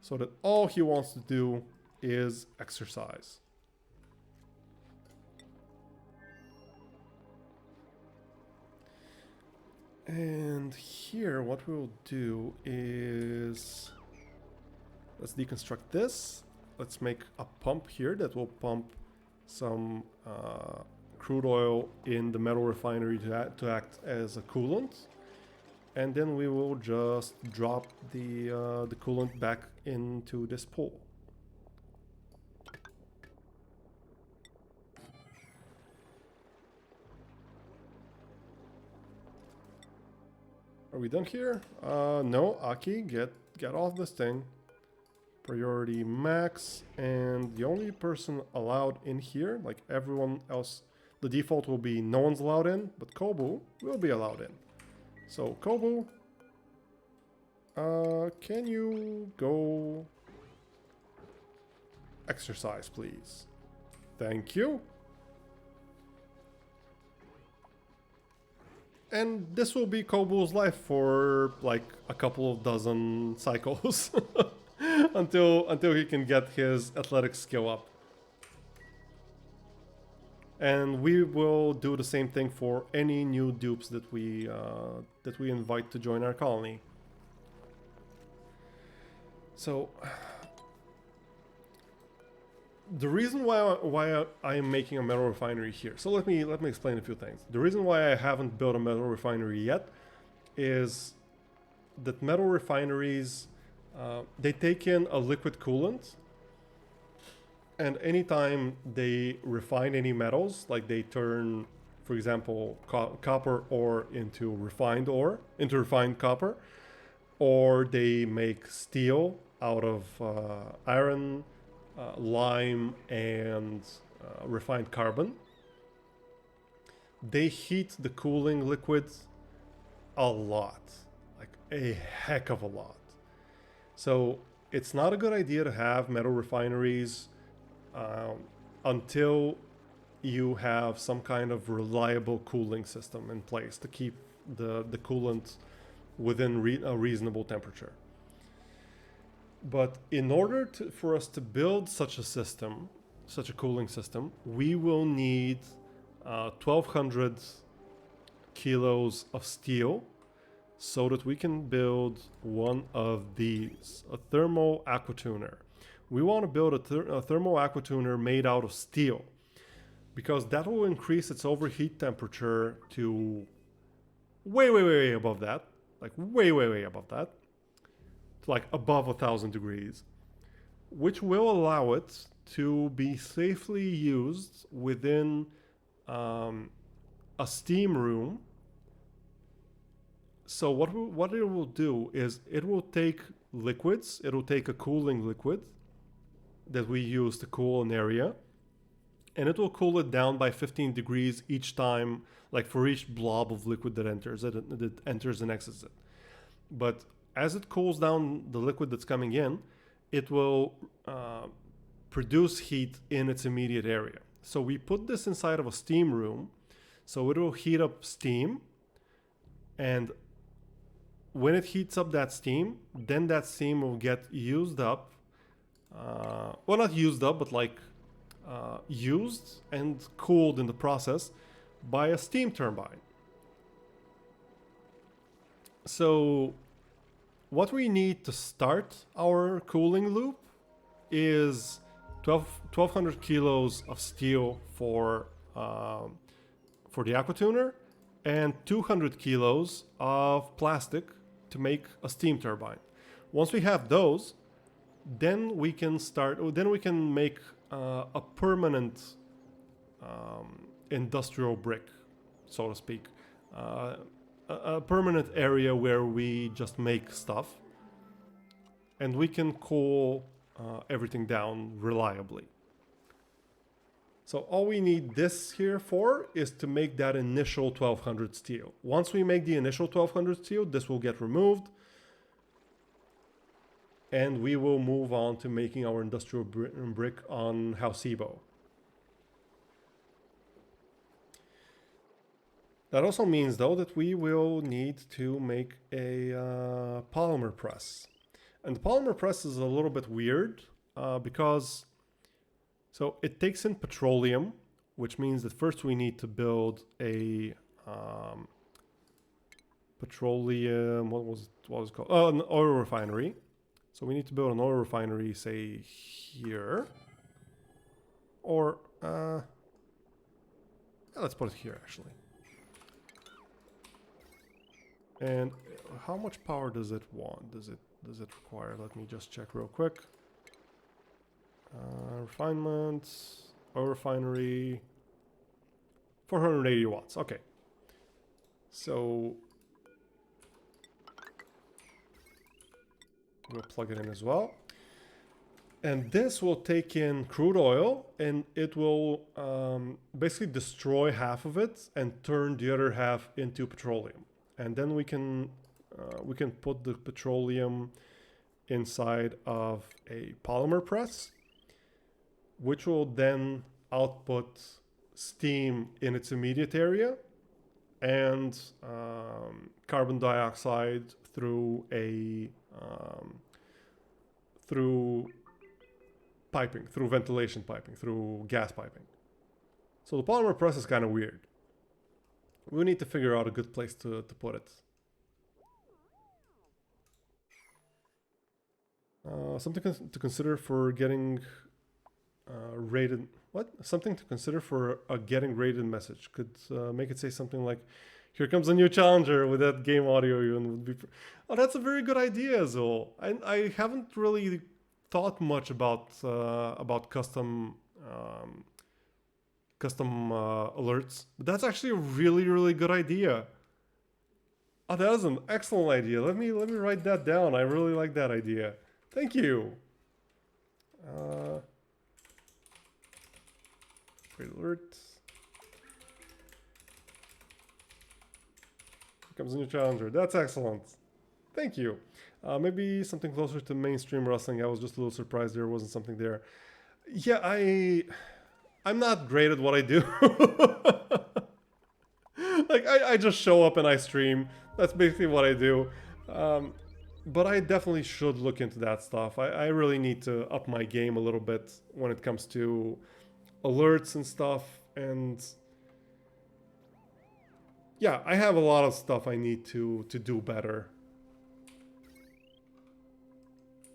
so that all he wants to do is exercise. And here what we'll do is let's deconstruct this. Let's make a pump here that will pump some crude oil in the metal refinery to act as a coolant. And then we will just drop the coolant back into this pool. Are we done here? No, Aki, get off this thing. Priority max, and the only person allowed in here, like everyone else, the default will be no one's allowed in, but Kobu will be allowed in. So Kobu, Can you go exercise, please? Thank you. And this will be Kobu's life for like a couple of dozen cycles until he can get his athletic skill up. And we will do the same thing for any new dupes that we invite to join our colony. So the reason why I am making a metal refinery here. So let me explain a few things. The reason why I haven't built a metal refinery yet is that metal refineries they take in a liquid coolant, and anytime they refine any metals, like they turn, for example, copper ore into refined copper, or they make steel out of iron, lime, and refined carbon. They heat the cooling liquids a lot, like a heck of a lot. So it's not a good idea to have metal refineries until you have some kind of reliable cooling system in place to keep the coolant within a reasonable temperature. But in order for us to build such a system, such a cooling system, we will need 1,200 kilos of steel so that we can build one of these, a thermal aquatuner. We want to build a thermal aquatuner made out of steel because that will increase its overheat temperature to way above that, like way above that, to like above 1,000 degrees, which will allow it to be safely used within a steam room. So what it will do is it will take liquids, it will take a cooling liquid that we use to cool an area, and it will cool it down by 15 degrees each time, like for each blob of liquid that enters and exits it. But as it cools down the liquid that's coming in, it will produce heat in its immediate area. So we put this inside of a steam room, so it will heat up steam, and when it heats up that steam, then that steam will get used up. Well, not used up, but like used and cooled in the process by a steam turbine. So what we need to start our cooling loop is 1,200 kilos of steel for the aquatuner and 200 kilos of plastic to make a steam turbine. Once we have those, then we can make a permanent industrial brick, so to speak, a permanent area where we just make stuff, and we can cool everything down reliably. So all we need this here for is to make that initial 1,200 steel. Once we make the initial 1,200 steel, this will get removed, and we will move on to making our industrial brick on Hausebo. That also means, though, that we will need to make a polymer press. And the polymer press is a little bit weird because so it takes in petroleum, which means that first we need to build a petroleum, what was it called? Oh, an oil refinery. So we need to build an oil refinery, say here, or let's put it here actually. And how much power does it want? Does it require? Let me just check real quick. Refinement, oil refinery, 480 watts. Okay. So we'll plug it in as well. And this will take in crude oil, and it will basically destroy half of it and turn the other half into petroleum. And then we can we can put the petroleum inside of a polymer press, which will then output steam in its immediate area and carbon dioxide through a through piping, through ventilation piping, through gas piping. So the polymer press is kind of weird. We need to figure out a good place to put it. Something to consider for getting rated. What? Something to consider for a getting rated message. Could make it say something like, "Here comes a new challenger," with that game audio even would be. Oh, that's a very good idea, Zul. I haven't really thought much about custom alerts, but that's actually a really good idea. Oh, that is an excellent idea. Let me write that down. I really like that idea. Thank you. Great alert. Here comes a new challenger. That's excellent. Thank you. Maybe something closer to mainstream wrestling. I was just a little surprised there wasn't something there. Yeah, I'm not great at what I do. Like, I just show up and I stream. That's basically what I do. But I definitely should look into that stuff. I really need to up my game a little bit when it comes to alerts and stuff. And yeah, I have a lot of stuff I need to do better.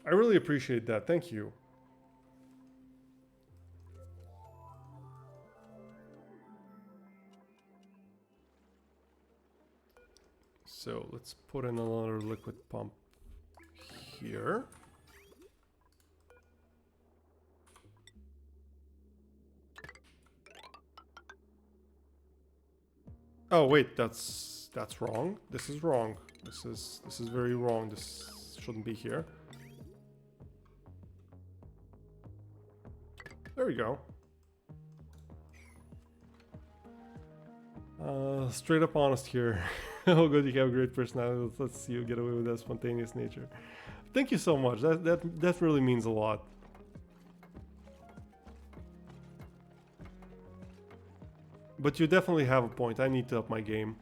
I really appreciate that. Thank you. So let's put in another liquid pump here. Oh wait, that's wrong. This is wrong. This is very wrong. This shouldn't be here. There we go. Straight up honest here. Oh good, you have a great personality. Let's see you get away with that spontaneous nature. Thank you so much. That really means a lot. But you definitely have a point. I need to up my game.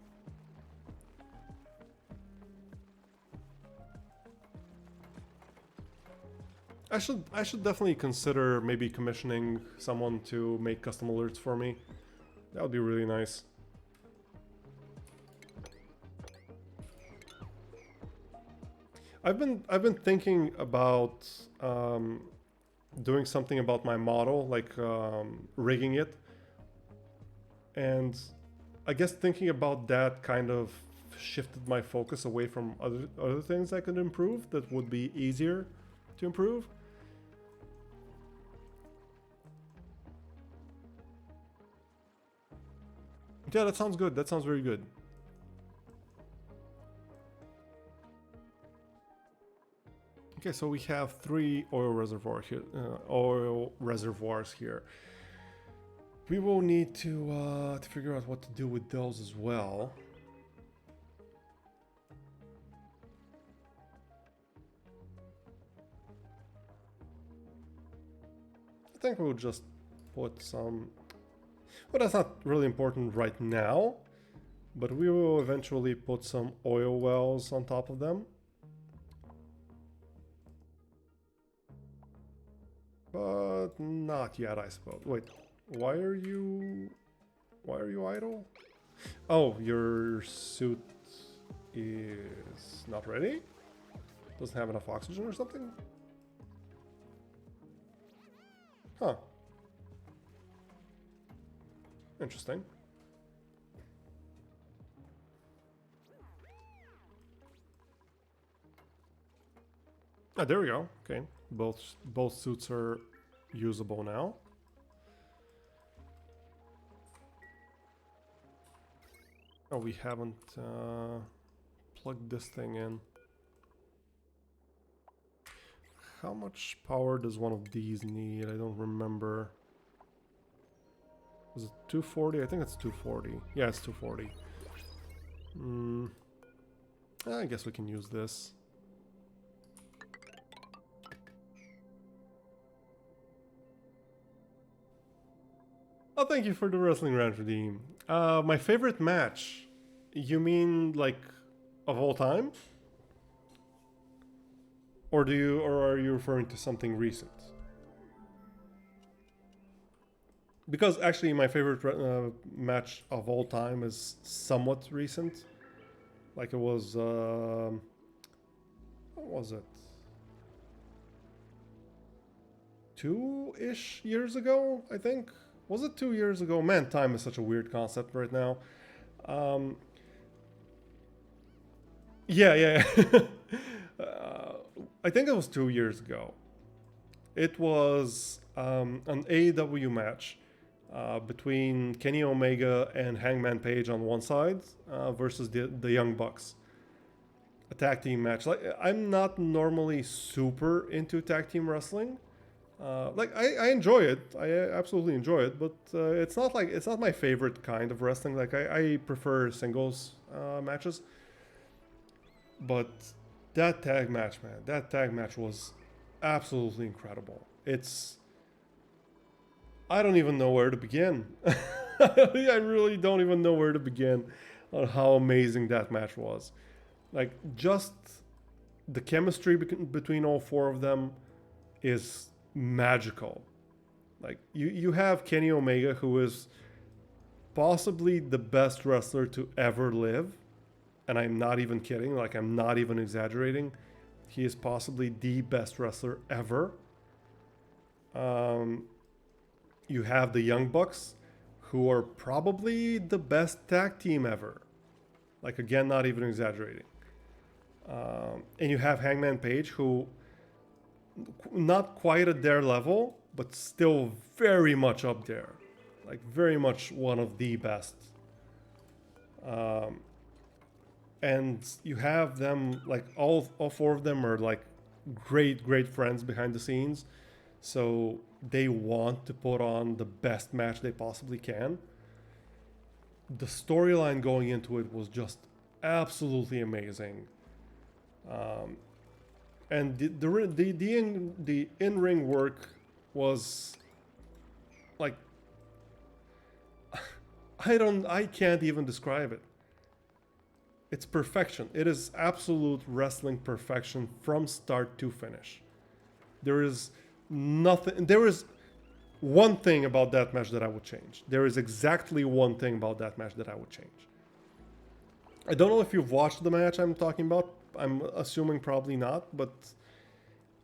I should definitely consider maybe commissioning someone to make custom alerts for me. That would be really nice. I've been thinking about doing something about my model, like rigging it. And I guess thinking about that kind of shifted my focus away from other things I could improve that would be easier to improve. Yeah, that sounds good. That sounds very good. Okay, so we have 3 oil reservoirs here. We will need to figure out what to do with those as well. I think we'll just put some... Well, that's not really important right now, but we will eventually put some oil wells on top of them. But not yet, I suppose. Wait, why are you idle? Oh, your suit is not ready? Doesn't have enough oxygen or something? Huh. Interesting. Ah, there we go. Okay, both suits are usable now. Oh, we haven't plugged this thing in. How much power does one of these need? I don't remember. Was it 240? I think it's 240. Yeah, it's 240. I guess we can use this. Oh, thank you for the Wrestling Ranch redeem. My favorite match. You mean like of all time? Or are you referring to something recent? Because actually my favorite match of all time is somewhat recent. Like it was what was it? 2-ish years ago, I think. Was it 2 years ago? Man, time is such a weird concept right now. Um, yeah. I think it was 2 years ago. It was an AEW match between Kenny Omega and Hangman Page on one side versus the Young Bucks. A tag team match. Like I'm not normally super into tag team wrestling. Like I enjoy it. I absolutely enjoy it, but it's not my favorite kind of wrestling. Like I prefer singles matches. But that tag match, man, that tag match was absolutely incredible. I don't even know where to begin. I really don't even know where to begin on how amazing that match was. Like just the chemistry between all four of them is magical. Like you have Kenny Omega, who is possibly the best wrestler to ever live, and I'm not even kidding. Like I'm not even exaggerating. He is possibly the best wrestler ever. You have the Young Bucks, who are probably the best tag team ever. Like again, not even exaggerating. And you have Hangman Page, who not quite at their level, but still very much up there. Like very much one of the best. And you have them, like all four of them are like great friends behind the scenes. So they want to put on the best match they possibly can. The storyline going into it was just absolutely amazing. And the in-ring work was like I can't even describe it. It's perfection. It is absolute wrestling perfection from start to finish. There is one thing about that match that I would change. There is exactly one thing about that match that I would change. I don't know if you've watched the match I'm talking about. I'm assuming probably not, but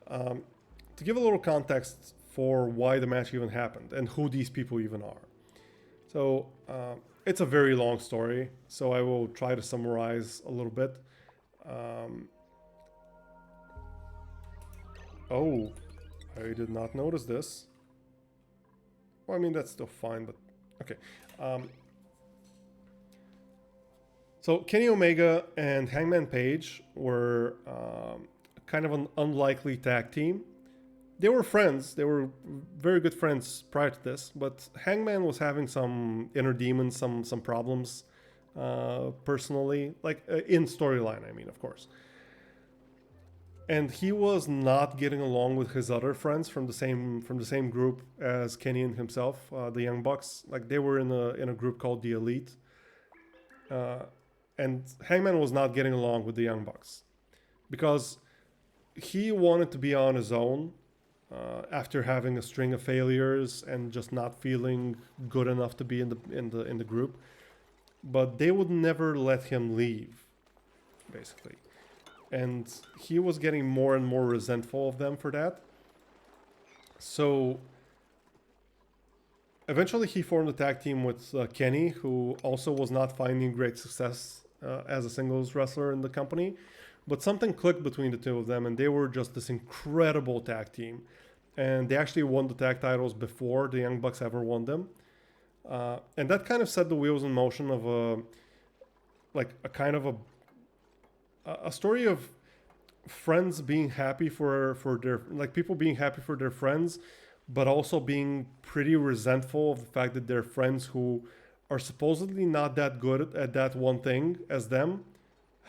to give a little context for why the match even happened and who these people even are. So it's a very long story, so I will try to summarize a little bit. Oh, I did not notice this. Well, I mean, that's still fine, but okay. So Kenny Omega and Hangman Page were kind of an unlikely tag team. They were friends. They were very good friends prior to this, but Hangman was having some inner demons, some problems personally, like in storyline, I mean, of course. And he was not getting along with his other friends from the same group as Kenny and himself, the Young Bucks. Like they were in a group called the Elite, and Hangman was not getting along with the Young Bucks because he wanted to be on his own. After having a string of failures and just not feeling good enough to be in the group, but they would never let him leave, basically, and he was getting more and more resentful of them for that. So eventually, he formed a tag team with Kenny, who also was not finding great success as a singles wrestler in the company. But something clicked between the two of them, and they were just this incredible tag team. And they actually won the tag titles before the Young Bucks ever won them. And that kind of set the wheels in motion of a story of friends being happy for their, like people being happy for their friends, but also being pretty resentful of the fact that their friends who are supposedly not that good at that one thing as them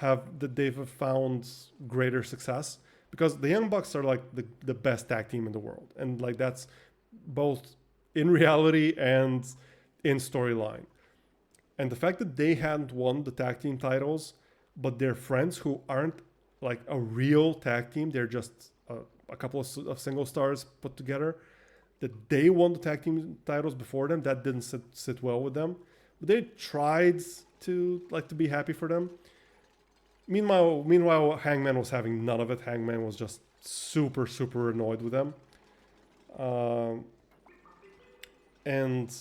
they've found greater success, because the Young Bucks are like the best tag team in the world, and like that's both in reality and in storyline. And the fact that they hadn't won the tag team titles, but their friends who aren't like a real tag team, they're just a couple of single stars put together, that they won the tag team titles before them, that didn't sit well with them. But they tried to be happy for them. Meanwhile, Hangman was having none of it. Hangman was just super annoyed with them. And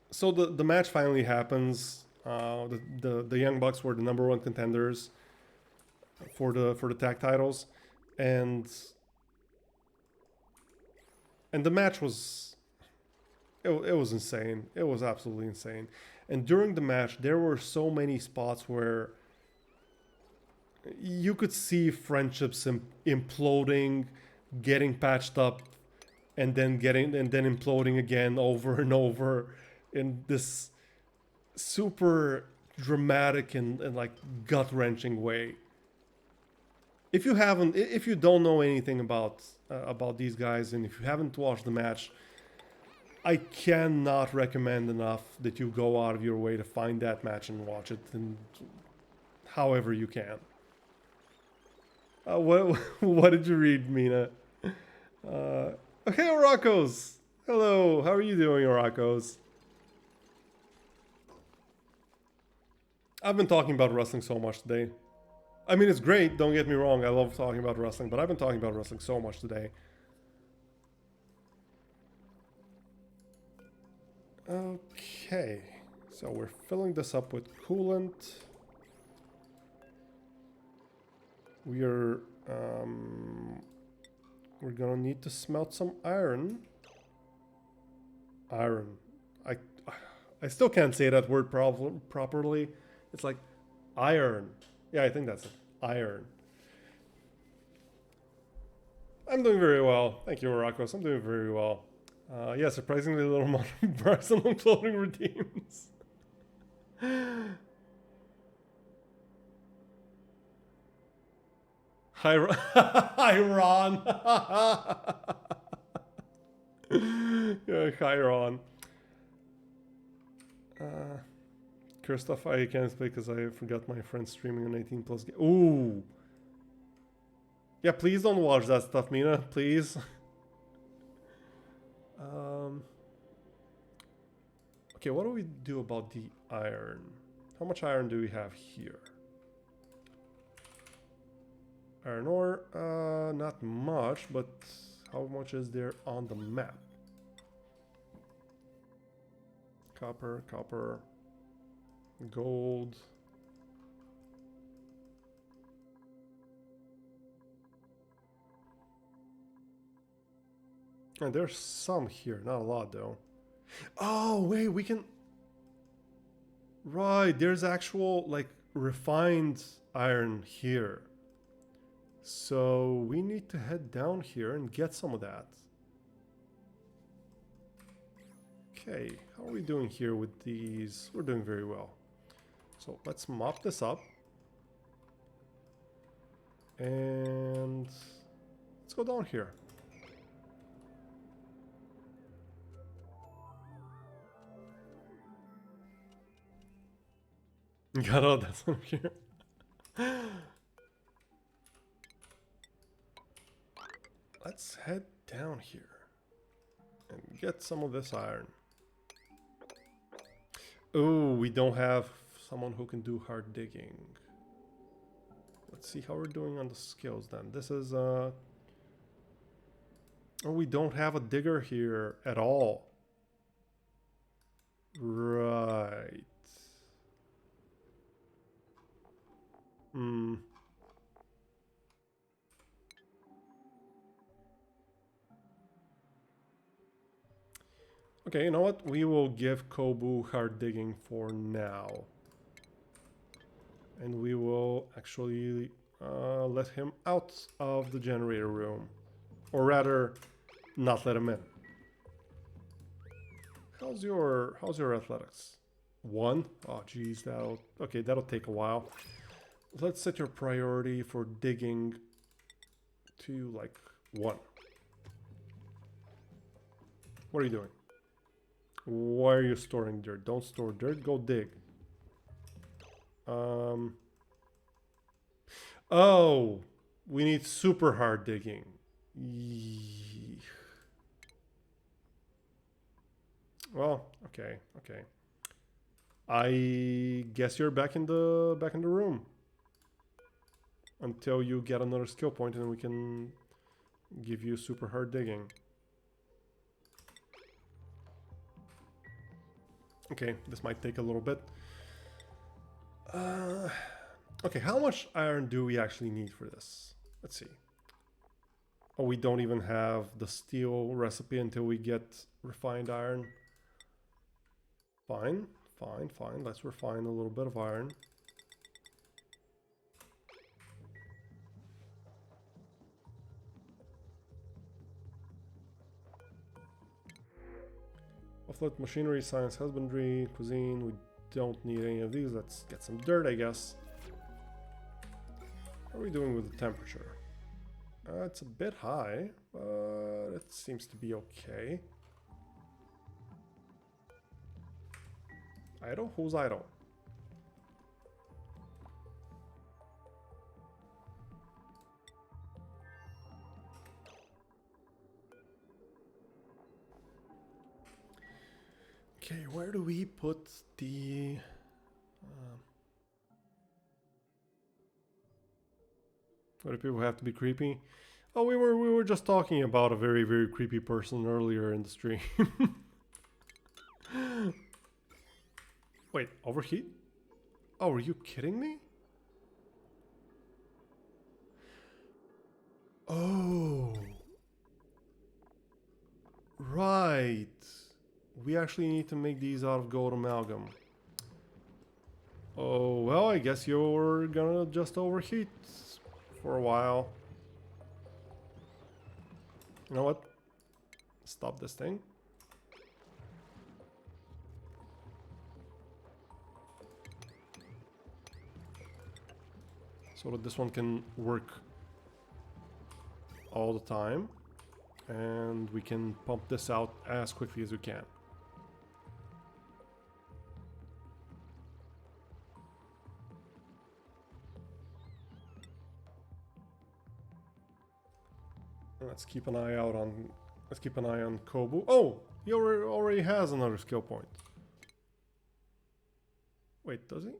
so the match finally happens. The Young Bucks were the #1 contenders for the tag titles, and the match was it was insane. It was absolutely insane. And during the match, there were so many spots where you could see friendships imploding, getting patched up, and then imploding again over and over in this super dramatic and like gut-wrenching way. If you don't know anything about these guys, and if you haven't watched the match, I cannot recommend enough that you go out of your way to find that match and watch it, and however you can. What did you read, Mina? Okay, Oracos. Hello, how are you doing, Oracos? I've been talking about wrestling so much today. I mean, it's great, don't get me wrong, I love talking about wrestling, but I've been talking about wrestling so much today. Okay, so we're filling this up with coolant. We're gonna need to smelt some iron. I still can't say that word properly. It's like iron. Yeah, I think that's it. Iron. I'm doing very well. Thank you, Morocco's. I'm doing very well. Yeah, surprisingly little amount of Barcelona clothing redeems. Hi, Ron. Yeah, hi, Ron. Christoph, I can't play because I forgot my friend streaming an 18 plus game. Ooh. Yeah, please don't watch that stuff, Mina. Please. Okay, what do we do about the iron? How much iron do we have here? Iron ore, not much, but how much is there on the map? Copper, gold. And there's some here, not a lot though. Oh, wait, we can... Right, there's actual, like, refined iron here. So we need to head down here and get some of that. Okay, how are we doing here with these? We're doing very well. So let's mop this up. And let's go down here. Got all that from here. Let's head down here and get some of this iron. Oh, we don't have someone who can do hard digging. Let's see how we're doing on the skills then. This is oh, we don't have a digger here at all. Right. Okay, you know what? We will give Kobu hard digging for now. And we will actually let him out of the generator room. Or rather, not let him in. How's your athletics? 1? Oh geez, that'll take a while. let's set your priority for digging to like 1. What are you doing? Why are you storing dirt? Don't store dirt, go dig. Oh, we need super hard digging. Well, okay. I guess you're back in the room until you get another skill point, and we can give you super hard digging. Okay, this might take a little bit. Okay, how much iron do we actually need for this? Let's see. Oh, we don't even have the steel recipe until we get refined iron. Fine. Let's refine a little bit of iron. Offload machinery, science, husbandry, cuisine. We don't need any of these. Let's get some dirt, I guess. How are we doing with the temperature? It's a bit high, but it seems to be okay. Idle? Who's idle? Okay, where do we put the... Why do people have to be creepy? Oh, we were just talking about a very, very creepy person earlier in the stream. Wait, overheat? Oh, are you kidding me? Oh. Right. We actually need to make these out of gold amalgam. Oh, well, I guess you're gonna just overheat for a while. You know what? Stop this thing. So that this one can work all the time. And we can pump this out as quickly as we can. Let's keep an eye out on... Let's keep an eye on Kobu. Oh! He already has another skill point. Wait, does he?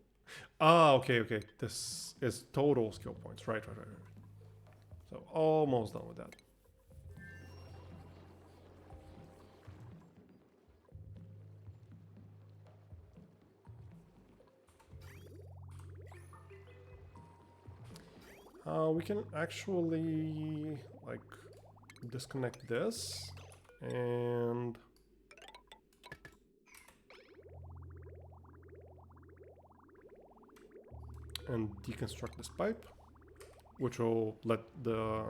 Ah, okay. This is total skill points. Right. So, almost done with that. We can actually, like, disconnect this and deconstruct this pipe, which will let the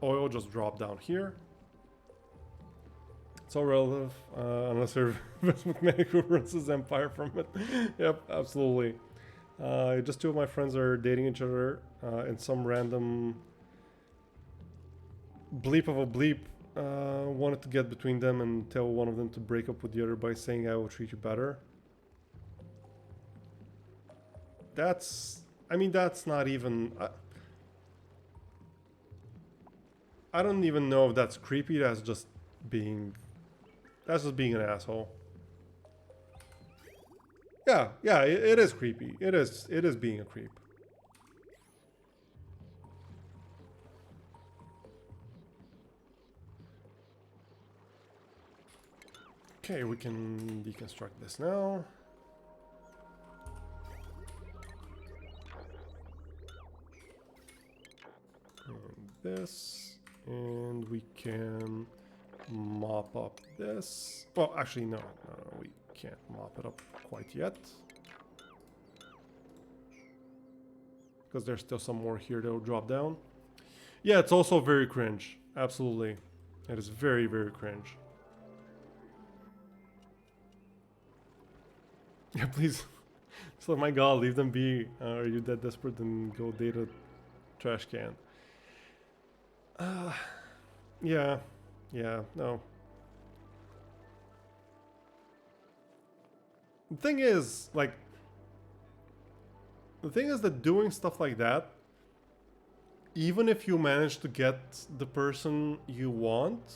oil just drop down here. It's all relative, unless you're investment man who runs his empire from it. Yep, absolutely. Just 2 of my friends are dating each other, and some random bleep of a bleep wanted to get between them and tell one of them to break up with the other by saying, "I will treat you better." That's not even... I don't even know if that's creepy. That's just being an asshole. Yeah, it is creepy. It is being a creep. Okay, we can deconstruct this now. And this, and we can mop up this. Well, actually, no, we can't mop it up quite yet. Because there's still some more here that will drop down. Yeah, it's also very cringe. Absolutely. It is very, very cringe. Yeah, please. So my god, leave them be. Are you that desperate? Then go date a trash can. Yeah, no. The thing is, like, that doing stuff like that, even if you manage to get the person you want,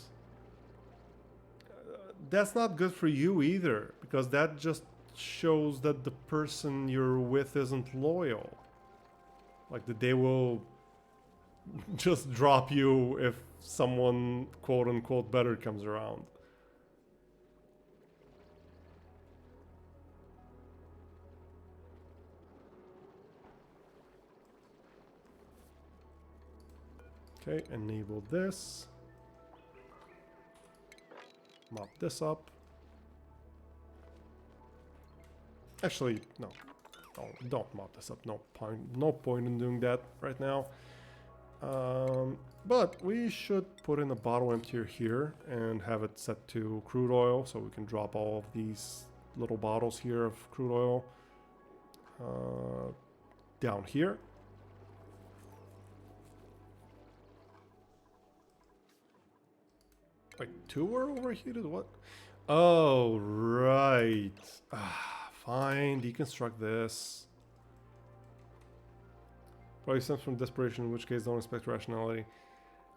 that's not good for you either, because that just shows that the person you're with isn't loyal. Like, that they will just drop you if someone quote unquote better comes around. Okay, enable this. Mop this up. Actually, no. Don't mop this up. No point in doing that right now. But we should put in a bottle emptier here and have it set to crude oil, so we can drop all of these little bottles here of crude oil down here. Wait, two were overheated? What? Oh, right. Fine, deconstruct this. Probably stems from desperation, in which case don't expect rationality.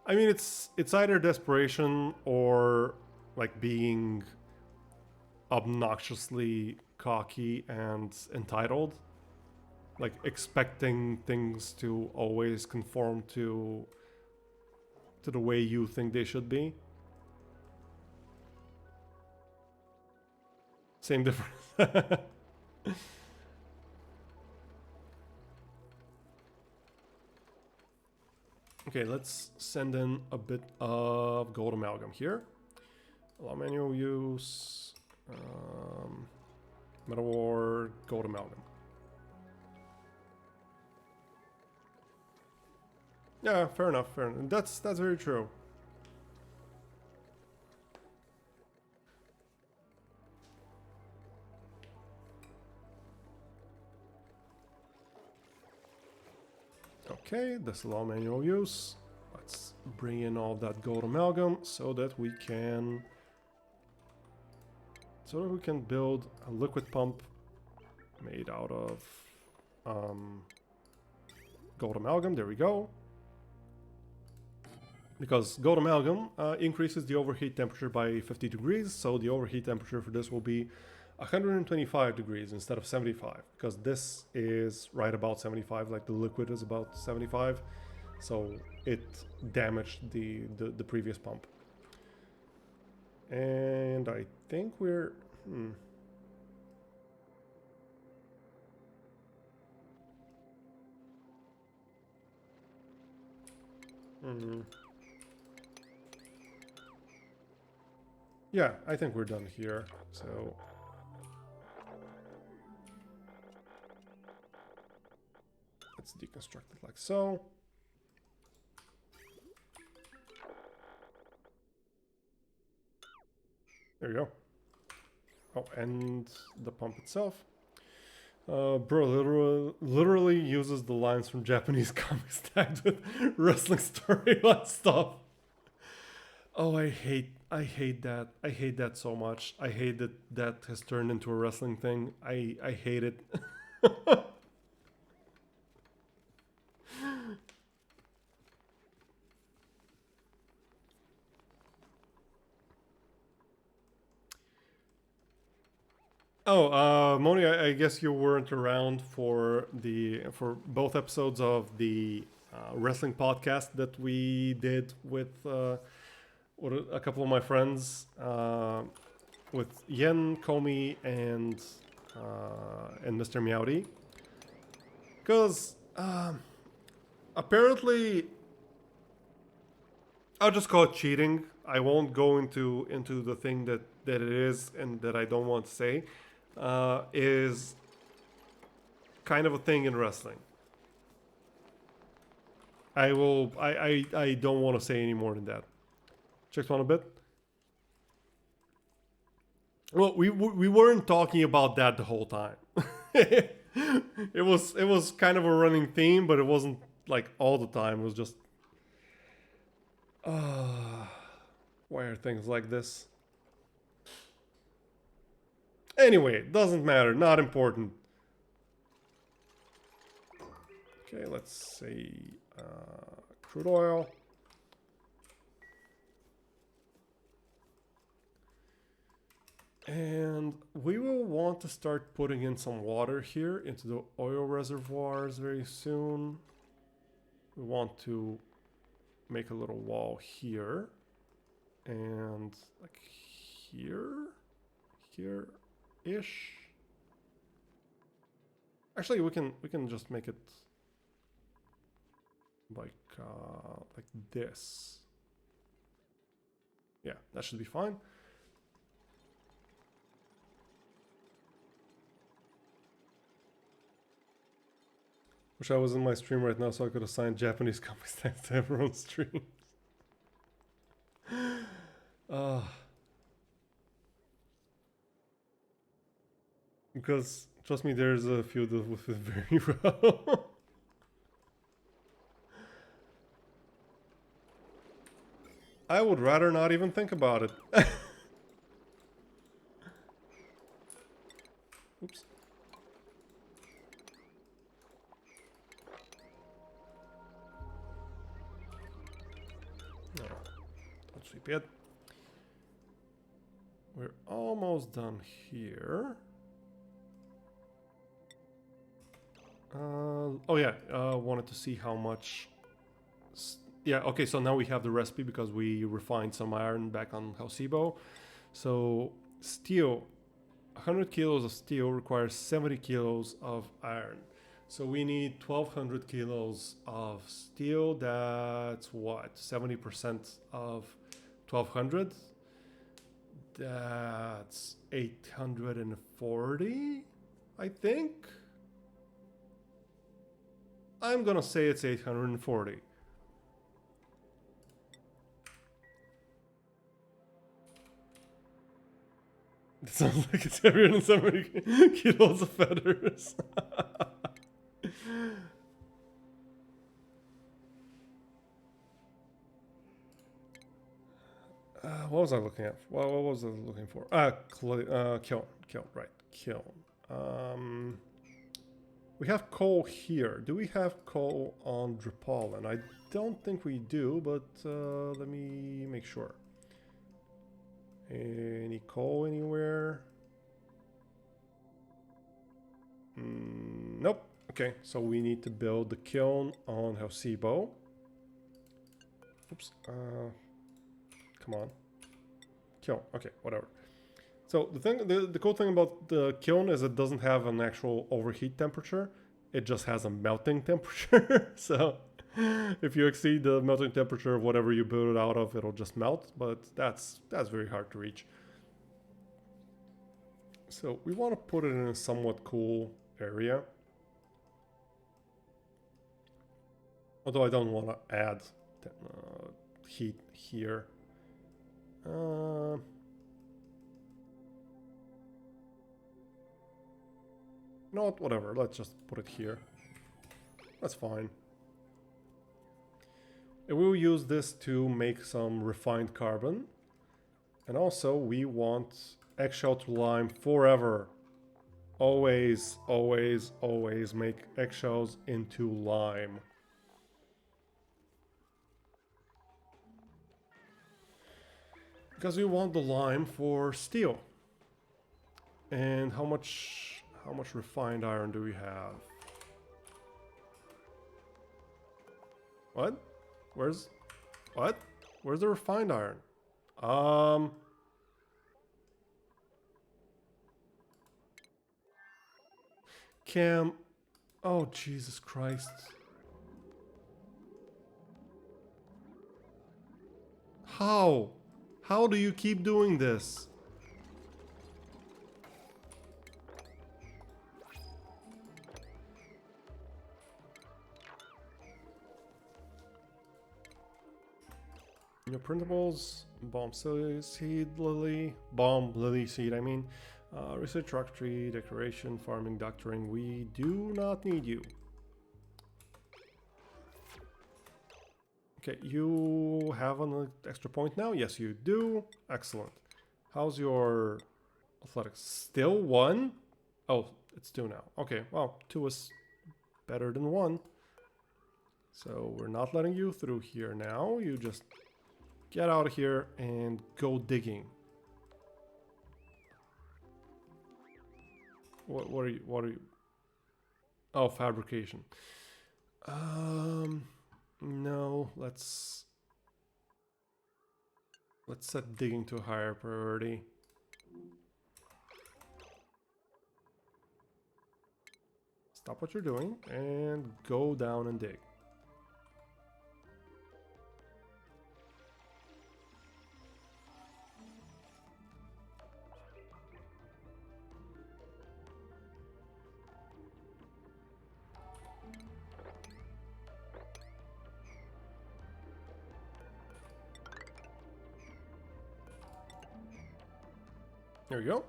I mean, it's either desperation or like being obnoxiously cocky and entitled, like expecting things to always conform to the way you think they should be. Same difference. Okay, let's send in a bit of gold amalgam here. Allow manual use, metal ore, gold amalgam. Yeah, fair enough, fair enough. That's very true. Okay, disallow manual use. Let's bring in all that gold amalgam so that we can build a liquid pump made out of gold amalgam. There we go. Because gold amalgam increases the overheat temperature by 50 degrees, so the overheat temperature for this will be 125 degrees instead of 75, because this is right about 75, like the liquid is about 75, so it damaged the previous pump. And I think we're yeah, I think we're done here, so let's deconstruct it like so. There you go. Oh, and the pump itself. Bro literally uses the lines from Japanese comics tagged with wrestling storyline stuff. Oh, I hate that. I hate that so much. I hate that has turned into a wrestling thing. I hate it. Oh, Moni, I guess you weren't around for both episodes of the wrestling podcast that we did with a couple of my friends, with Yen, Komi, and Mr. Meowdy. Because apparently, I'll just call it cheating. I won't go into the thing that it is and that I don't want to say. Is kind of a thing in wrestling. I don't want to say any more than that. Checked on a bit. Well, we weren't talking about that the whole time. it was kind of a running theme, but it wasn't like all the time. It was just why are things like this? Anyway, doesn't matter, not important. Okay, let's say crude oil. And we will want to start putting in some water here into the oil reservoirs very soon. We want to make a little wall here and like here-ish. Actually, we can just make it like this. Yeah, that should be fine. Wish I was in my stream right now so I could assign Japanese comic stands to everyone's streams. Because, trust me, there's a few that will fit very well. I would rather not even think about it. Oops. No, don't sweep yet. We're almost done here. Oh yeah, wanted to see how much. Yeah, okay, so now we have the recipe because we refined some iron back on Halsebo. So steel, 100 kilos of steel requires 70 kilos of iron. So we need 1200 kilos of steel. That's what? 70% of 1200? That's 840, I think. I'm gonna say it's 840. It sounds like it's heavier than 70 kilos of feathers. What was I looking at? What was I looking for? Kiln, right, kiln. We have coal here. Do we have coal on Dripollen? I don't think we do, but let me make sure. Any coal anywhere? Nope. Okay, so we need to build the kiln on Halsebo. Oops. Come on. Kiln. Okay, whatever. So the cool thing about the kiln is it doesn't have an actual overheat temperature. It just has a melting temperature. So if you exceed the melting temperature of whatever you build it out of, it'll just melt. But that's very hard to reach. So we want to put it in a somewhat cool area. Although I don't want to add heat here. You know what? Whatever. Let's just put it here. That's fine. And we'll use this to make some refined carbon. And also, we want eggshell to lime forever. Always, always, always make eggshells into lime. Because we want the lime for steel. And how much refined iron do we have? What? Where's the refined iron? Cam, oh Jesus Christ. How? How do you keep doing this? Your printables, bomb lily seed, I mean. Research, rocketry, decoration, farming, doctoring. We do not need you. Okay, you have an extra point now? Yes, you do. Excellent. How's your athletics? Still 1? Oh, it's 2 now. Okay, well, 2 is better than 1. So we're not letting you through here now. You just get out of here and go digging. What are you? Oh, fabrication. No, let's set digging to a higher priority. Stop what you're doing and go down and dig. There we go.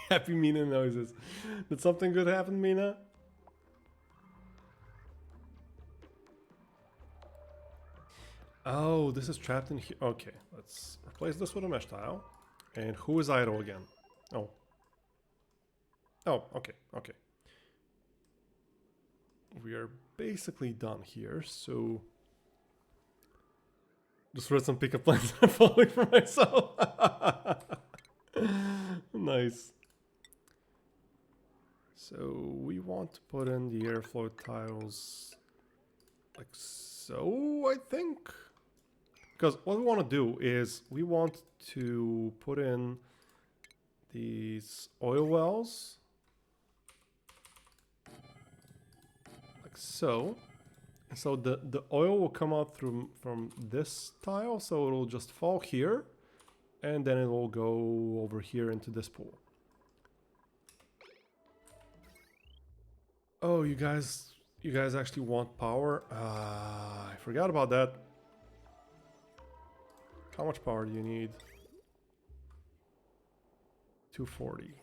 Happy Mina noises. Did something good happen, Mina? Oh, this is trapped in here. Okay, let's replace this with a mesh tile. And who is idle again? Oh. Oh, okay, okay. We are basically done here, so... Just read some pickup lines I'm falling for myself. Nice. So we want to put in the airflow tiles like so, I think. Because what we want to do is we want to put in these oil wells like so. So the oil will come out from this tile, so it'll just fall here, and then it will go over here into this pool. Oh, you guys actually want power? I forgot about that. How much power do you need? 240.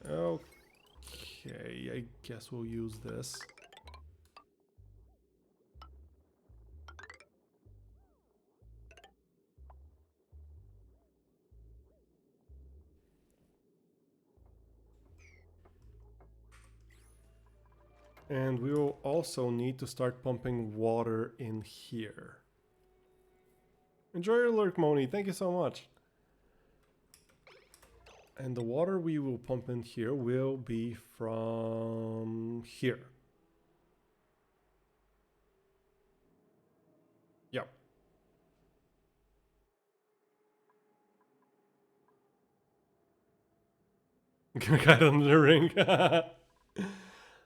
Okay, I guess we'll use this. And we will also need to start pumping water in here. Enjoy your lurk, Moni. Thank you so much. And the water we will pump in here will be from here. Yep. Guide under the ring.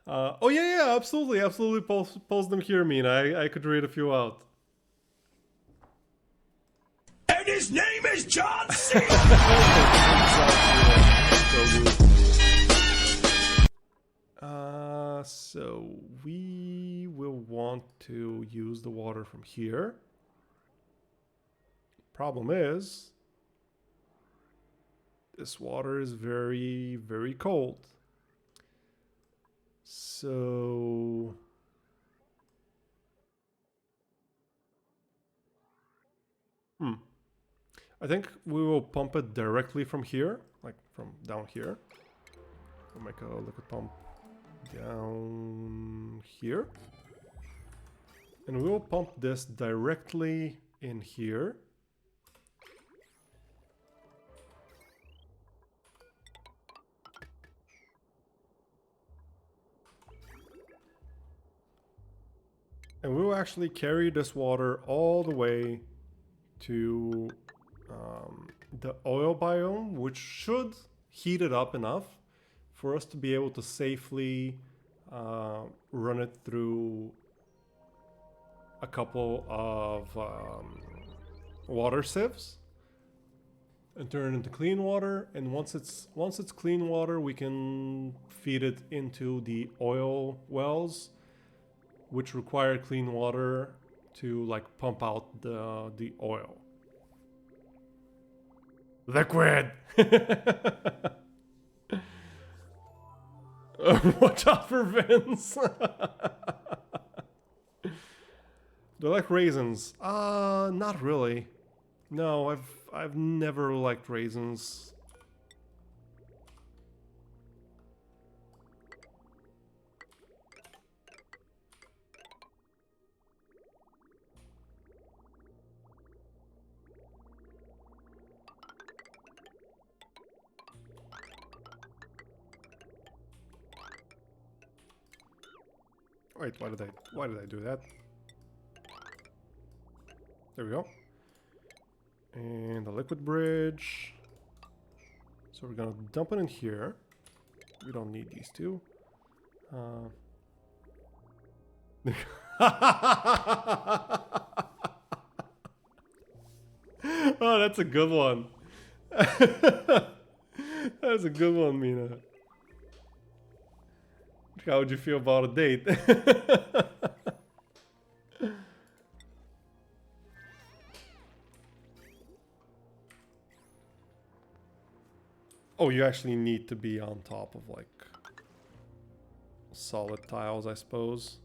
Oh yeah, absolutely. Post them here, Mina. I could read a few out. And his name is John C. So we will want to use the water from here. Problem is, this water is very, very cold. So I think we will pump it directly from here, like from down here. We'll make a liquid pump down here. And we will pump this directly in here. And we will actually carry this water all the way to the oil biome, which should heat it up enough for us to be able to safely run it through a couple of water sieves and turn it into clean water. And once it's clean water, we can feed it into the oil wells, which require clean water to like pump out the oil. Liquid. Watch out for Vince. Do I like raisins? Not really. No, I've never liked raisins. Wait, why did I do that? There we go. And the liquid bridge. So we're gonna dump it in here. We don't need these two. Oh, that's a good one. That's a good one, Mina. How would you feel about a date? Oh, you actually need to be on top of like solid tiles, I suppose.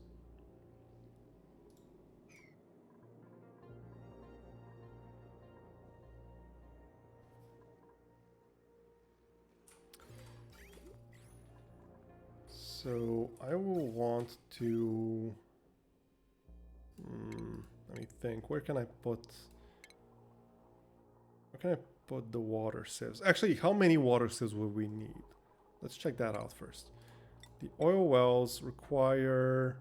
So I will want to... let me think. Where can I put the water sieves? Actually, how many water sieves will we need? Let's check that out first. The oil wells require...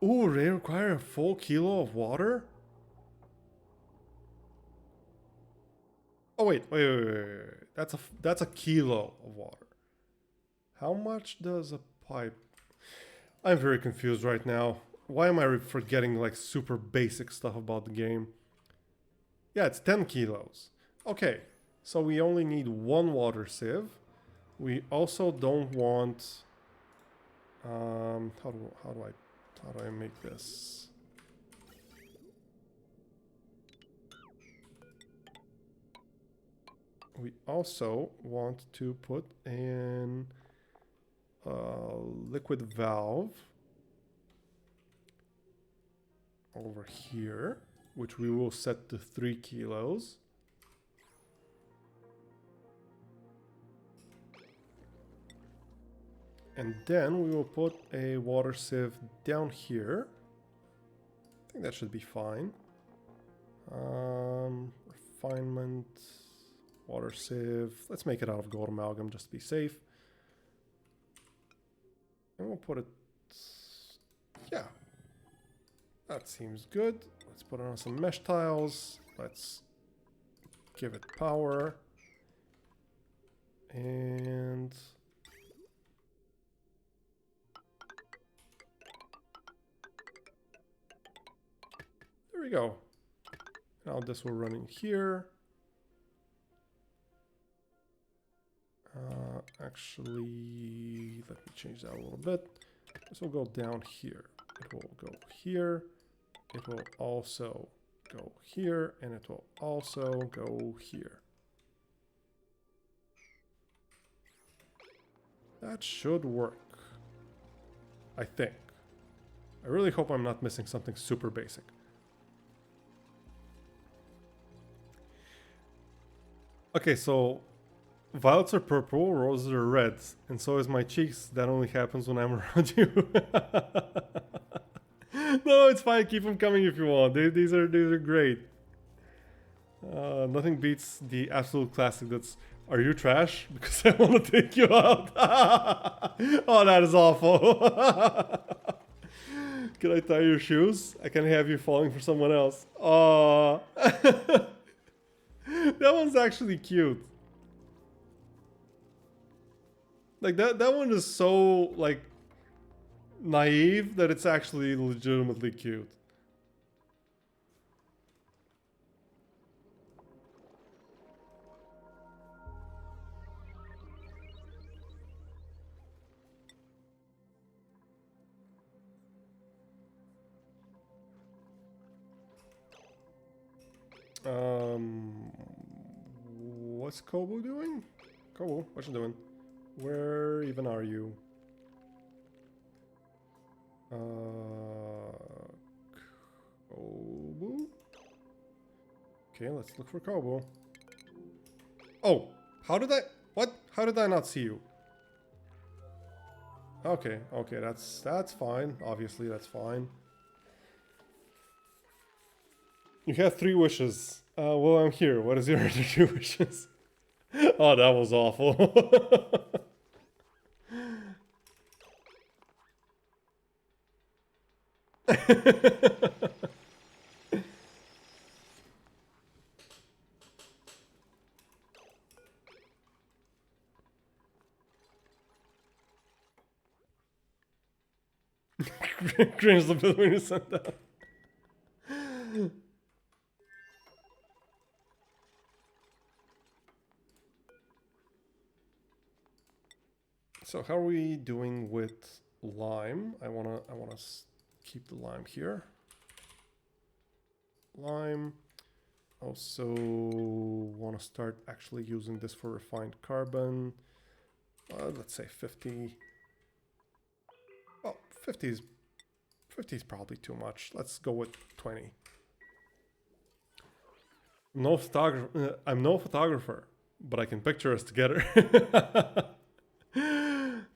Ooh, they require a full kilo of water? Oh, wait. That's a kilo of water. How much does a pipe... I'm very confused right now. Why am I forgetting like super basic stuff about the game? Yeah, it's 10 kilos. Okay, so we only need one water sieve. We also don't want... how do I make this? We also want to put in a liquid valve over here, which we will set to 3 kilos. And then we will put a water sieve down here. I think that should be fine. Refinement, water sieve. Let's make it out of gold amalgam just to be safe. And we'll put it... Yeah. That seems good. Let's put it on some mesh tiles. Let's give it power. And... there we go. Now this will run in here. Actually, let me change that a little bit. This will go down here. It will go here. It will also go here. And it will also go here. That should work. I think. I really hope I'm not missing something super basic. Okay, so violets are purple, roses are red, and so is my cheeks. That only happens when I'm around you. No, it's fine. Keep them coming if you want. These are great. Nothing beats the absolute classic. That's, are you trash? Because I want to take you out. Oh, that is awful. Can I tie your shoes? I can have you falling for someone else. Oh. That one's actually cute. Like that one is so like naive that it's actually legitimately cute. What's Kobo doing? Kobo, what you doing? Where even are you? Kobo? Okay, let's look for Kobo. Oh, how did I... What? How did I not see you? Okay, okay, that's fine. Obviously, that's fine. You have 3 wishes. Well, I'm here. What is your other 2 wishes? Oh, that was awful. Cringe a bit when you said that. So how are we doing with lime? I wanna keep the lime here. Lime. Also want to start actually using this for refined carbon. Let's say 50. Oh, 50 is probably too much. Let's go with 20. No photographer. I'm no photographer, but I can picture us together.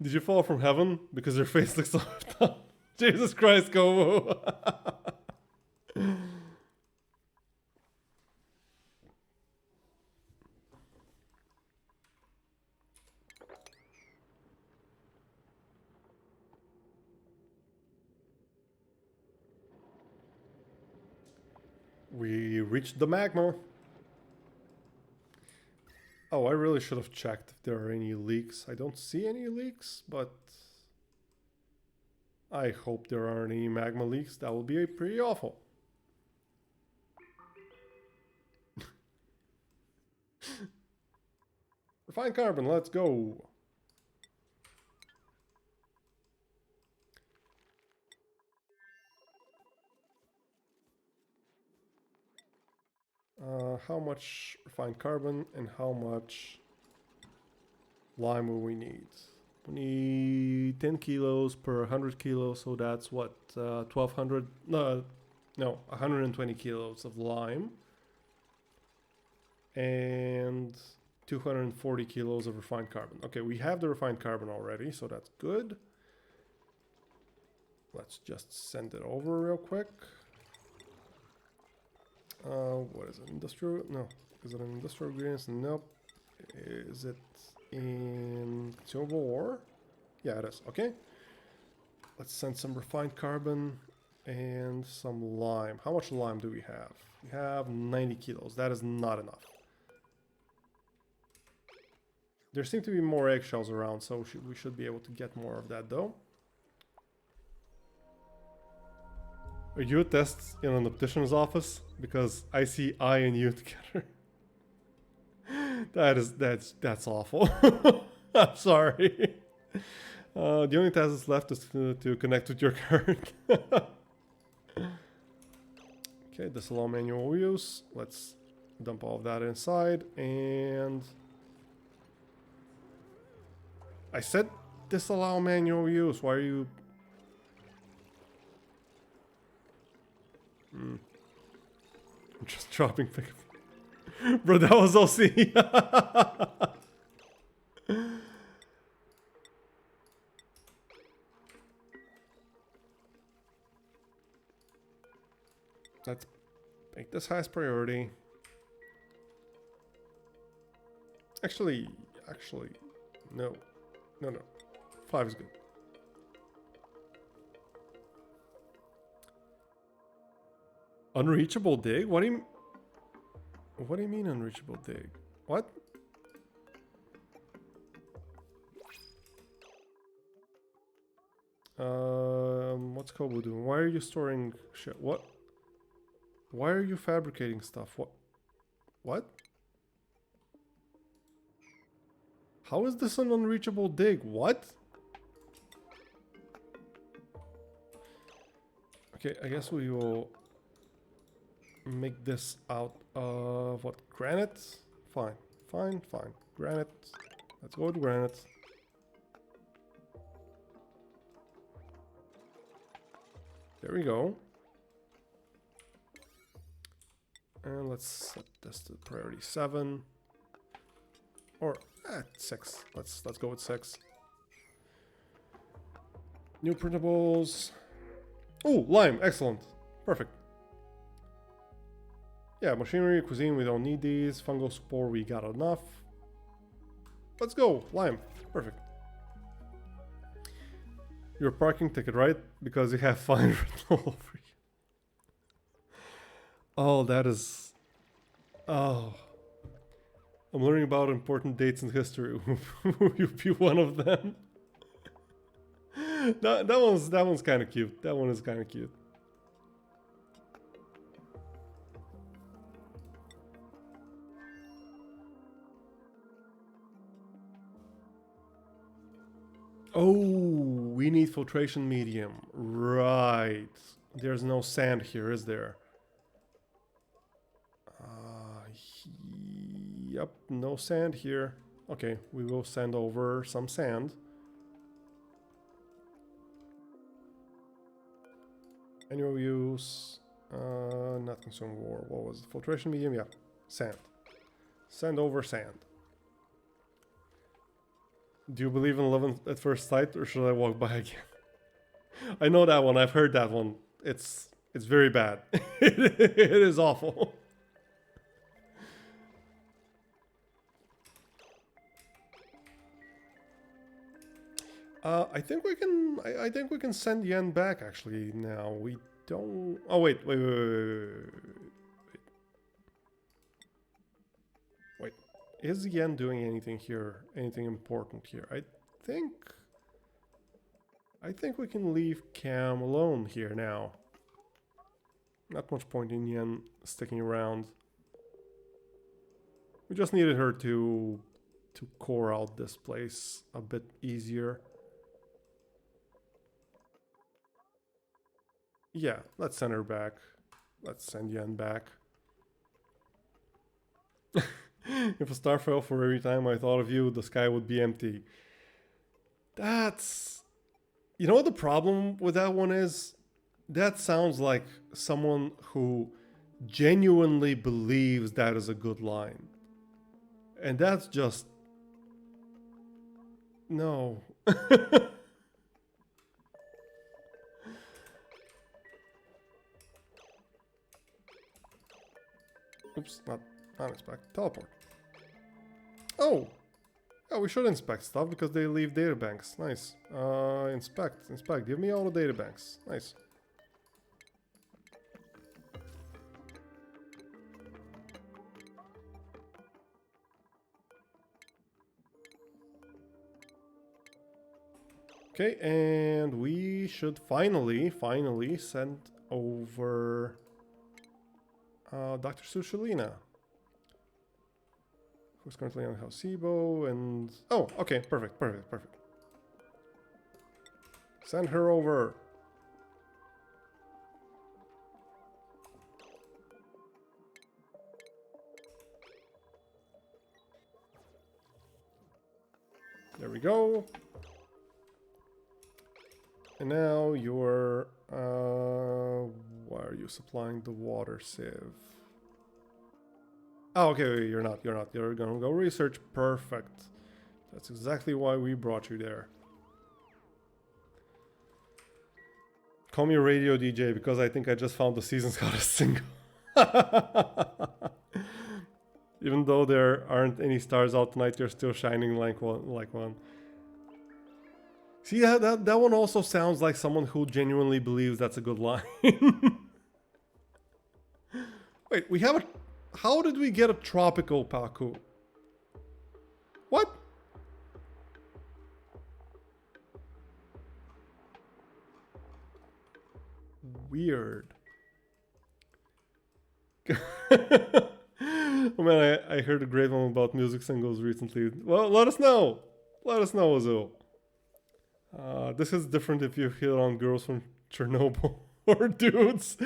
Did you fall from heaven? Because your face looks so tough. Jesus Christ, Kobo. We reached the magma. Oh, I really should have checked if there are any leaks. I don't see any leaks, but I hope there aren't any magma leaks. That would be pretty awful. Refined carbon, let's go. How much refined carbon and how much lime will we need? We need 10 kilos per 100 kilos, so that's what, 1200, no, 120 kilos of lime. And 240 kilos of refined carbon. Okay, we have the refined carbon already, so that's good. Let's just send it over real quick. What is it? Industrial? No. Is it an industrial ingredients? Nope. Is it in consumable ore? Yeah, it is. Okay. Let's send some refined carbon and some lime. How much lime do we have? We have 90 kilos. That is not enough. There seem to be more eggshells around, so we should be able to get more of that, though. Are you a test in an optician's office? Because I see I and you together. That's awful. I'm sorry. The only task that's left is to connect with your card. Okay, disallow manual use. Let's dump all of that inside, and I said disallow manual use. Why are you? I'm just dropping pick. Bro, that was OC. Let's make this highest priority. Actually, no. 5 is good. Unreachable dig? What do you mean unreachable dig? What? What's Kobo doing? Why are you storing shit? What? Why are you fabricating stuff? What? How is this an unreachable dig? What? Okay, I guess we will make this out of what? Granite? Fine. Fine. Granite. Let's go with granite. There we go. And let's set this to priority 7. Or 6. Let's go with 6. New printables. Oh, lime, excellent. Perfect. Yeah, machinery, cuisine, we don't need these. Fungal spore, we got enough. Let's go, lime. Perfect. Your parking ticket, right? Because you have fine written all over you. Oh, that is... Oh. I'm learning about important dates in history. Will you be one of them? that one's kind of cute. That one is kind of cute. Oh, we need filtration medium. Right. There's no sand here, is there? Yep, no sand here. Okay, we will send over some sand. Annual use, not consume war. What was it? Filtration medium? Yeah, sand. Send over sand. Do you believe in love at first sight, or should I walk by again? I know that one. I've heard that one. It's very bad. It is awful. I think we can. I think we can send Yen back. Actually, now we don't. Oh wait. Wait. Is Yen doing anything here? Anything important here? I think we can leave Cam alone here now. Not much point in Yen sticking around. We just needed her to core out this place a bit easier. Yeah, let's send her back. Let's send Yen back. If a star fell for every time I thought of you, the sky would be empty. That's... You know what the problem with that one is? That sounds like someone who genuinely believes that is a good line. And that's just... No. Oops, not inspect. Teleport. Oh! Yeah, we should inspect stuff because they leave databanks. Nice. Inspect. Give me all the databanks. Nice. Okay, and we should finally send over Dr. Sushalina, who's currently on Halsebo, and... Oh, okay, perfect. Send her over. There we go. And now you're... why are you supplying the water sieve? Oh, okay, you're not. You're gonna go research. Perfect. That's exactly why we brought you there. Call me a radio DJ because I think I just found the season's hottest single. Even though there aren't any stars out tonight, you're still shining like one. See, that one also sounds like someone who genuinely believes that's a good line. Wait, we have a... How did we get a tropical Paku? What? Weird. Oh man, I heard a great one about music singles recently. Well, let us know. Let us know, Azul. This is different if you hit on girls from Chernobyl or dudes.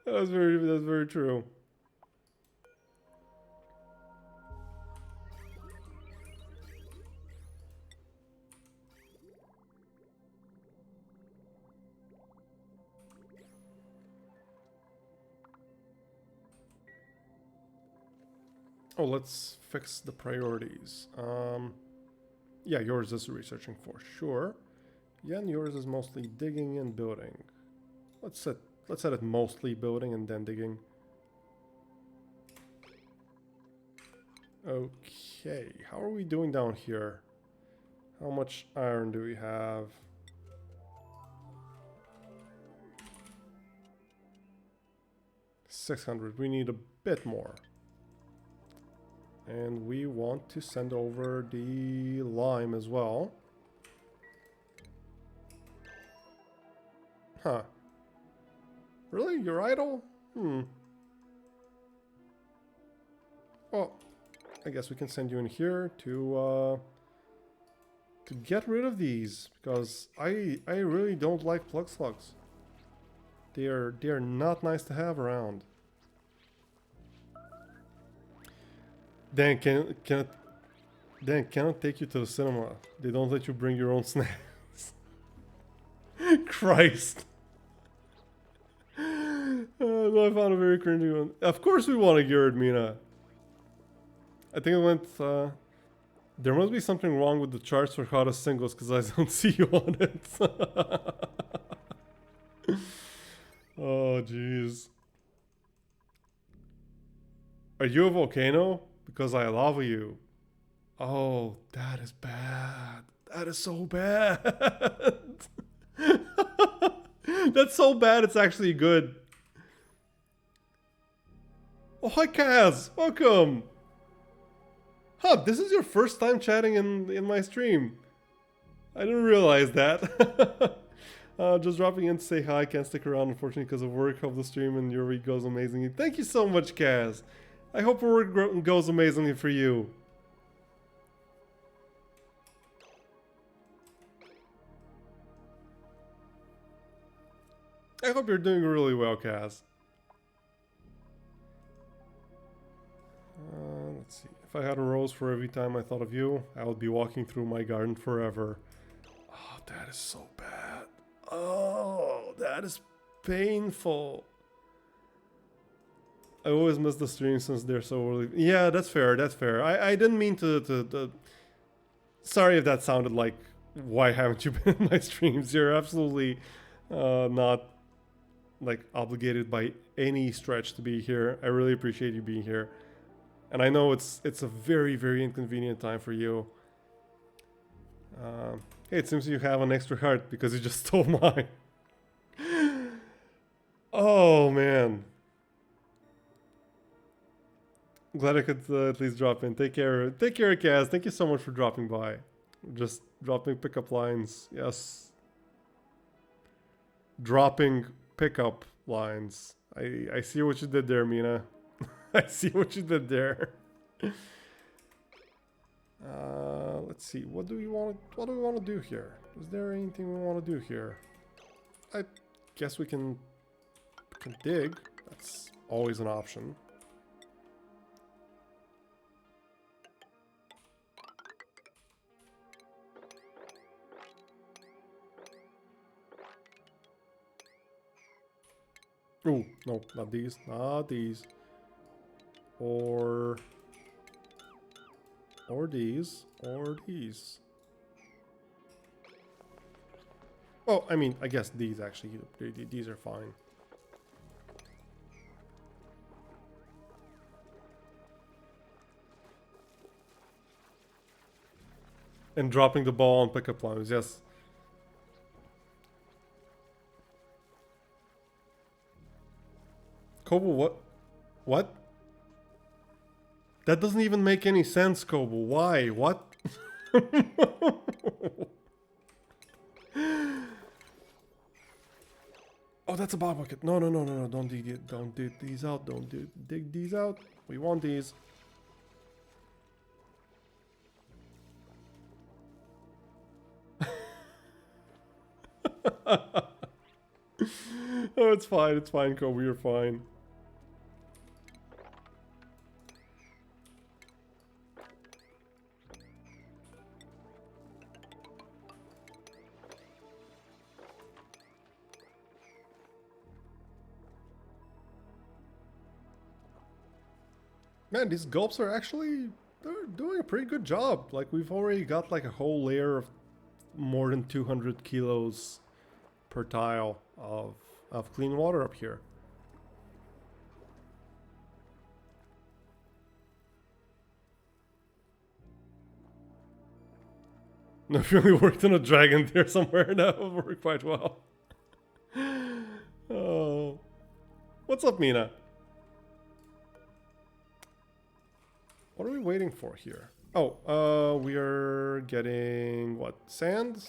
That's very true. Oh, let's fix the priorities. Yeah, yours is researching for sure. Yeah, and yours is mostly digging and building. Let's set it mostly building and then digging. Okay, how are we doing down here? How much iron do we have? 600. We need a bit more. And we want to send over the lime as well. Huh. Really? You're idle? Well, I guess we can send you in here to get rid of these, because I really don't like plug slugs. They're not nice to have around. Dan, can I take you to the cinema? They don't let you bring your own snacks. Christ. I found a very cringy one. Of course we want to gear it, Mina. I think it went... there must be something wrong with the charts for hottest singles, because I don't see you on it. Oh, jeez. Are you a volcano? Because I lava you. Oh, that is bad. That is so bad. That's so bad, it's actually good. Oh, hi, Kaz. Welcome. Huh, this is your first time chatting in my stream. I didn't realize that. Just dropping in to say hi. Can't stick around, unfortunately, because of work. Hope the stream and your week goes amazingly. Thank you so much, Kaz. I hope your work goes amazingly for you. I hope you're doing really well, Kaz. Let's see. If I had a rose for every time I thought of you, I would be walking through my garden forever. Oh, that is so bad. Oh, that is painful. I always miss the streams since they're so early. Yeah, that's fair. That's fair. I didn't mean to. Sorry if that sounded like, why haven't you been in my streams? You're absolutely not like obligated by any stretch to be here. I really appreciate you being here, and I know it's a very inconvenient time for you. Hey, it seems you have an extra heart because you just stole mine. Oh man. Glad I could at least drop in. Take care, Kaz. Thank you so much for dropping by. Just dropping pickup lines. Yes. Dropping pickup lines. I see what you did there, Mina. I see what you did there. Let's see. What do we want to do here? Is there anything we want to do here? I guess we can dig. That's always an option. Oh, no, not these, not these. Or these, or these. Oh, I mean, I guess these actually, these are fine. And dropping the ball on pickup lines, yes. Kobo, what? What? That doesn't even make any sense, Kobo. Why? What? Oh, that's a bottom bucket. No. Don't dig it. Don't dig these out. Don't dig these out. We want these. Oh, it's fine, Kobe, you're fine. Man, these gulps are actually, they're doing a pretty good job. Like, we've already got like a whole layer of more than 200 kilos per tile of clean water up here. No, if you only worked on a dragon there somewhere, that would work quite well. Oh. What's up, Mina? What are we waiting for here? Oh, we are getting, what, sand?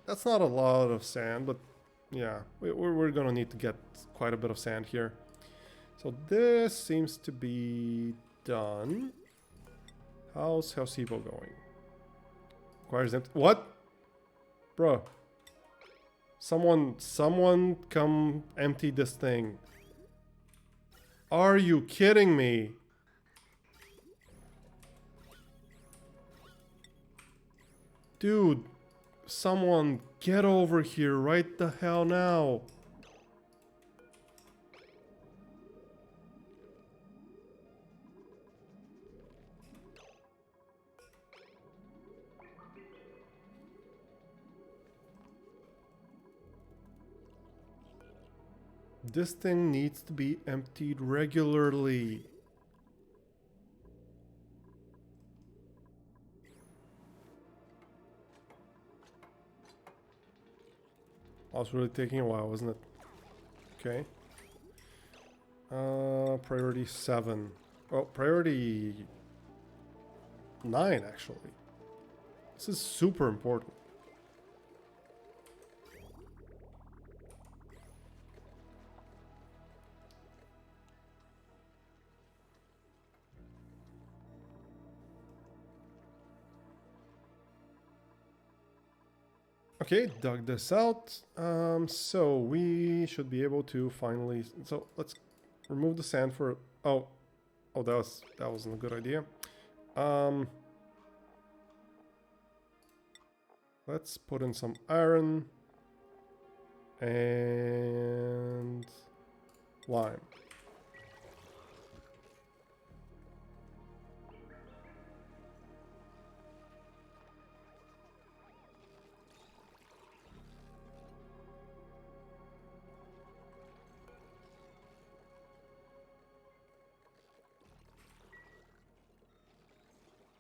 That's not a lot of sand, but yeah, we're gonna need to get quite a bit of sand here. So this seems to be done. How's Hellsevo going? Requires empty. What? Bro. Someone come empty this thing. Are you kidding me? Dude, someone get over here right the hell now. This thing needs to be emptied regularly. Oh, it's really taking a while, isn't it? Okay. Priority 7. Oh, priority 9, actually. This is super important. Okay, dug this out. So we should be able to finally. So let's remove the sand for. Oh, that wasn't a good idea. Let's put in some iron and lime.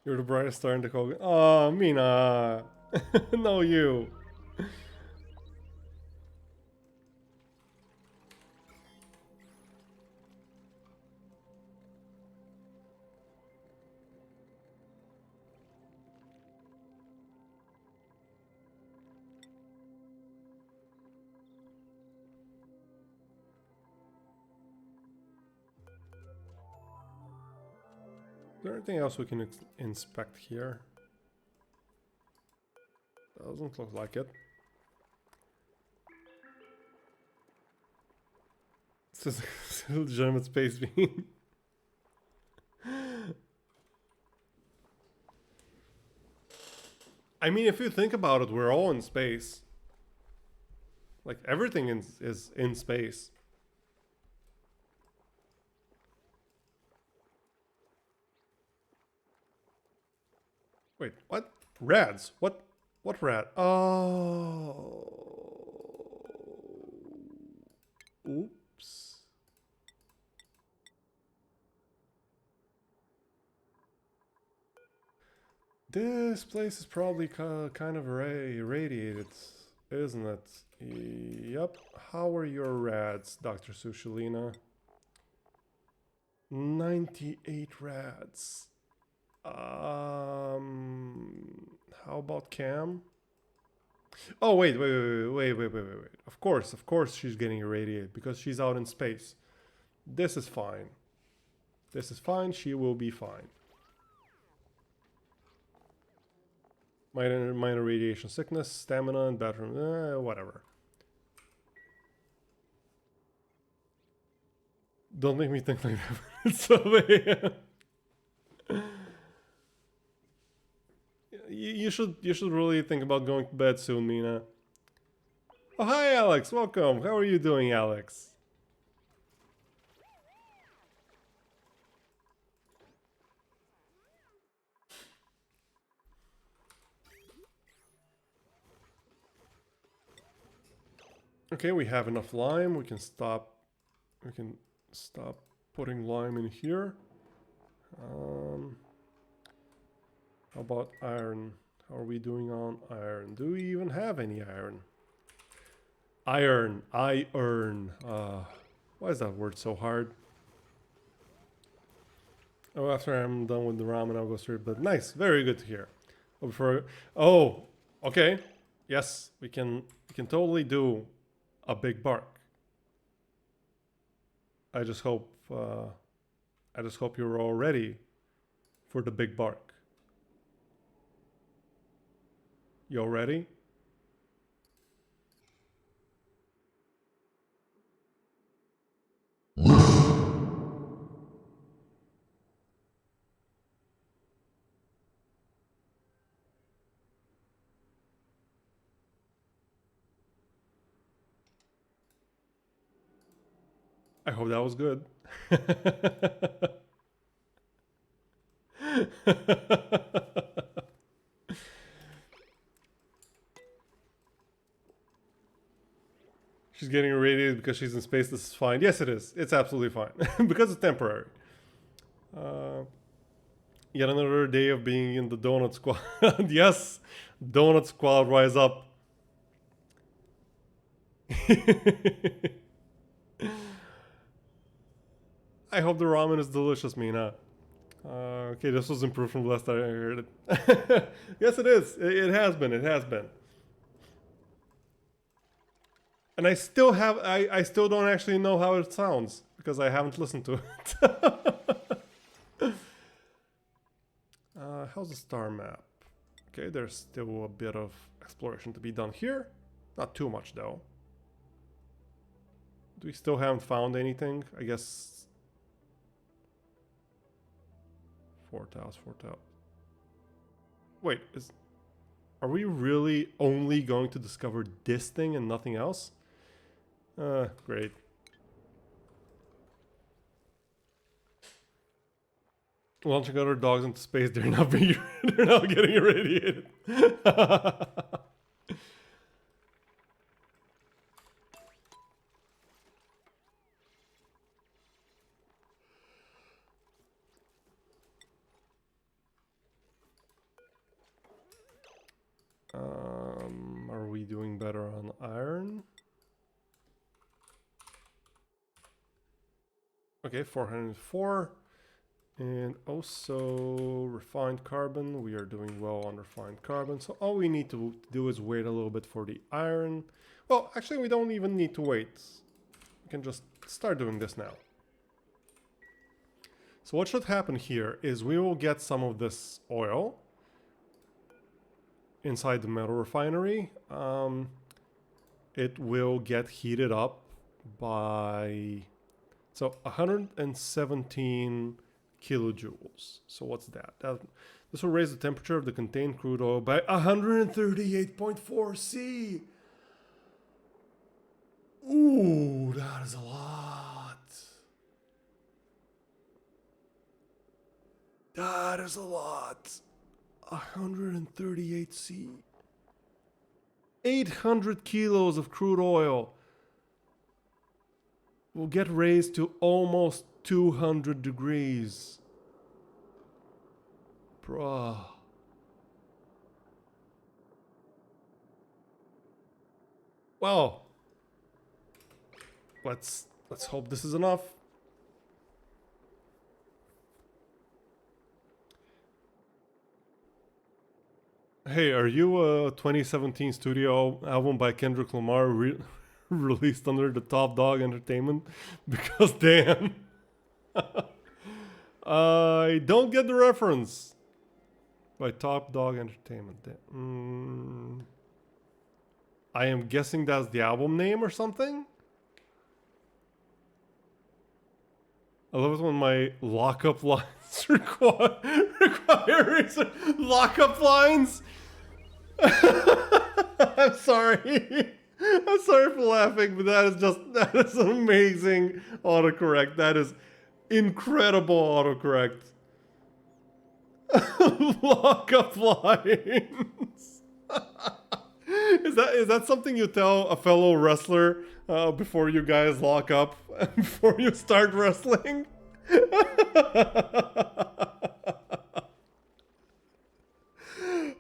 You're the brightest star in the Kogan. Oh, Mina. No, you. Is there anything else we can inspect here? Doesn't look like it. This is a legitimate space beam. I mean, if you think about it, we're all in space. Like, everything is in space. Wait, what? Rads? What rad? Oh. Oops. This place is probably kind of irradiated, isn't it? Yep. How are your rads, Dr. Sushalina? 98 rads. How about Cam? Oh, wait. Of course she's getting irradiated because she's out in space. This is fine. This is fine. She will be fine. Minor radiation sickness, stamina, and bathroom, whatever. Don't make me think like that. It's 12 a.m. You should really think about going to bed soon, Mina. Oh, hi, Alex. Welcome. How are you doing, Alex? Okay, we have enough lime. We can stop putting lime in here. How about iron? How are we doing on iron? Do we even have any iron? Iron. Why is that word so hard? Oh, after I'm done with the ramen, I'll go straight. But nice, very good to hear. Oh, okay. Yes, we can totally do a big bark. I just hope you're all ready for the big bark. You all ready? I hope that was good. She's getting irradiated because she's in space. This is fine. Yes, it is. It's absolutely fine. Because it's temporary. Yet another day of being in the donut squad. Yes, donut squad, rise up. I hope the ramen is delicious, Mina. Okay, this was improved from last time I heard it. Yes, it is. It has been. It has been. And I still don't actually know how it sounds because I haven't listened to it. How's the star map? Okay, there's still a bit of exploration to be done here. Not too much though. We still haven't found anything. I guess 4,000. Wait, are we really only going to discover this thing and nothing else? Great. Launching other dogs into space, they're not getting irradiated. Are we doing better on iron? Okay, 404. And also refined carbon. We are doing well on refined carbon. So all we need to do is wait a little bit for the iron. Well, actually, we don't even need to wait. We can just start doing this now. So what should happen here is we will get some of this oil inside the metal refinery. It will get heated up by 117 kilojoules. So what's that? This will raise the temperature of the contained crude oil by 138.4 C. Ooh, that is a lot. That is a lot. 138 C. 800 kilos of crude oil will get raised to almost 200 degrees. Bruh. Well, let's hope this is enough. Hey, are you a 2017 studio album by Kendrick Lamar released under the Top Dog Entertainment? Because damn. I don't get the reference. By Top Dog Entertainment. I am guessing that's the album name or something? I love it when my lockup lines require lockup lines. I'm sorry. I'm sorry for laughing, but that is an amazing autocorrect. That is incredible autocorrect. Lockup lines. Is that something you tell a fellow wrestler before you guys lock up, before you start wrestling?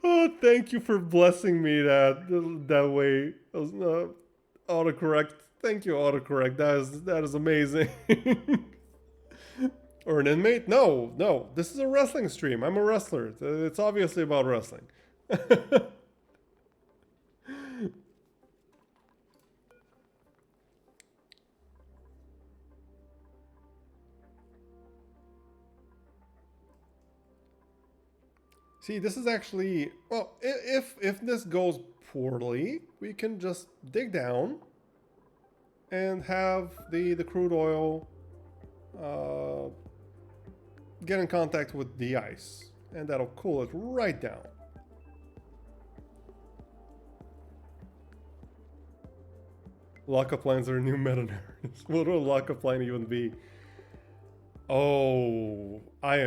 Oh, thank you for blessing me that way. Autocorrect. Thank you, autocorrect. That is amazing. Or an inmate? No, no. This is a wrestling stream. I'm a wrestler. It's obviously about wrestling. See, this is actually, well, if this goes poorly, we can just dig down and have the crude oil get in contact with the ice, and that'll cool it right down. Lockup lines are new meta narratives. What will a lockup line even be? Oh, I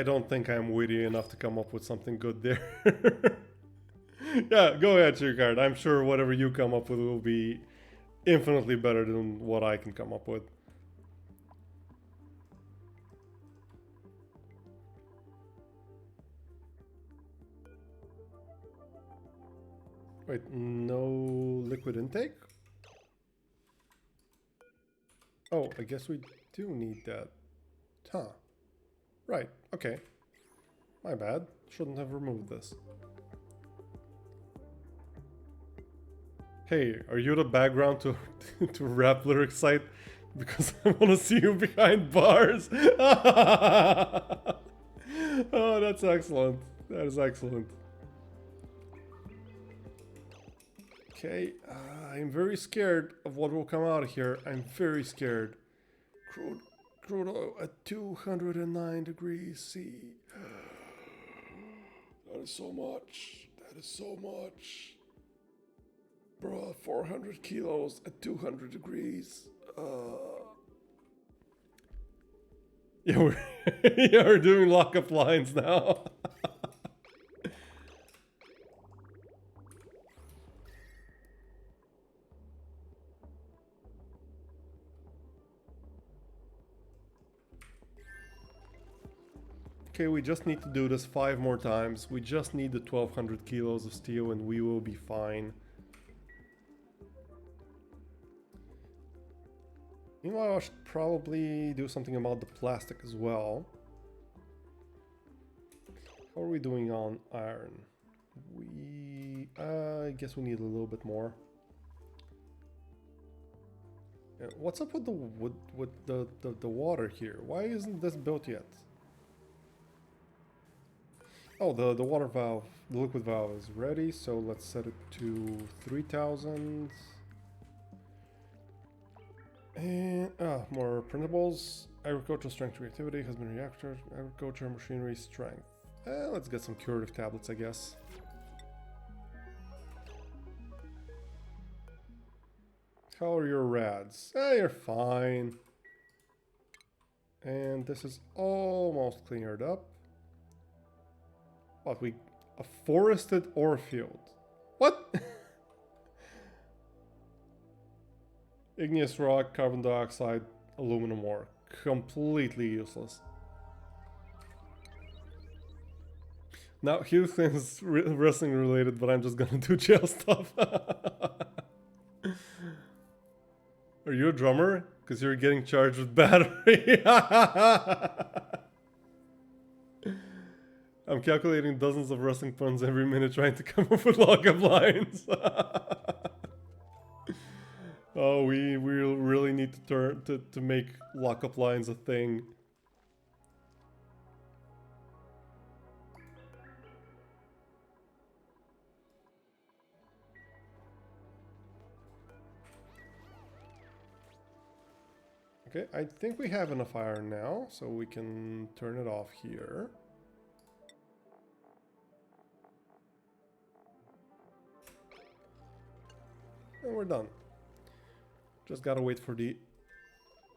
don't think I'm witty enough to come up with something good there. Yeah, go ahead, Shrikard. I'm sure whatever you come up with will be infinitely better than what I can come up with. Wait, no liquid intake? Oh, I guess we do need that. Huh. Right, okay. My bad. Shouldn't have removed this. Hey, are you the background to to rap lyric site? Because I want to see you behind bars. Oh, that's excellent. That is excellent. Okay, I'm very scared of what will come out of here. I'm very scared. Crude oil at 209 degrees C. That is so much. That is so much. Bruh, 400 kilos at 200 degrees. Yeah, we're doing lockup lines now. Okay, we just need to do this 5 more times. We just need the 1200 kilos of steel and we will be fine. Meanwhile, I should probably do something about the plastic as well. How are we doing on iron? I guess we need a little bit more. What's up with the wood, with the water here? Why isn't this built yet? Oh, the water valve, the liquid valve is ready, so let's set it to 3000. And, more printables. Agricultural strength reactivity has been reactor. Agriculture machinery strength. Let's get some curative tablets, I guess. How are your rads? You're fine. And this is almost cleared up. What, a forested ore field. What? Igneous rock, carbon dioxide, aluminum ore. Completely useless. Now, here's things wrestling related, but I'm just gonna do jail stuff. Are you a drummer? Because you're getting charged with battery. I'm calculating dozens of wrestling puns every minute trying to come up with lockup lines. Oh, we really need to make lockup lines a thing. Okay, I think we have enough iron now, so we can turn it off here. And we're done. Just gotta wait for the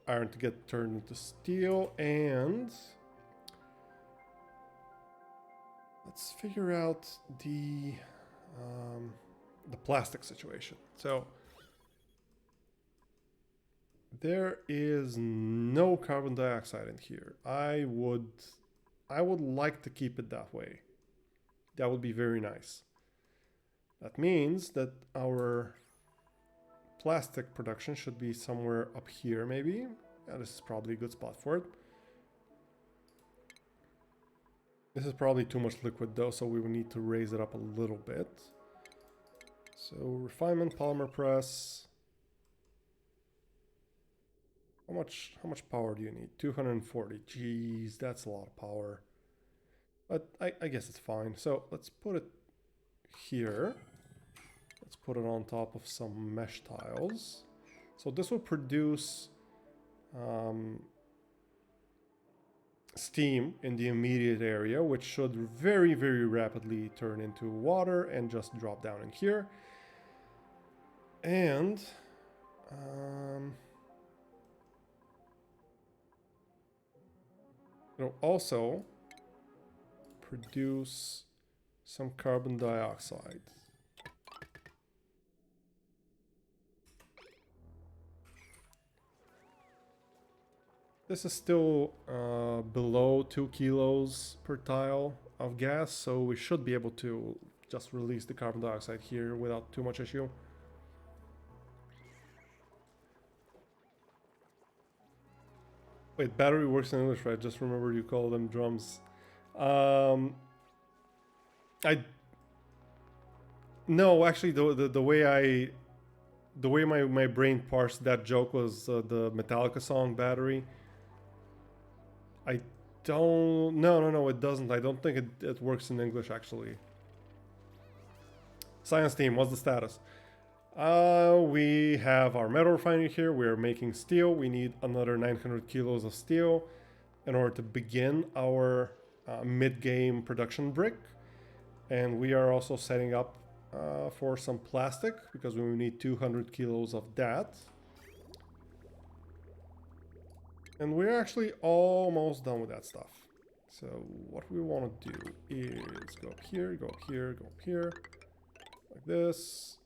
iron to get turned into steel, and let's figure out the plastic situation. So there is no carbon dioxide in here. I would like to keep it that way. That would be very nice. That means that our plastic production should be somewhere up here, maybe. Yeah, this is probably a good spot for it. This is probably too much liquid though, so we will need to raise it up a little bit. So refinement, polymer press. How much power do you need? 240. Jeez, that's a lot of power. But I guess it's fine. So let's put it here. Let's put it on top of some mesh tiles. So this will produce steam in the immediate area, which should very, very rapidly turn into water and just drop down in here. And it'll also produce some carbon dioxide. This is still below 2 kilos per tile of gas, so we should be able to just release the carbon dioxide here without too much issue. Wait, battery works in English, right? Just remember you call them drums. No, actually, the way my brain parsed that joke was the Metallica song "Battery." I don't. No, it doesn't. I don't think it works in English actually. Science team, what's the status? We have our metal refinery here. We're making steel. We need another 900 kilos of steel in order to begin our mid-game production brick. And we are also setting up for some plastic because we will need 200 kilos of that. And we're actually almost done with that stuff. So what we want to do is go up here, go up here, go up here, like this.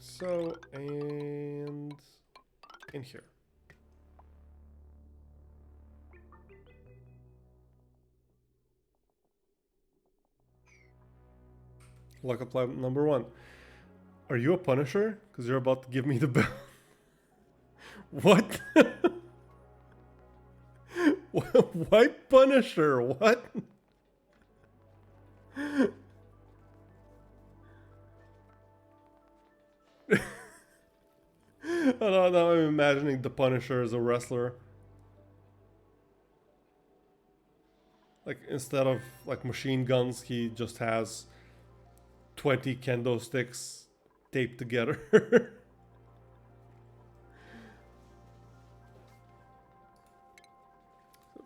So, and in here. Luck apply number 1. Are you a Punisher? Because you're about to give me the bell. What? Why Punisher? What? Now I'm imagining the Punisher as a wrestler. Like, instead of like machine guns, he just has 20 kendo sticks taped together.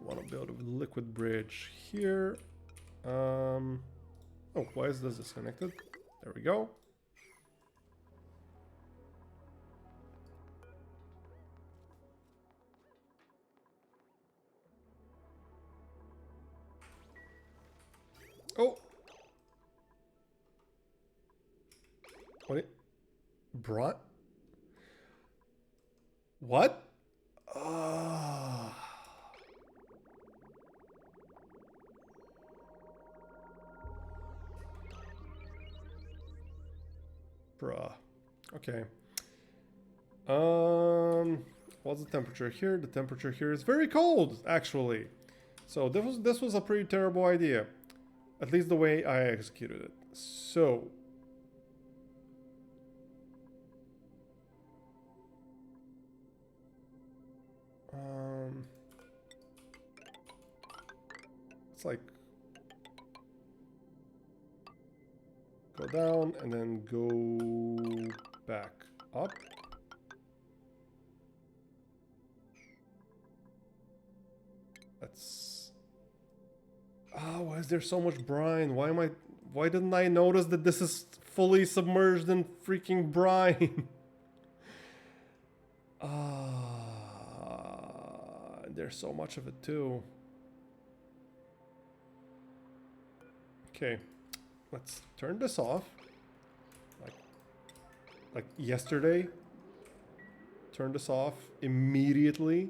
Want to build a liquid bridge here. Oh, why is this disconnected? There we go. Oh! What? Brought? What? Bruh. Okay. What's the temperature here? The temperature here is very cold, actually. So this was a pretty terrible idea. At least the way I executed it. So it's like go down and then go back up. That's... Oh, why is there so much brine? Why didn't I notice that this is fully submerged in freaking brine? There's so much of it too. Okay, let's turn this off. Like yesterday. Turn this off immediately.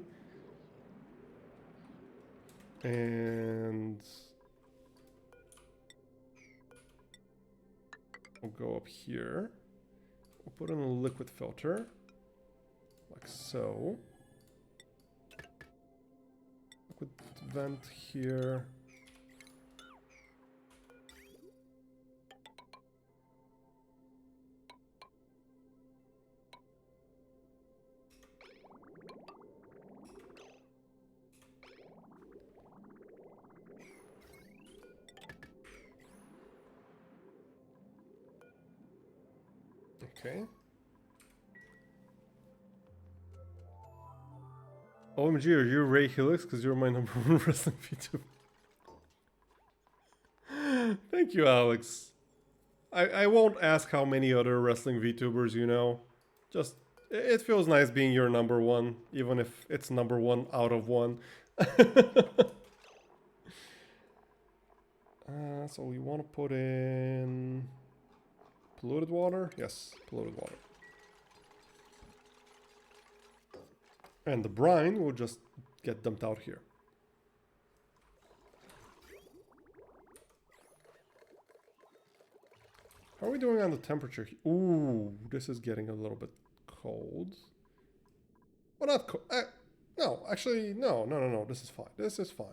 And we'll go up here. We'll put in a liquid filter. Like so. Liquid vent here. Okay. OMG, are you Ray Helix? Because you're my number one wrestling VTuber. Thank you, Alex. I won't ask how many other wrestling VTubers you know. Just, it feels nice being your number one, even if it's number one out of one. So we want to put in polluted water. Yes, polluted water. And the brine will just get dumped out here. How are we doing on the temperature? Ooh, this is getting a little bit cold. Well, not cold. No, actually, no. This is fine. This is fine.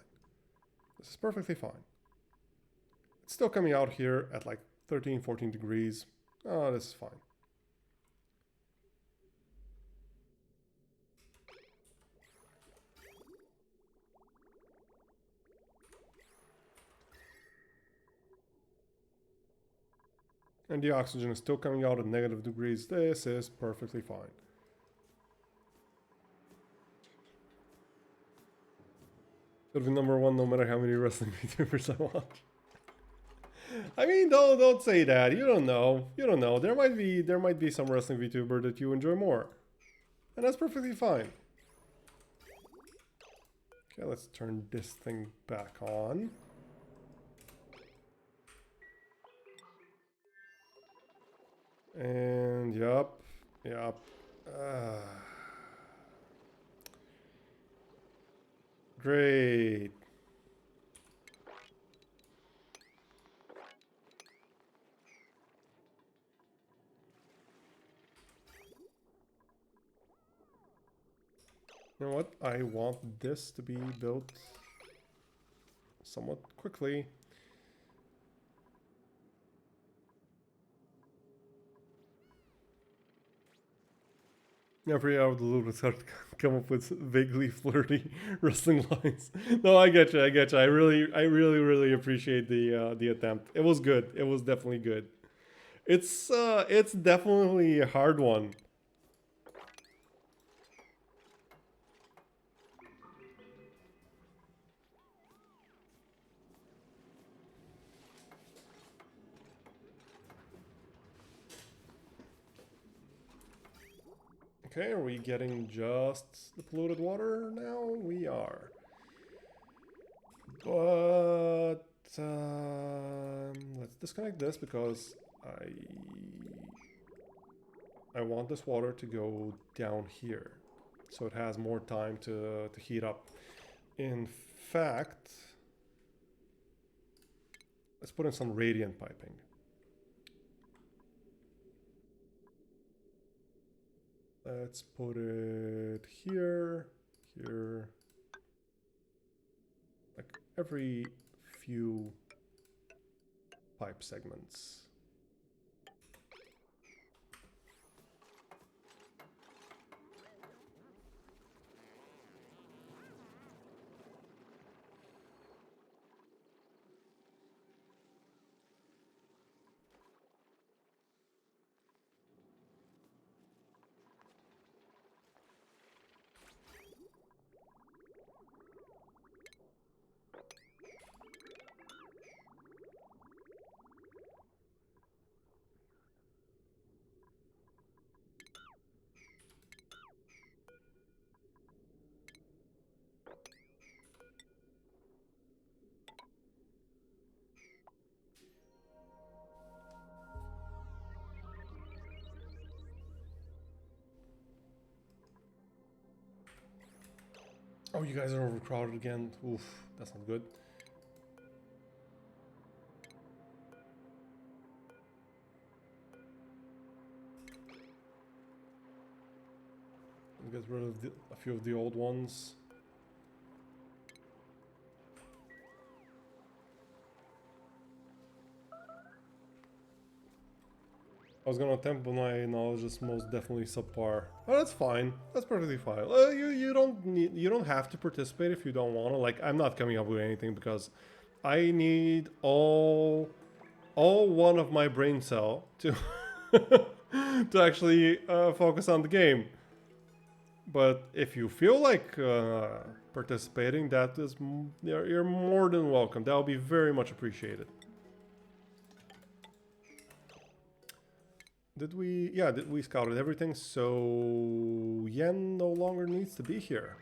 This is perfectly fine. It's still coming out here at like 13, 14 degrees. Oh, this is fine. And the oxygen is still coming out at negative degrees. This is perfectly fine. It'll be number one no matter how many wrestling VTubers I watch. I mean, don't say that. You don't know. You don't know. There might be some wrestling VTuber that you enjoy more. And that's perfectly fine. Okay, let's turn this thing back on. And yup. Great. You know what? I want this to be built somewhat quickly. Every out of the loop, it's hard to come up with vaguely flirty wrestling lines. No, I get you. I really appreciate the attempt. It was good. It was definitely good. It's definitely a hard one. Okay, are we getting just the polluted water now? We are. But let's disconnect this because I want this water to go down here, so it has more time to heat up. In fact, let's put in some radiant piping. Let's put it here, here, like every few pipe segments. Oh, you guys are overcrowded again. Oof, that's not good. Get rid of a few of the old ones. I was gonna attempt, but my knowledge is most definitely subpar. Oh, that's fine. That's perfectly fine. You don't have to participate if you don't wanna. Like, I'm not coming up with anything because I need all one of my brain cell to to actually focus on the game. But if you feel like participating, that is you're more than welcome. That will be very much appreciated. Did we? Yeah, we scouted everything, so Yen no longer needs to be here.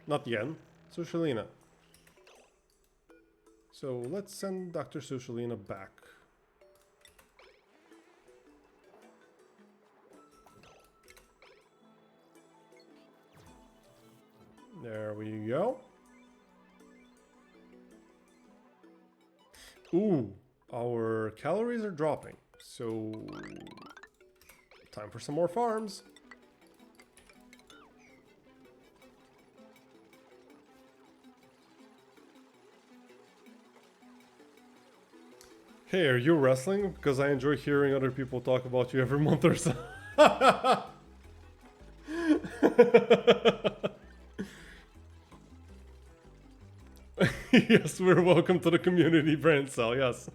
Not Yen, Sushalina. So let's send Dr. Sushalina back. There we go. Ooh, our calories are dropping, so time for some more farms. Hey, are you wrestling? Because I enjoy hearing other people talk about you every month or so. Yes, we're welcome to the community brain cell, yes.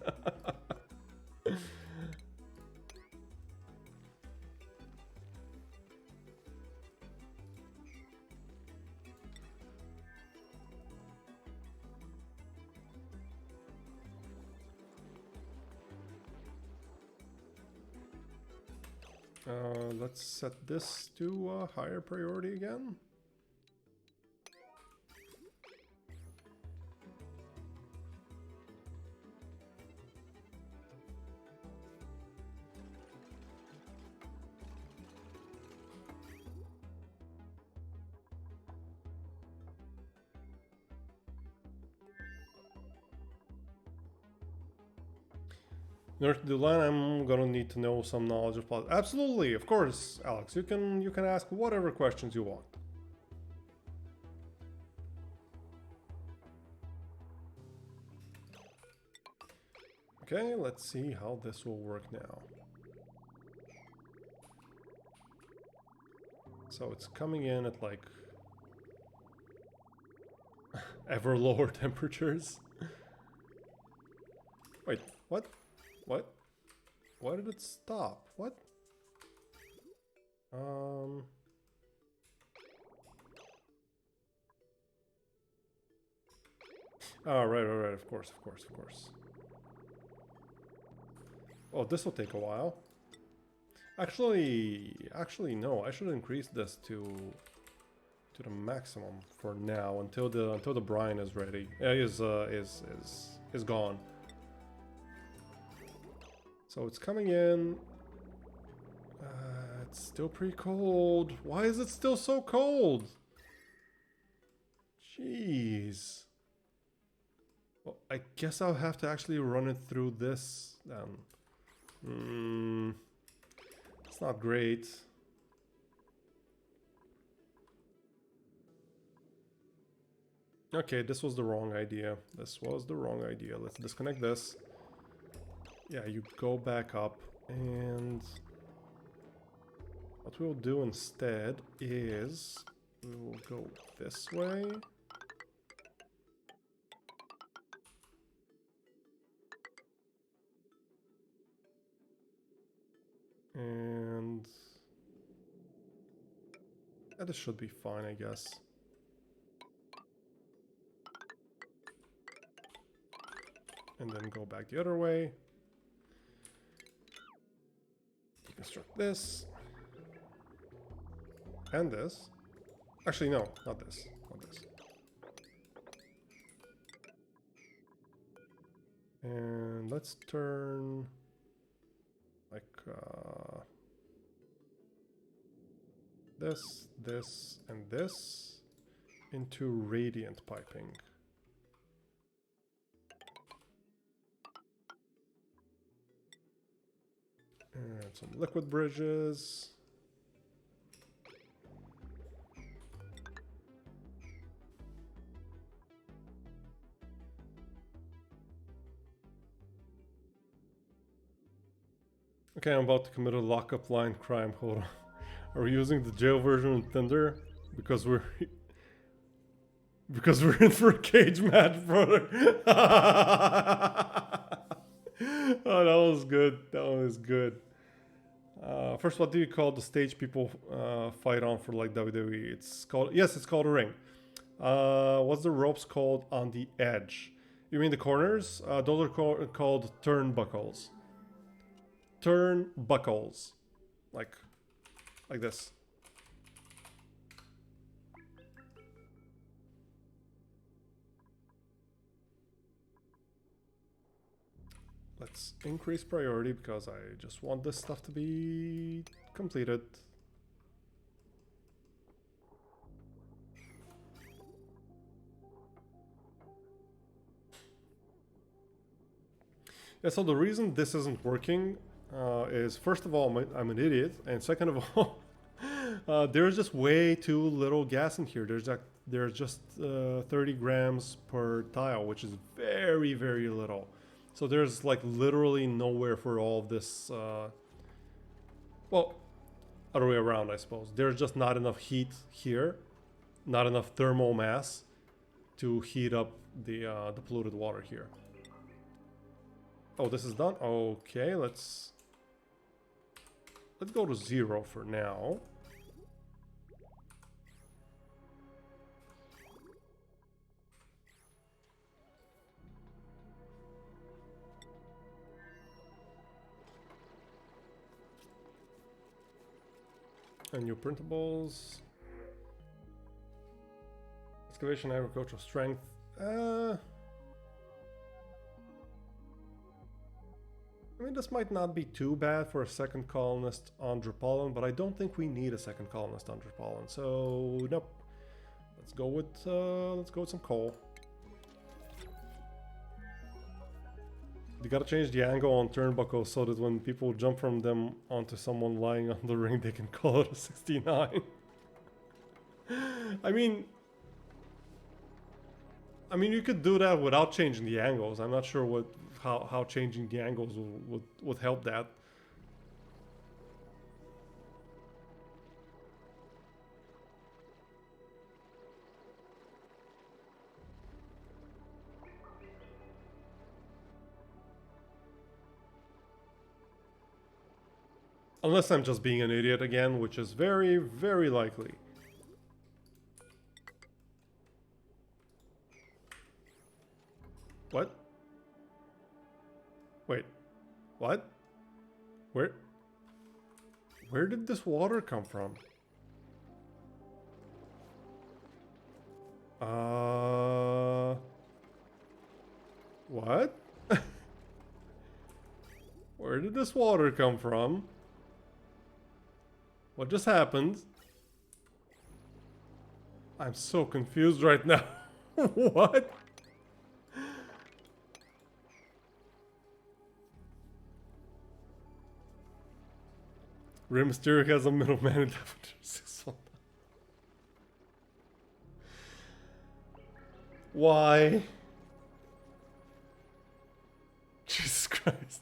Let's set this to a higher priority again. In order to do line, I'm gonna need to know some knowledge of politics. Absolutely, of course, Alex. You can ask whatever questions you want. Okay, let's see how this will work now. So it's coming in at like ever lower temperatures. Wait, what? What? Why did it stop? What? Oh, right, of course. Oh, this will take a while. Actually, no. I should increase this to the maximum for now until the brine is ready. Is gone. So it's coming in. It's still pretty cold. Why is it still so cold? Jeez. Well, I guess I'll have to actually run it through this then. It's not great. Okay, this was the wrong idea. Let's disconnect this. Yeah, you go back up, and what we'll do instead is we will go this way. And this should be fine, I guess. And then go back the other way. Deconstruct this. And this. Actually, no, not this. Not this. And let's turn like this, and this into radiant piping. And some liquid bridges. Okay, I'm about to commit a lockup line crime. Hold on. Are we using the jail version of Tinder? Because we're in for a cage match, brother. Oh, that was good. That one is good. First, what do you call the stage people fight on for like WWE? It's called it's called a ring. What's the ropes called on the edge? You mean the corners? Those are called turnbuckles. Turnbuckles, like this. Let's increase priority because I just want this stuff to be completed. Yeah, so the reason this isn't working is, first of all, I'm an idiot, and second of all, there's just way too little gas in here. There's just 30 grams per tile, which is very, very little. So there's like literally nowhere for all of this. Well, other way around, I suppose. There's just not enough heat here, not enough thermal mass to heat up the polluted water here. Oh, this is done. Okay, let's go to 0 for now. And new printables. Excavation, agricultural strength. I mean, this might not be too bad for a second colonist on Drupalin, but I don't think we need a second colonist on Drupalin. So nope. Let's go with some coal. You gotta change the angle on turnbuckles so that when people jump from them onto someone lying on the ring, they can call it a 69. I mean, you could do that without changing the angles. I'm not sure how changing the angles would help that. Unless I'm just being an idiot again, which is very, very likely. What? Wait. What? Where did this water come from? What? Where did this water come from? What just happened? I'm so confused right now. What? Rimsteer has a middleman in Why? Jesus Christ.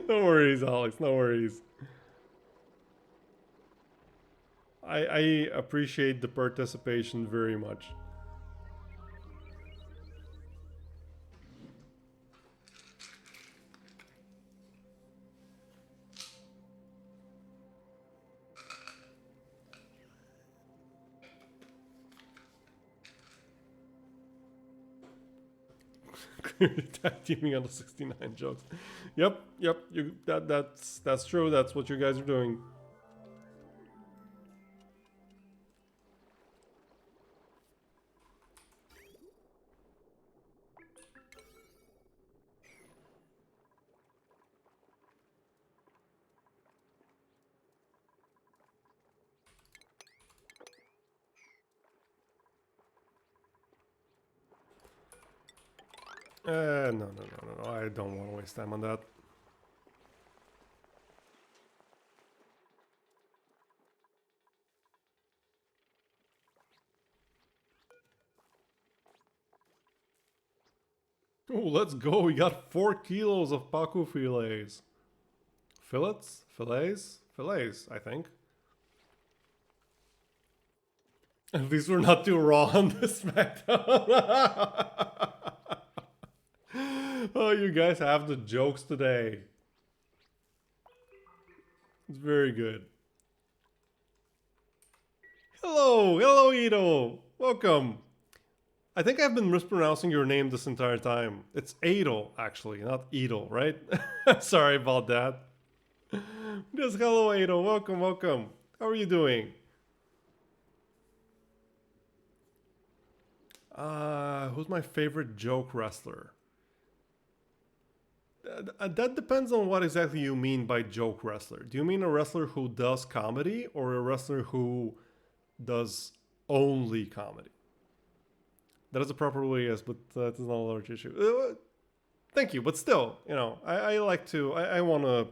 No worries, Alex. No worries. I appreciate the participation very much. Tag teaming on the 69 jokes. Yep. That's true. That's what you guys are doing. No. I don't want to waste time on that. Oh, let's go. We got 4 kilos of pacu fillets. Fillets? Fillets? Fillets, I think. At least we're not too raw on this SmackDown. Oh, you guys have the jokes today. It's very good. Hello, Ito. Welcome. I think I've been mispronouncing your name this entire time. It's Adel, actually, not Edel, right? Sorry about that. Just hello, Adel. Welcome. How are you doing? Who's my favorite joke wrestler? That depends on what exactly you mean by joke wrestler. Do you mean a wrestler who does comedy or a wrestler who does only comedy? That is a proper way, yes, but that is not a large issue. Thank you, but still, you know, I like to, I want to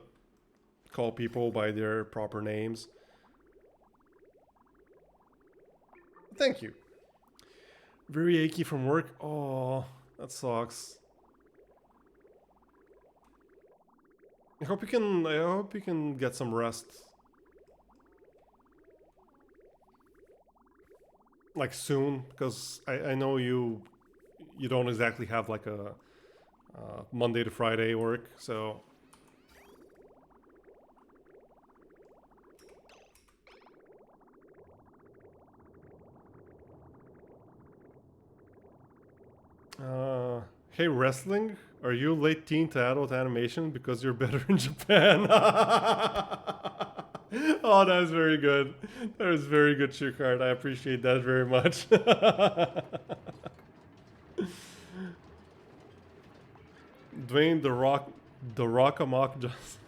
call people by their proper names. Thank you. Very achy from work. Oh, that sucks. I hope you can get some rest. Like soon, because I know you don't exactly have like a Monday to Friday work, so hey, wrestling, are you late teen to adult animation because you're better in Japan? Oh, that is very good. That is very good, Shukart. I appreciate that very much. Dwayne the Rock Amok just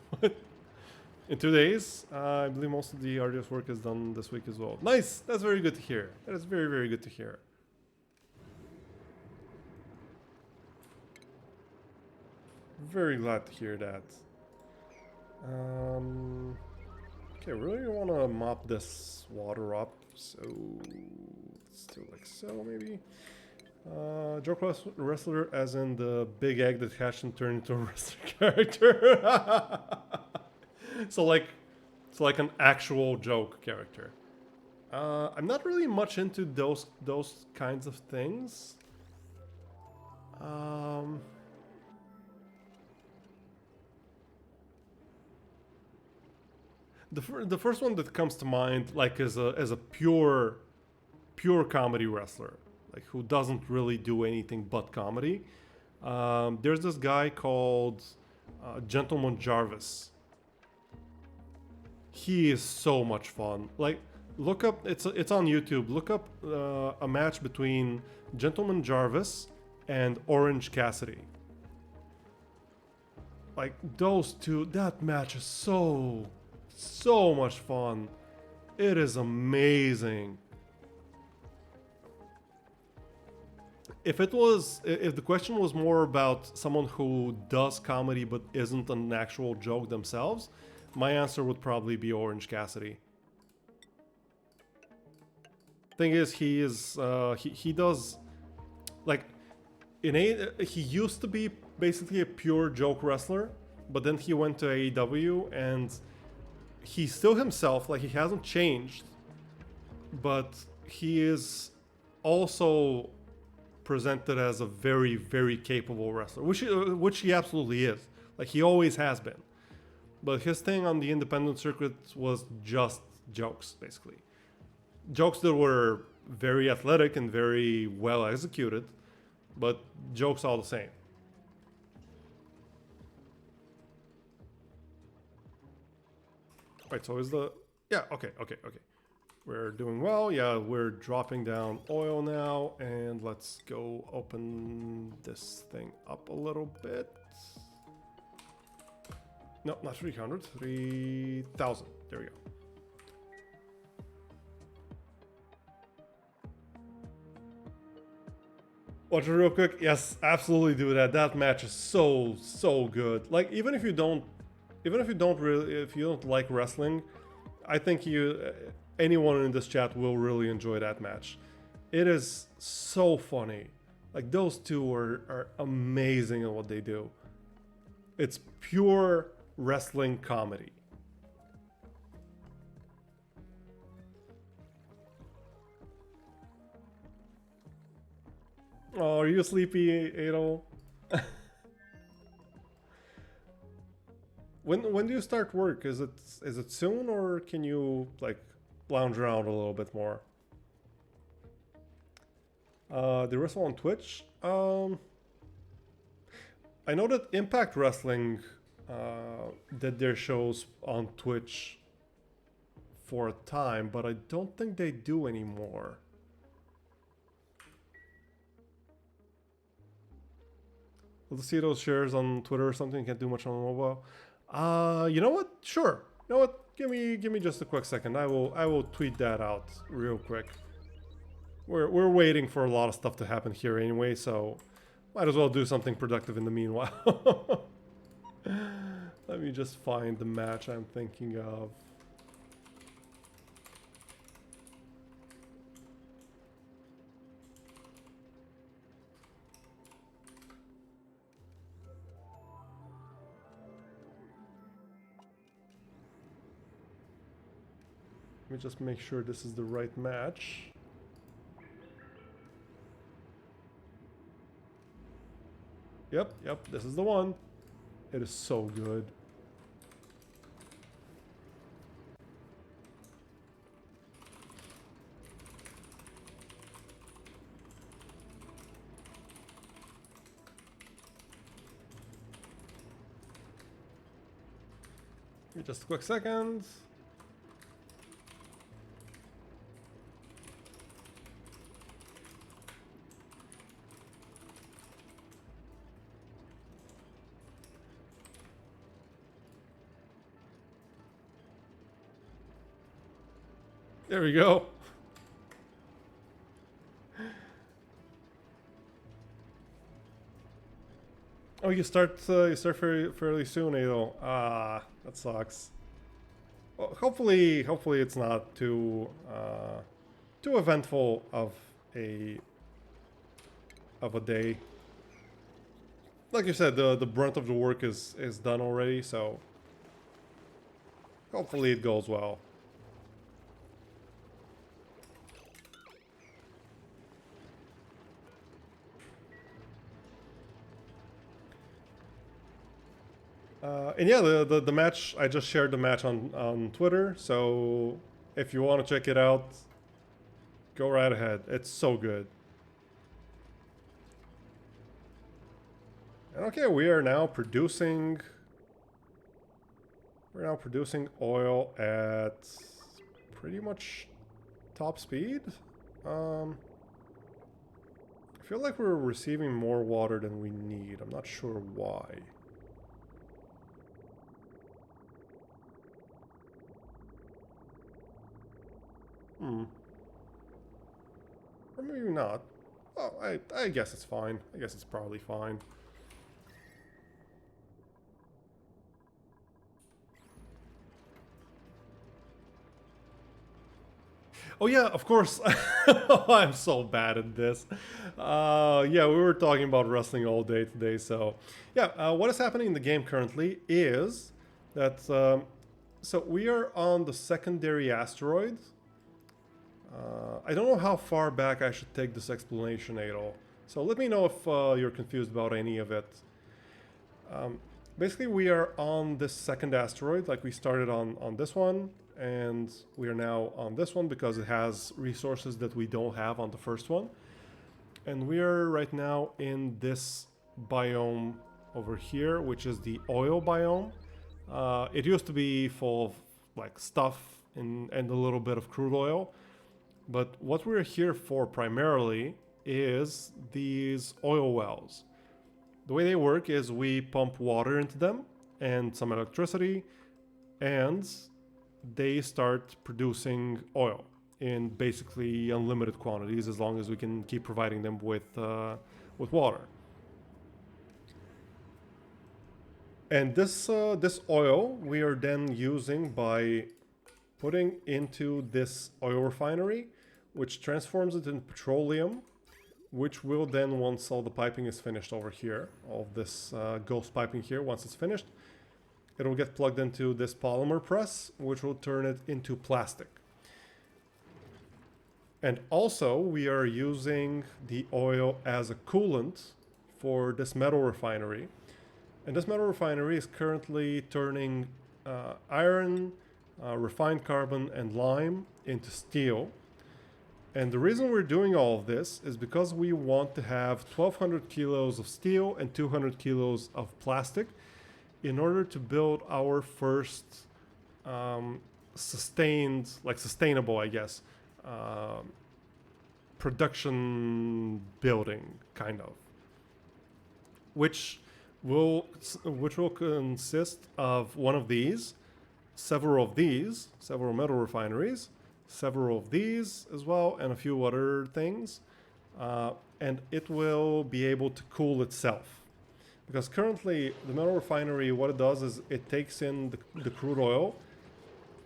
in 2 days. I believe most of the artist work is done this week as well. Nice. That's very good to hear. That is very good to hear. Very glad to hear that. Okay, really want to mop this water up, so let's do like so maybe. Joke wrestler as in the big egg that hatched and turned into a wrestler character. so like an actual joke character. I'm not really much into those kinds of things. The first one that comes to mind, like as a pure comedy wrestler, like who doesn't really do anything but comedy. There's this guy called Gentleman Jarvis. He is so much fun. Like, look up. It's on YouTube. Look up a match between Gentleman Jarvis and Orange Cassidy. Like those two, that match is so much fun. It is amazing. If the question was more about someone who does comedy but isn't an actual joke themselves, my answer would probably be Orange Cassidy. Thing is, he does like he used to be basically a pure joke wrestler, but then he went to AEW and he's still himself, like he hasn't changed, but he is also presented as a very capable wrestler, which he absolutely is. Like he always has been. But his thing on the independent circuit was just jokes, basically. Jokes that were very athletic and very well executed, but jokes all the same. Right, so is the... Yeah, okay. We're doing well. Yeah, we're dropping down oil now. And let's go open this thing up a little bit. No, not 300. 3,000. There we go. Watch it real quick. Yes, absolutely do that. That match is so good. Like even if you don't really, if you don't like wrestling, I think anyone in this chat will really enjoy that match. It is so funny. Like those two are amazing at what they do. It's pure wrestling comedy. Oh, are you sleepy, Adol? When do you start work? Is it soon, or can you like lounge around a little bit more? The wrestle on Twitch. I know that Impact Wrestling did their shows on Twitch for a time, but I don't think they do anymore. We'll see those shares on Twitter or something. Can't do much on mobile. You know what? Sure. You know what? Give me just a quick second. I will tweet that out real quick. We're waiting for a lot of stuff to happen here anyway, so might as well do something productive in the meanwhile. Let me just find the match I'm thinking of. Let me just make sure this is the right match. Yep, this is the one. It is so good. Give me just a quick second. There we go. Oh, you start fairly soon, Adol. Ah, that sucks. Well, hopefully it's not too eventful of a day. Like you said, the brunt of the work is done already, so hopefully it goes well. And yeah, the match, I just shared the match on Twitter, so if you want to check it out, go right ahead. It's so good. And okay, we are now producing... We're now producing oil at pretty much top speed. I feel like we're receiving more water than we need. I'm not sure why. Or maybe not. Oh, I guess it's fine. I guess it's probably fine. Oh yeah, of course. I'm so bad at this. Yeah, we were talking about wrestling all day today, so... Yeah, what is happening in the game currently is that... so we are on the secondary asteroid. I don't know how far back I should take this explanation at all. So let me know if you're confused about any of it. Basically, we are on this second asteroid, like we started on this one, and we are now on this one because it has resources that we don't have on the first one. And we are right now in this biome over here, which is the oil biome. It used to be full of like stuff and a little bit of crude oil. But what we're here for primarily is these oil wells. The way they work is we pump water into them and some electricity, and they start producing oil in basically unlimited quantities as long as we can keep providing them with with water. And this oil we are then using by putting into this oil refinery, which transforms it into petroleum, which will then, once all the piping is finished over here, all of this ghost piping here, once it's finished, it will get plugged into this polymer press, which will turn it into plastic. And also, we are using the oil as a coolant for this metal refinery. And this metal refinery is currently turning iron, refined carbon, and lime into steel. And the reason we're doing all of this is because we want to have 1,200 kilos of steel and 200 kilos of plastic in order to build our first sustainable, I guess, production building, kind of, which will consist of one of these, several metal refineries, several of these as well, and a few other things, and it will be able to cool itself. Because currently, the metal refinery, what it does is it takes in the crude oil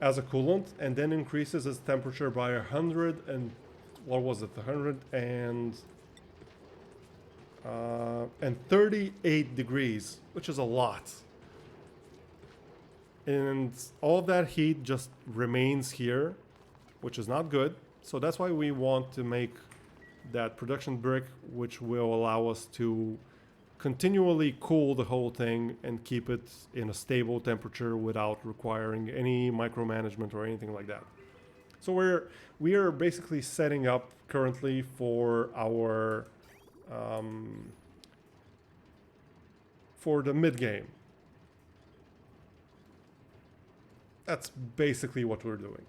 as a coolant and then increases its temperature by 138 degrees, which is a lot. And all that heat just remains here, which is not good. So that's why we want to make that production brick, which will allow us to continually cool the whole thing and keep it in a stable temperature without requiring any micromanagement or anything like that. So we are basically setting up currently for our for the mid game. That's basically what we're doing.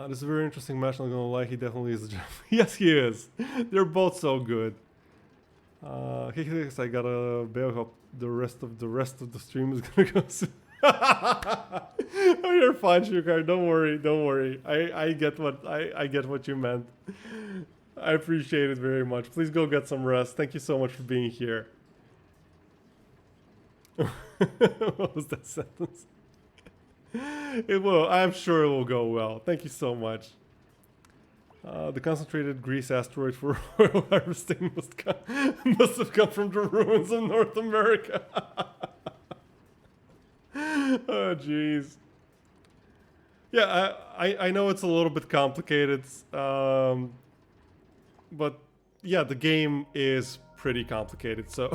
This is a very interesting match, not gonna lie, he definitely is a gem. Yes, he is. They're both so good. I gotta bail out. The rest of the stream is gonna go soon. Oh, you're fine, Shukar. Don't worry. I get what you meant. I appreciate it very much. Please go get some rest. Thank you so much for being here. What was that sentence? It will. I'm sure it will go well. Thank you so much. The concentrated grease asteroid for oil harvesting must have come from the ruins of North America. Oh, jeez. Yeah, I know it's a little bit complicated, but yeah, the game is pretty complicated, so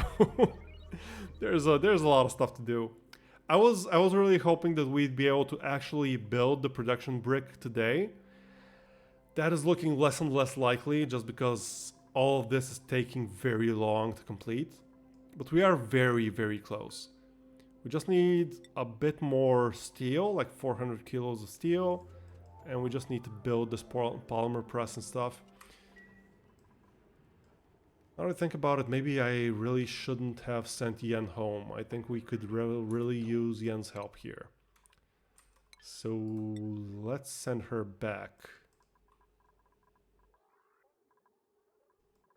there's a lot of stuff to do. I was really hoping that we'd be able to actually build the production brick today. That is looking less and less likely just because all of this is taking very long to complete. But we are very, very close. We just need a bit more steel, like 400 kilos of steel. And we just need to build this polymer press and stuff. Now that I think about it, maybe I really shouldn't have sent Yen home. I think we could really use Yen's help here. So let's send her back.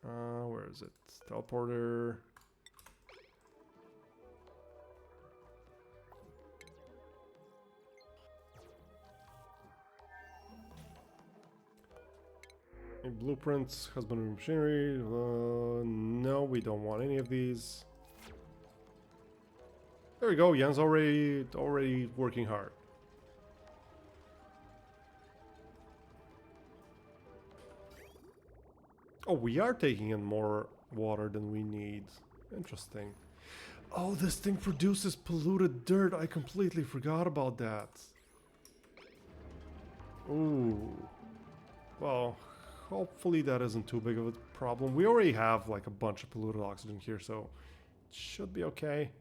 Where is it? Teleporter. Blueprints, husbandry machinery. No, we don't want any of these. There we go. Jan's already working hard. Oh, we are taking in more water than we need. Interesting. Oh, this thing produces polluted dirt. I completely forgot about that. Ooh. Well, hopefully that isn't too big of a problem. We already have like a bunch of polluted oxygen here, so it should be okay.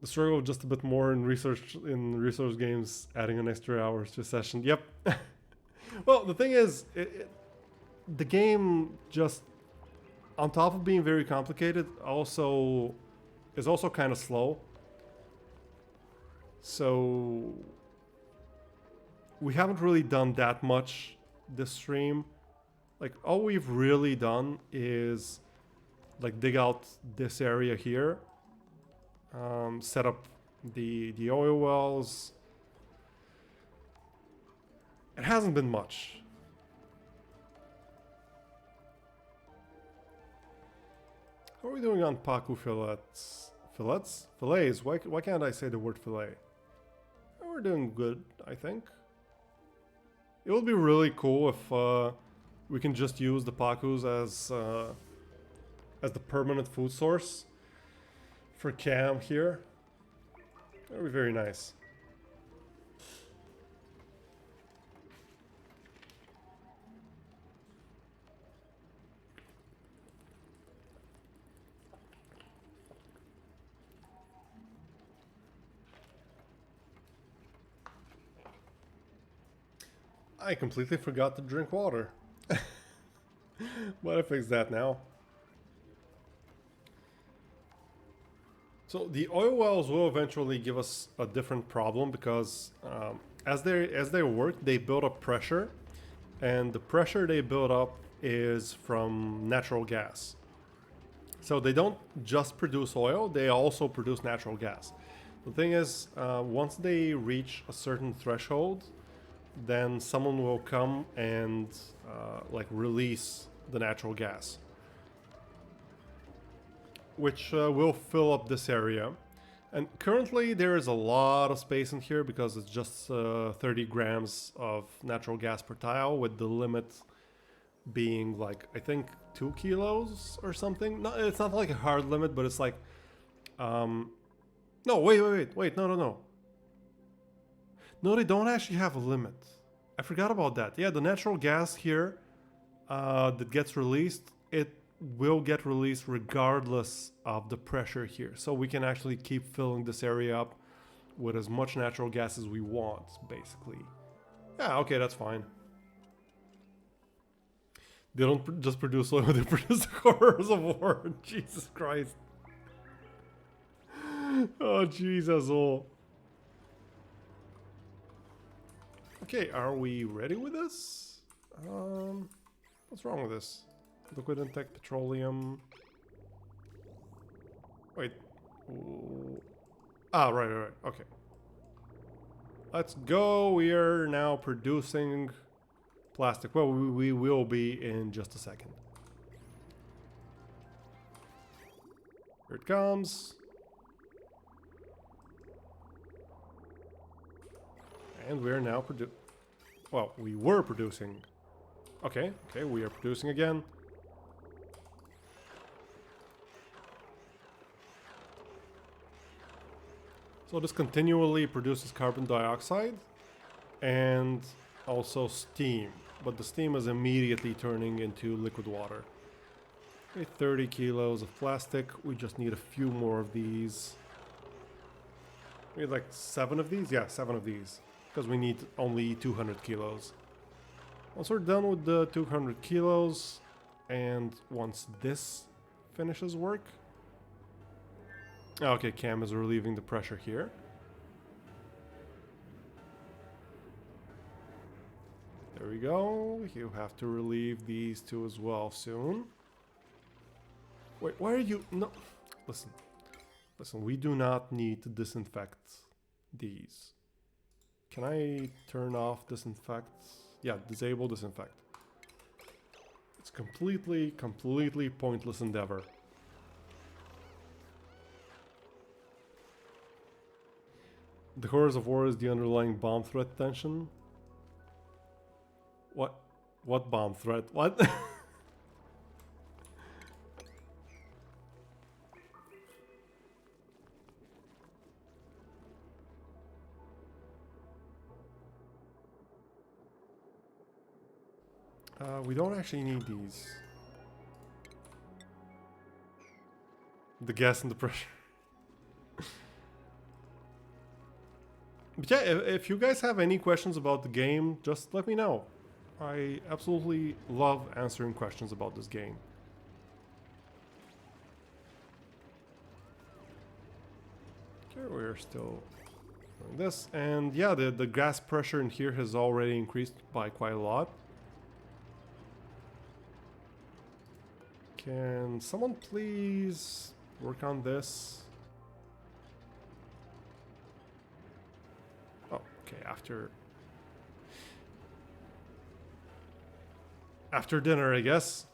The struggle just a bit more in resource games, adding an extra hours to a session. Yep. Well, the thing is, the game just, on top of being very complicated, is also kind of slow. So we haven't really done that much this stream. Like, all we've really done is like dig out this area here, set up the oil wells. It hasn't been much. How are we doing on Pacu fillets? Fillets? Why can't I say the word fillet? We're doing good, I think. It would be really cool if we can just use the Pacus as the permanent food source for Cam here. That would be very nice. I completely forgot to drink water. But I fix that now. So the oil wells will eventually give us a different problem because as they work, they build up pressure, and the pressure they build up is from natural gas. So they don't just produce oil; they also produce natural gas. The thing is, once they reach a certain threshold, then someone will come and like release the natural gas, which will fill up this area. And currently there is a lot of space in here because it's just 30 grams of natural gas per tile, with the limit being like, I think 2 kilos or something. No, it's not like a hard limit, but it's like no, wait, no, they don't actually have a limit. I forgot about that. Yeah, the natural gas here that gets released, it will get released regardless of the pressure here. So we can actually keep filling this area up with as much natural gas as we want, basically. Yeah, okay, that's fine. They don't just produce oil, they produce horrors of war. Jesus Christ. Oh, Jesus. Oh. Okay, are we ready with this? What's wrong with this? Liquid intake petroleum. Wait. Ooh. Ah, right. Okay. Let's go. We are now producing plastic. Well, we will be in just a second. Here it comes. And we're now we were producing. Okay, we are producing again. So this continually produces carbon dioxide and also steam, but the steam is immediately turning into liquid water. Okay, 30 kilos of plastic. We just need a few more of these. We need like 7 of these? Yeah, 7 of these. Because we need only 200 kilos. Once we're done with the 200 kilos, and once this finishes work... Okay, Cam is relieving the pressure here. There we go. You have to relieve these two as well soon. Wait, why are you... No, listen, we do not need to disinfect these. Can I turn off disinfect? Yeah, disable disinfect. It's completely pointless endeavor. The horrors of war is the underlying bomb threat tension. What? What bomb threat? What? We don't actually need these. The gas and the pressure. But yeah, if you guys have any questions about the game, just let me know. I absolutely love answering questions about this game. Okay, we're still doing this. And yeah, the gas pressure in here has already increased by quite a lot. Can someone please work on this? Oh, okay, after dinner, I guess.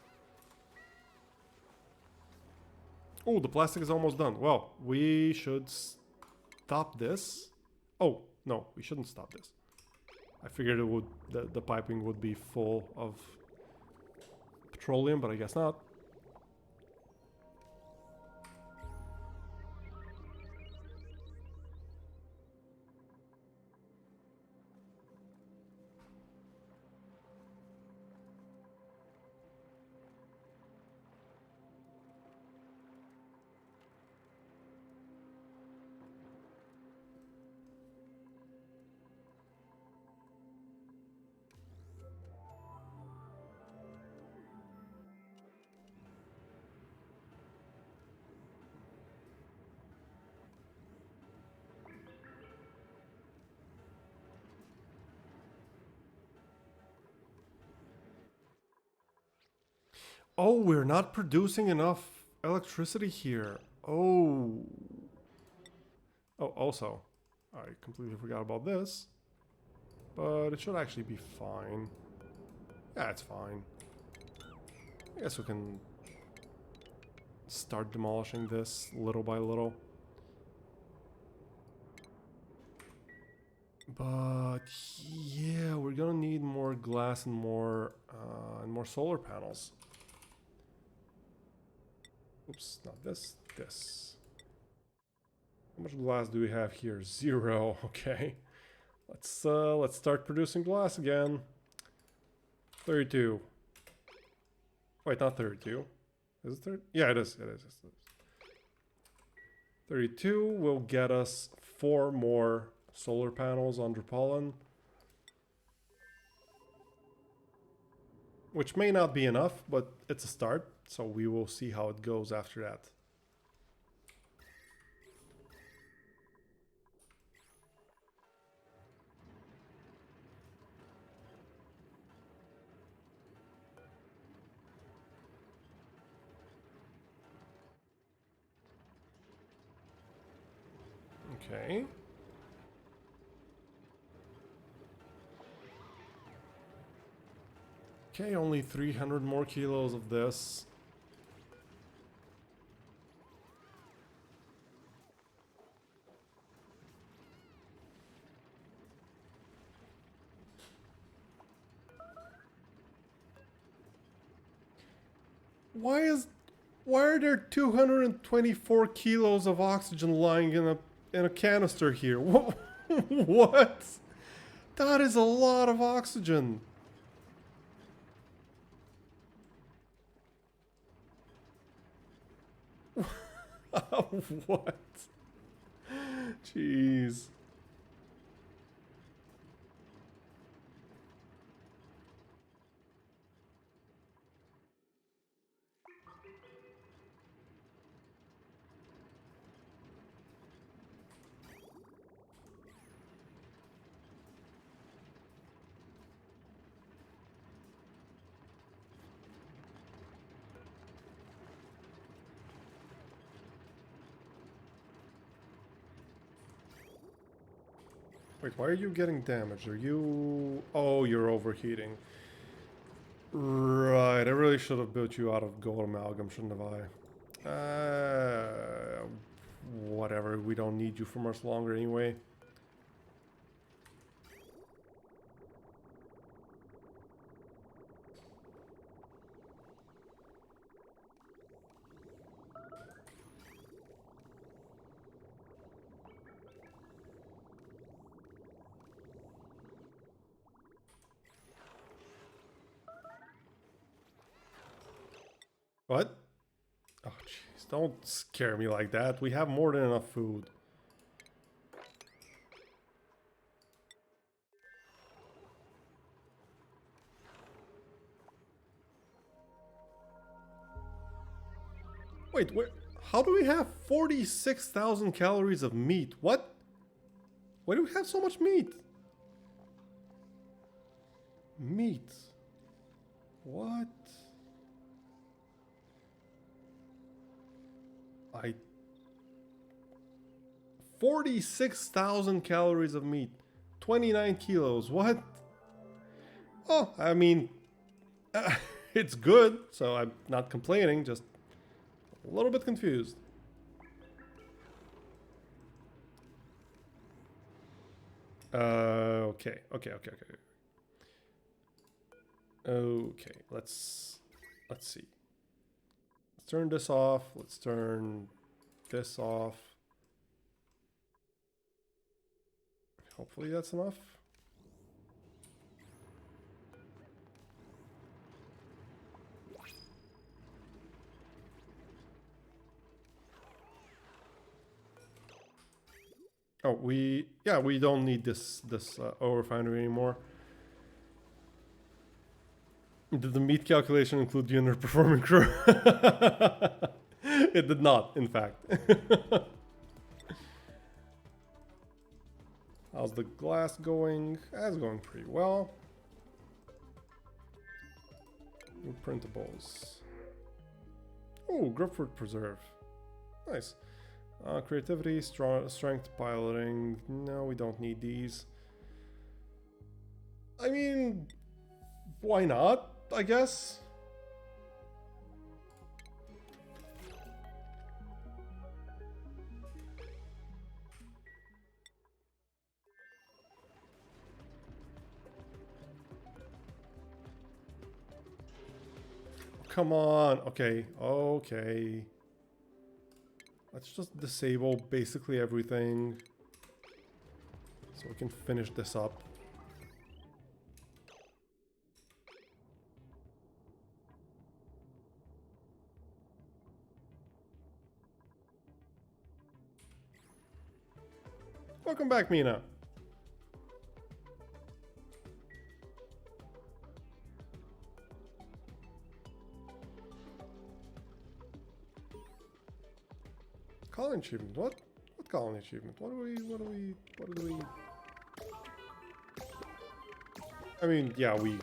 Oh, the plastic is almost done. Well, we should stop this. Oh, no, we shouldn't stop this. I figured it would the piping would be full of petroleum, but I guess not. Oh, we're not producing enough electricity here. Oh. Oh, also, I completely forgot about this. But it should actually be fine. Yeah, it's fine. I guess we can start demolishing this little by little. But yeah, we're gonna need more glass and more solar panels. Oops, not this. This. How much glass do we have here? 0. Okay. Let's start producing glass again. 32. Wait, not 32. Is it 30? Yeah, it is. It is. 32 will get us 4 more solar panels under pollen. Which may not be enough, but it's a start. So we will see how it goes after that. Okay. Okay, only 300 more kilos of this. Why are there 224 kilos of oxygen lying in a canister here? What? That is a lot of oxygen. What? Jeez. Wait, why are you getting damaged? Are you... Oh, you're overheating. Right, I really should have built you out of gold amalgam, shouldn't have I? Whatever, we don't need you for much longer anyway. What? Oh, jeez. Don't scare me like that. We have more than enough food. Wait, how do we have 46,000 calories of meat? What? Why do we have so much meat? Meat. What? I 46,000 calories of meat, 29 kilos. What? Oh, I mean, it's good, so I'm not complaining, just a little bit confused. Okay. Okay, let's see. Let's turn this off. Let's turn this off. Hopefully that's enough. Oh, we don't need this oil refinery anymore. Did the meat calculation include the underperforming crew? It did not, in fact. How's the glass going? That's going pretty well. New printables. Oh, grapefruit preserve. Nice. Creativity, strength, piloting. No, we don't need these. I mean, why not? I guess. Come on. Okay. Okay. Let's just disable basically everything so we can finish this up. Welcome back, Mina. Colony achievement. What colony achievement? What do we I mean, yeah, we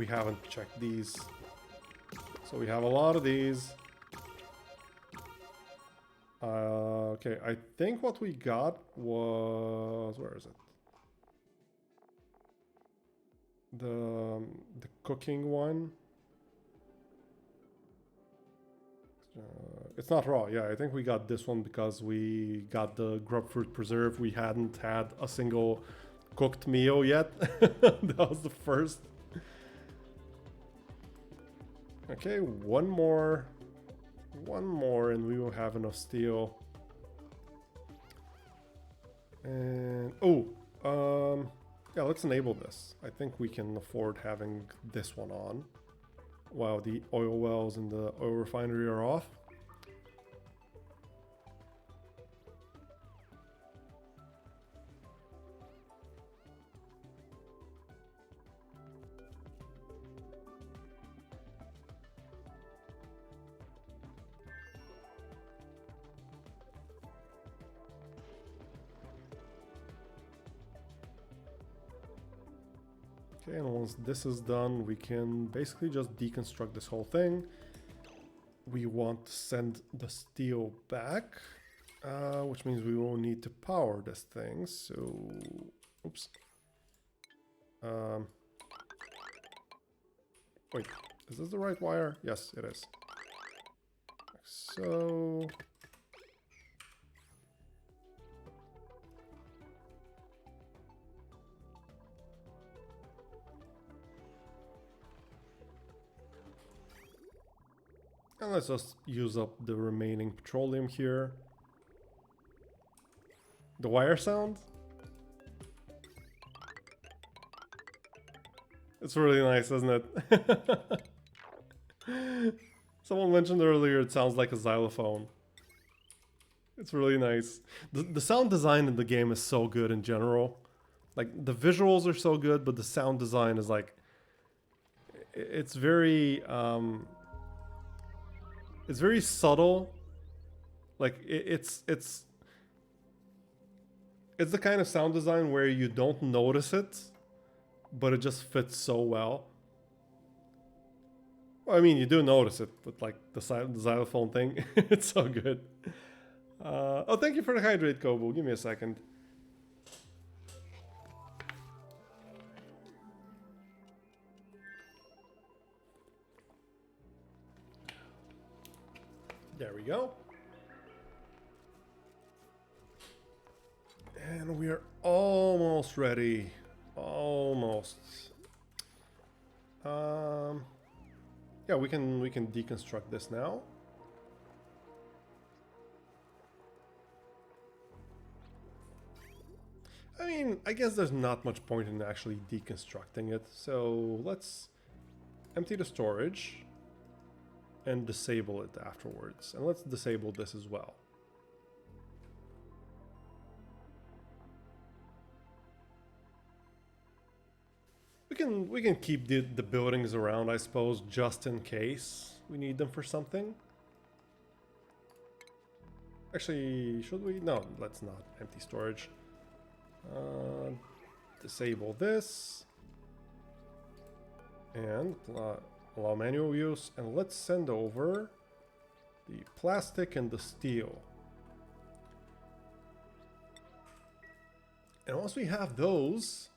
haven't checked these. So we have a lot of these. Okay, I think what we got was, where is it? The cooking one. It's not raw. Yeah, I think we got this one because we got the grapefruit preserve. We hadn't had a single cooked meal yet. That was the first. Okay, one more and we will have enough steel. And yeah, let's enable this. I think we can afford having this one on while the oil wells and the oil refinery are off. Okay, and once this is done, we can basically just deconstruct this whole thing. We want to send the steel back, which means we will need to power this thing. So, oops. Wait, is this the right wire? Yes, it is. So... and let's just use up the remaining petroleum here. The wire sound? It's really nice, isn't it? Someone mentioned earlier it sounds like a xylophone. It's really nice. The sound design in the game is so good in general. Like, the visuals are so good, but the sound design is like... It's very subtle. Like it's the kind of sound design where you don't notice it, but it just fits so well. Well, I mean, you do notice it with like the xylophone thing. It's so good. Oh, thank you for the hydrate, Kobo. Give me a second. There we go. And we are almost ready. Almost. Yeah, we can deconstruct this now. I mean, I guess there's not much point in actually deconstructing it. So let's empty the storage and disable it afterwards. And let's disable this as well. We can keep the buildings around, I suppose, just in case we need them for something. Actually, should we? No, let's not. Empty storage. Disable this. And allow manual use. And let's send over the plastic and the steel. And once we have those,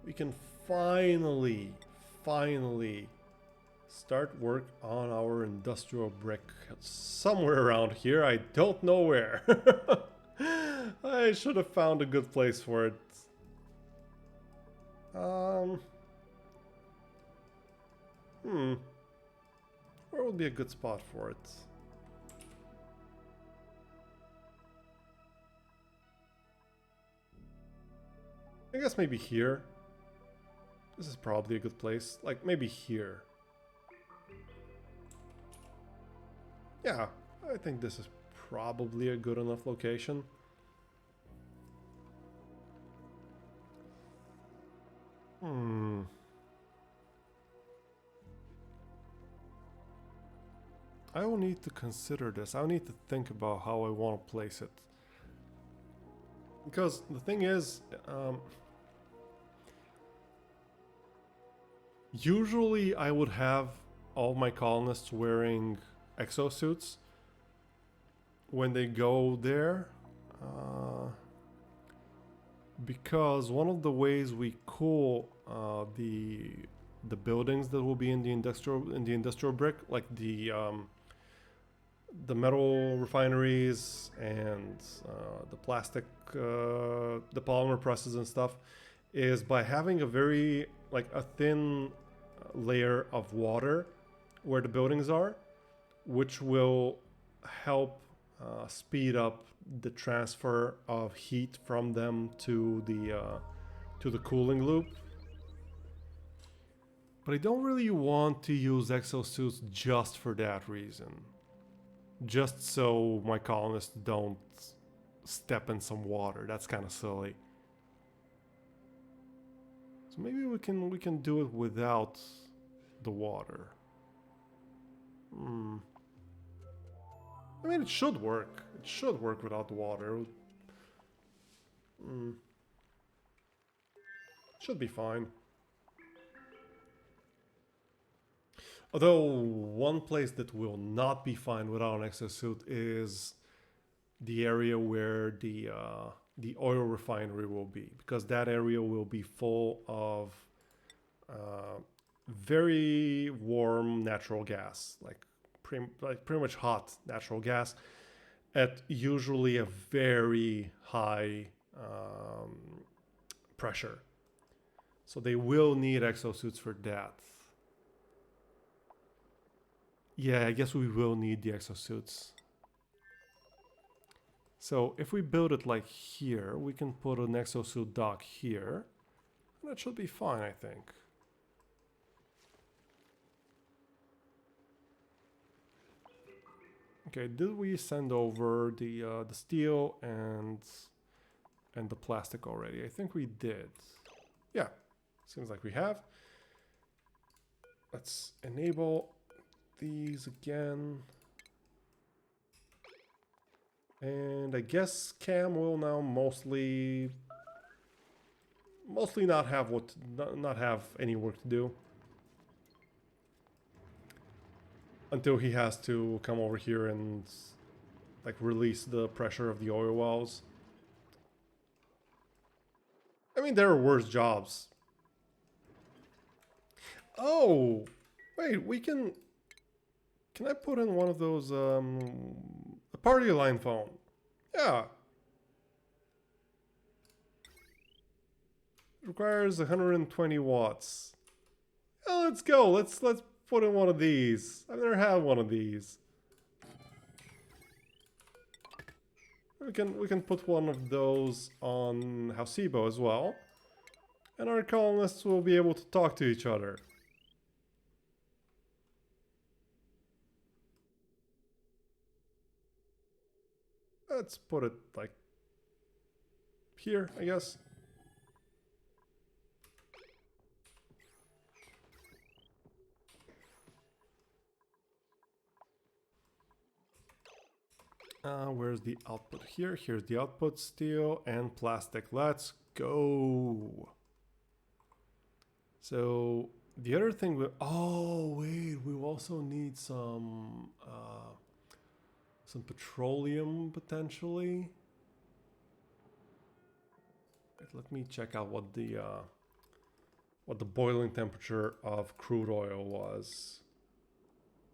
we can finally start work on our industrial brick somewhere around here. I don't know where. I should have found a good place for it. Where would be a good spot for it? I guess maybe here. This is probably a good place. Like, maybe here. Yeah, I think this is probably a good enough location. I will need to consider this. I'll need to think about how I want to place it. Because the thing is, usually I would have all my colonists wearing exosuits when they go there. Because one of the ways we cool the buildings that will be in the industrial brick, like the metal refineries and the plastic, the polymer presses and stuff, is by having a very a thin layer of water where the buildings are, which will help speed up the transfer of heat from them to the cooling loop. But I don't really want to use exosuits just for that reason. Just so my colonists don't step in some water. That's kind of silly. So maybe we can do it without the water. I mean, it should work. It should work without the water. Should be fine. Although one place that will not be fine without an exosuit is the area where the oil refinery will be, because that area will be full of very warm natural gas, like pretty much hot natural gas, at usually a very high pressure. So they will need exosuits for that. Yeah, I guess we will need the exosuits. So if we build it like here, we can put an exosuit dock here. And that should be fine, I think. Okay, did we send over the steel and the plastic already? I think we did. Yeah, seems like we have. Let's enable these again. And I guess Cam will now mostly not have any work to do. until he has to come over here and like release the pressure of the oil wells. I mean, there are worse jobs. Oh, wait, we can I put in one of those, a party line phone? Yeah. It requires 120 watts. Yeah, let's go. Let's put in one of these. I've never had one of these. We can put one of those on Hausebo as well. And our colonists will be able to talk to each other. Let's put it like here, I guess. Where's the output here? Here's the output, steel and plastic. Let's go. So the other thing we, oh wait, we also need some petroleum potentially. Wait, let me check out what the boiling temperature of crude oil was.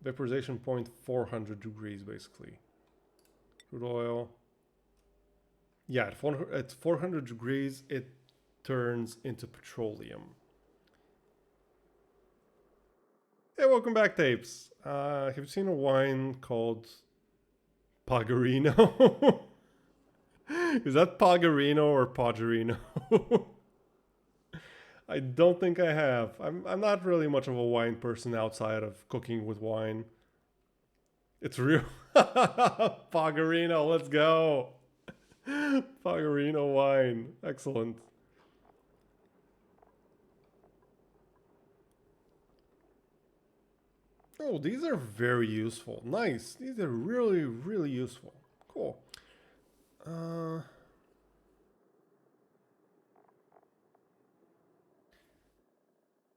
Vaporization point 400 degrees basically. Crude oil. Yeah, at 400 degrees it turns into petroleum. Hey, welcome back, Tapes. Have you seen a wine called Pagarino? Is that Pagarino or Pagarino? I don't think I have. I'm not really much of a wine person outside of cooking with wine. It's real. Pagarino, let's go. Pagarino wine. Excellent. Oh, these are very useful. Nice. These are really, really useful. Cool.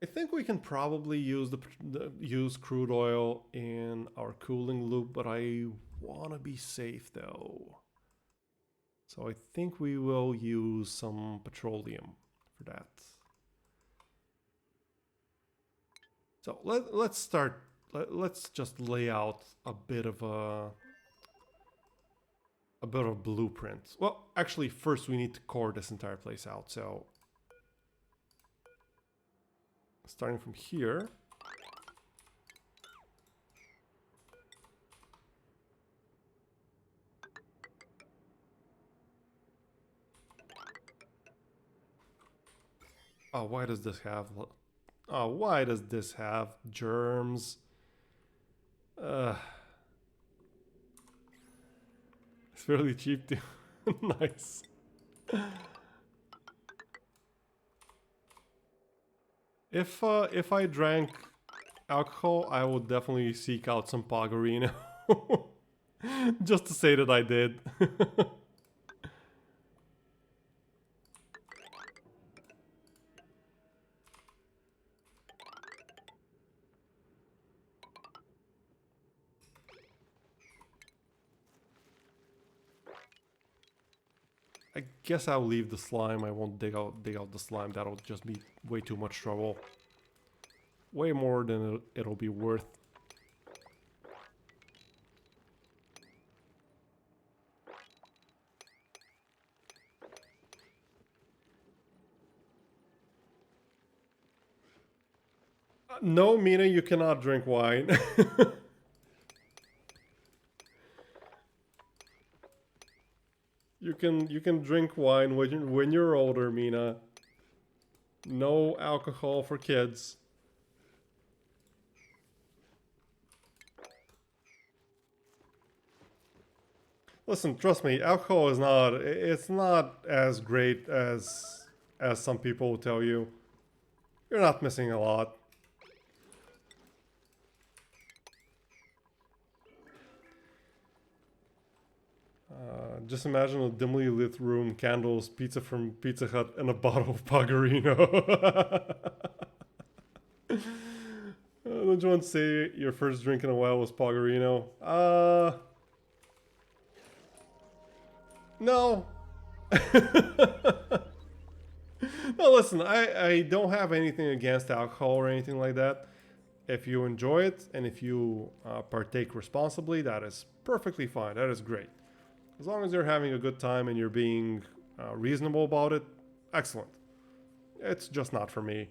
I think we can probably use use crude oil in our cooling loop, but I want to be safe though. So I think we will use some petroleum for that. So let's start. Let's just lay out a bit of a blueprint. Well, actually, first we need to core this entire place out. So starting from here. Oh, why does this have... Oh, why does this have germs? It's fairly cheap too. Nice. If I drank alcohol, I would definitely seek out some Pagarino. Just to say that I did. I guess I'll leave the slime. I won't dig out the slime. That'll just be way too much trouble. Way more than it'll be worth. No, Mina, you cannot drink wine. You can drink wine when you're older, Mina. No alcohol for kids. Listen, trust me, alcohol is not, it's not as great as some people will tell you. You're not missing a lot. Just imagine a dimly lit room, candles, pizza from Pizza Hut, and a bottle of Pagarino. would you want to say your first drink in a while was Poggerino? No. No, listen, I don't have anything against alcohol or anything like that. If you enjoy it and if you partake responsibly, that is perfectly fine. That is great. As long as you're having a good time and you're being reasonable about it, excellent. It's just not for me.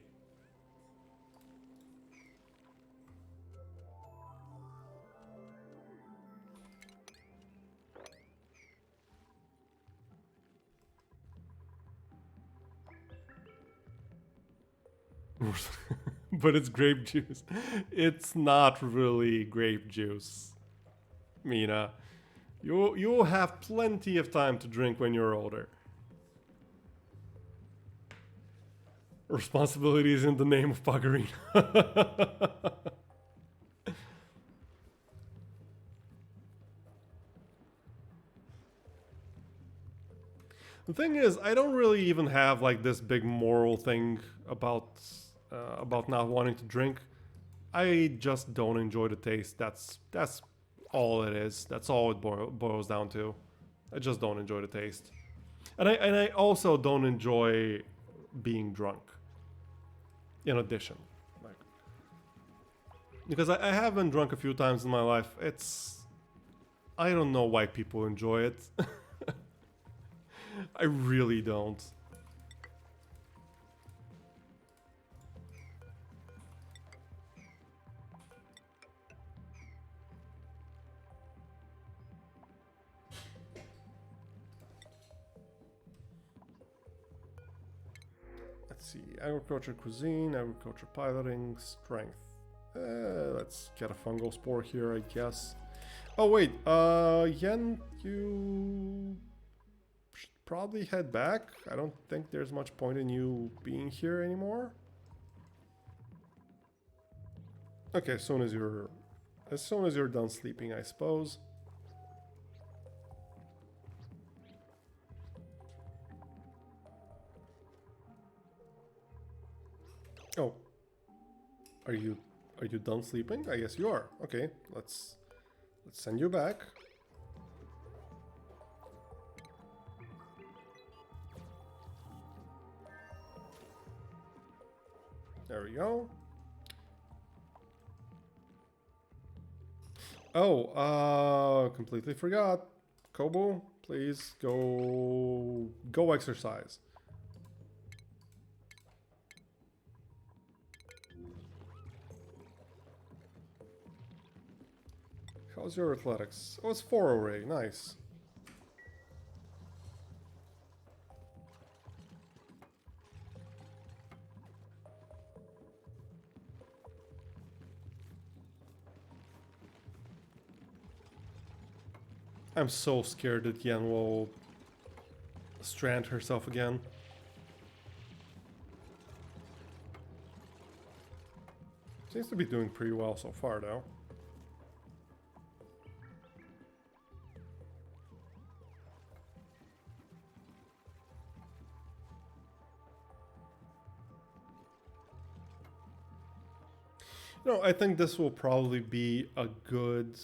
But it's grape juice. It's not really grape juice, Mina. You'll have plenty of time to drink when you're older. Responsibility is in the name of Pagarina. The thing is, I don't really even have like this big moral thing about not wanting to drink. I just don't enjoy the taste. That's all it is. That's all it boils down to. I just don't enjoy the taste, and I also don't enjoy being drunk. In addition, like because I have been drunk a few times in my life. I don't know why people enjoy it. I really don't. Let's see, agriculture cuisine, agriculture piloting, strength. Let's get a fungal spore here, I guess. Oh wait, Yen, you should probably head back. I don't think there's much point in you being here anymore. Okay, as soon as you're done sleeping, I suppose. Oh, are you done sleeping? I guess you are. Okay, let's send you back. There we go. Oh, completely forgot. Kobo, please go exercise. How's your athletics? Oh, it's 4 already. Nice. I'm so scared that Yen will strand herself again. Seems to be doing pretty well so far, though. No, I think this will probably be a good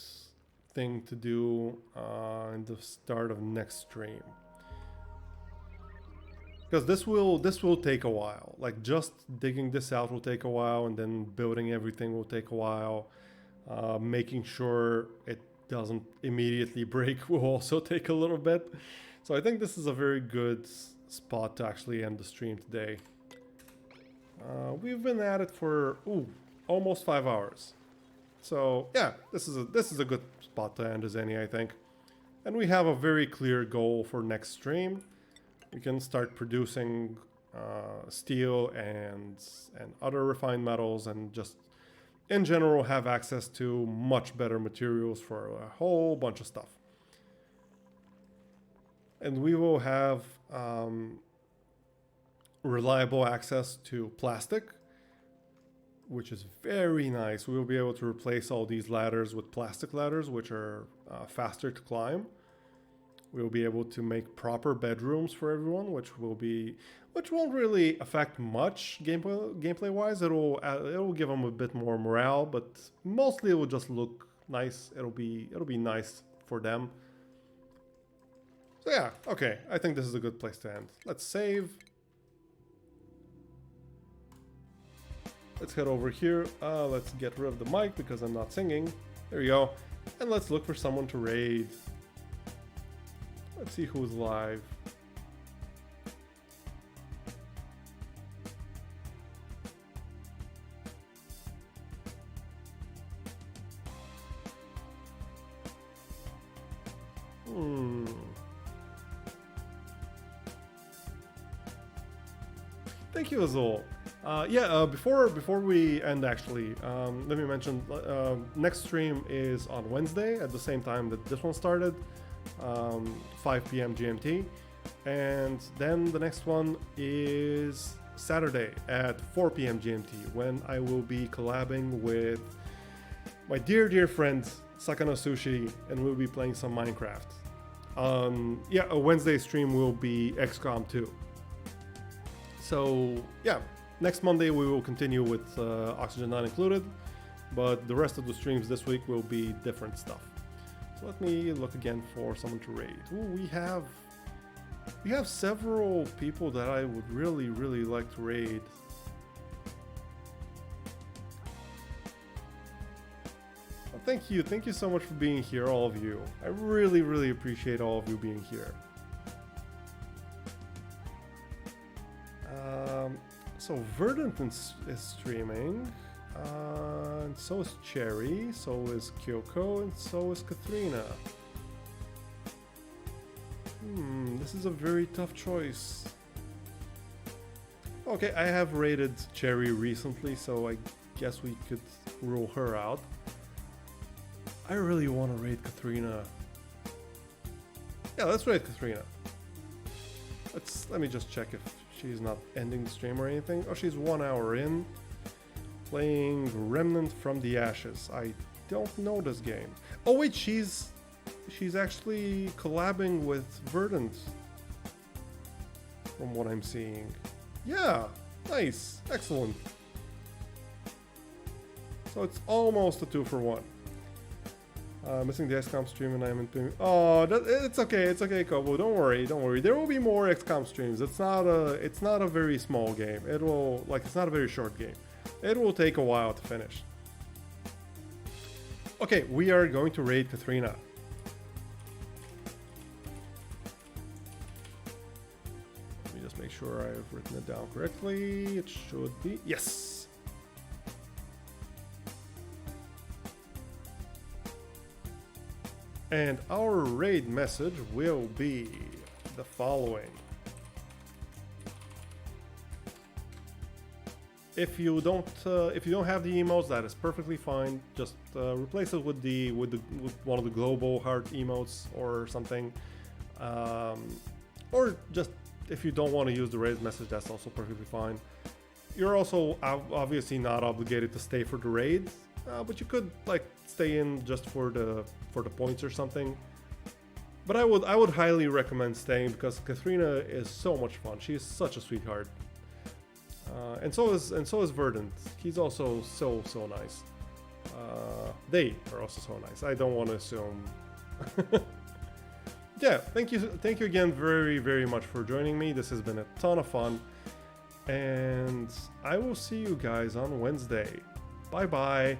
thing to do in the start of next stream. Because this will take a while. Like just digging this out will take a while, and then building everything will take a while. Making sure it doesn't immediately break will also take a little bit. So I think this is a very good spot to actually end the stream today. We've been at it for almost 5 hours. So yeah, this is a good spot to end as any, I think. And we have a very clear goal for next stream. We can start producing steel and other refined metals, and just in general have access to much better materials for a whole bunch of stuff. And we will have reliable access to plastic, which is very nice. We will be able to replace all these ladders with plastic ladders, which are faster to climb. We'll be able to make proper bedrooms for everyone, which won't really affect much gameplay wise. It'll give them a bit more morale, but mostly it will just look nice. It'll be nice for them. So yeah, okay. I think this is a good place to end. Let's save. Let's head over here. Let's get rid of the mic because I'm not singing. There you go. And let's look for someone to raid. Let's see who's live. Thank you, Azul. Before we end, actually, let me mention next stream is on Wednesday at the same time that this one started, 5 p.m. GMT, and then the next one is Saturday at 4 p.m. GMT when I will be collabing with my dear friend Sakana Sushi, and we'll be playing some Minecraft. A Wednesday stream will be XCOM 2. So yeah, next Monday we will continue with Oxygen Not Included, but the rest of the streams this week will be different stuff. So let me look again for someone to raid. Ooh, we have several people that I would really like to raid. Well, thank you so much for being here, all of you. I really appreciate all of you being here. So Verdant is streaming, and so is Cherry, so is Kyoko, and so is Katrina. This is a very tough choice. Okay, I have raided Cherry recently, so I guess we could rule her out. I really want to raid Katrina. Yeah, let's raid Katrina. Let me just check if she's not ending the stream or anything. Oh, she's 1 hour in. Playing Remnant from the Ashes. I don't know this game. Oh wait, she's actually collabing with Verdant. From what I'm seeing. Yeah, nice, excellent. So it's almost a 2-for-1. Missing the XCOM stream and I'm in. Oh, it's okay, Kobo. Don't worry. There will be more XCOM streams. It's not a very small game. It's not a very short game. It will take a while to finish. Okay, we are going to raid Katrina. Let me just make sure I've written it down correctly. It should be, yes. And our raid message will be the following. If you don't have the emotes, that is perfectly fine. Just replace it with one of the global heart emotes or something. Or just if you don't want to use the raid message, that's also perfectly fine. You're also obviously not obligated to stay for the raid, but you could stay in just for the points or something. But I would highly recommend staying because Katrina is so much fun. She is such a sweetheart. And so is Verdant. He's also so nice. They are also so nice. I don't want to assume. Yeah, thank you again very much for joining me. This has been a ton of fun. And I will see you guys on Wednesday. Bye bye.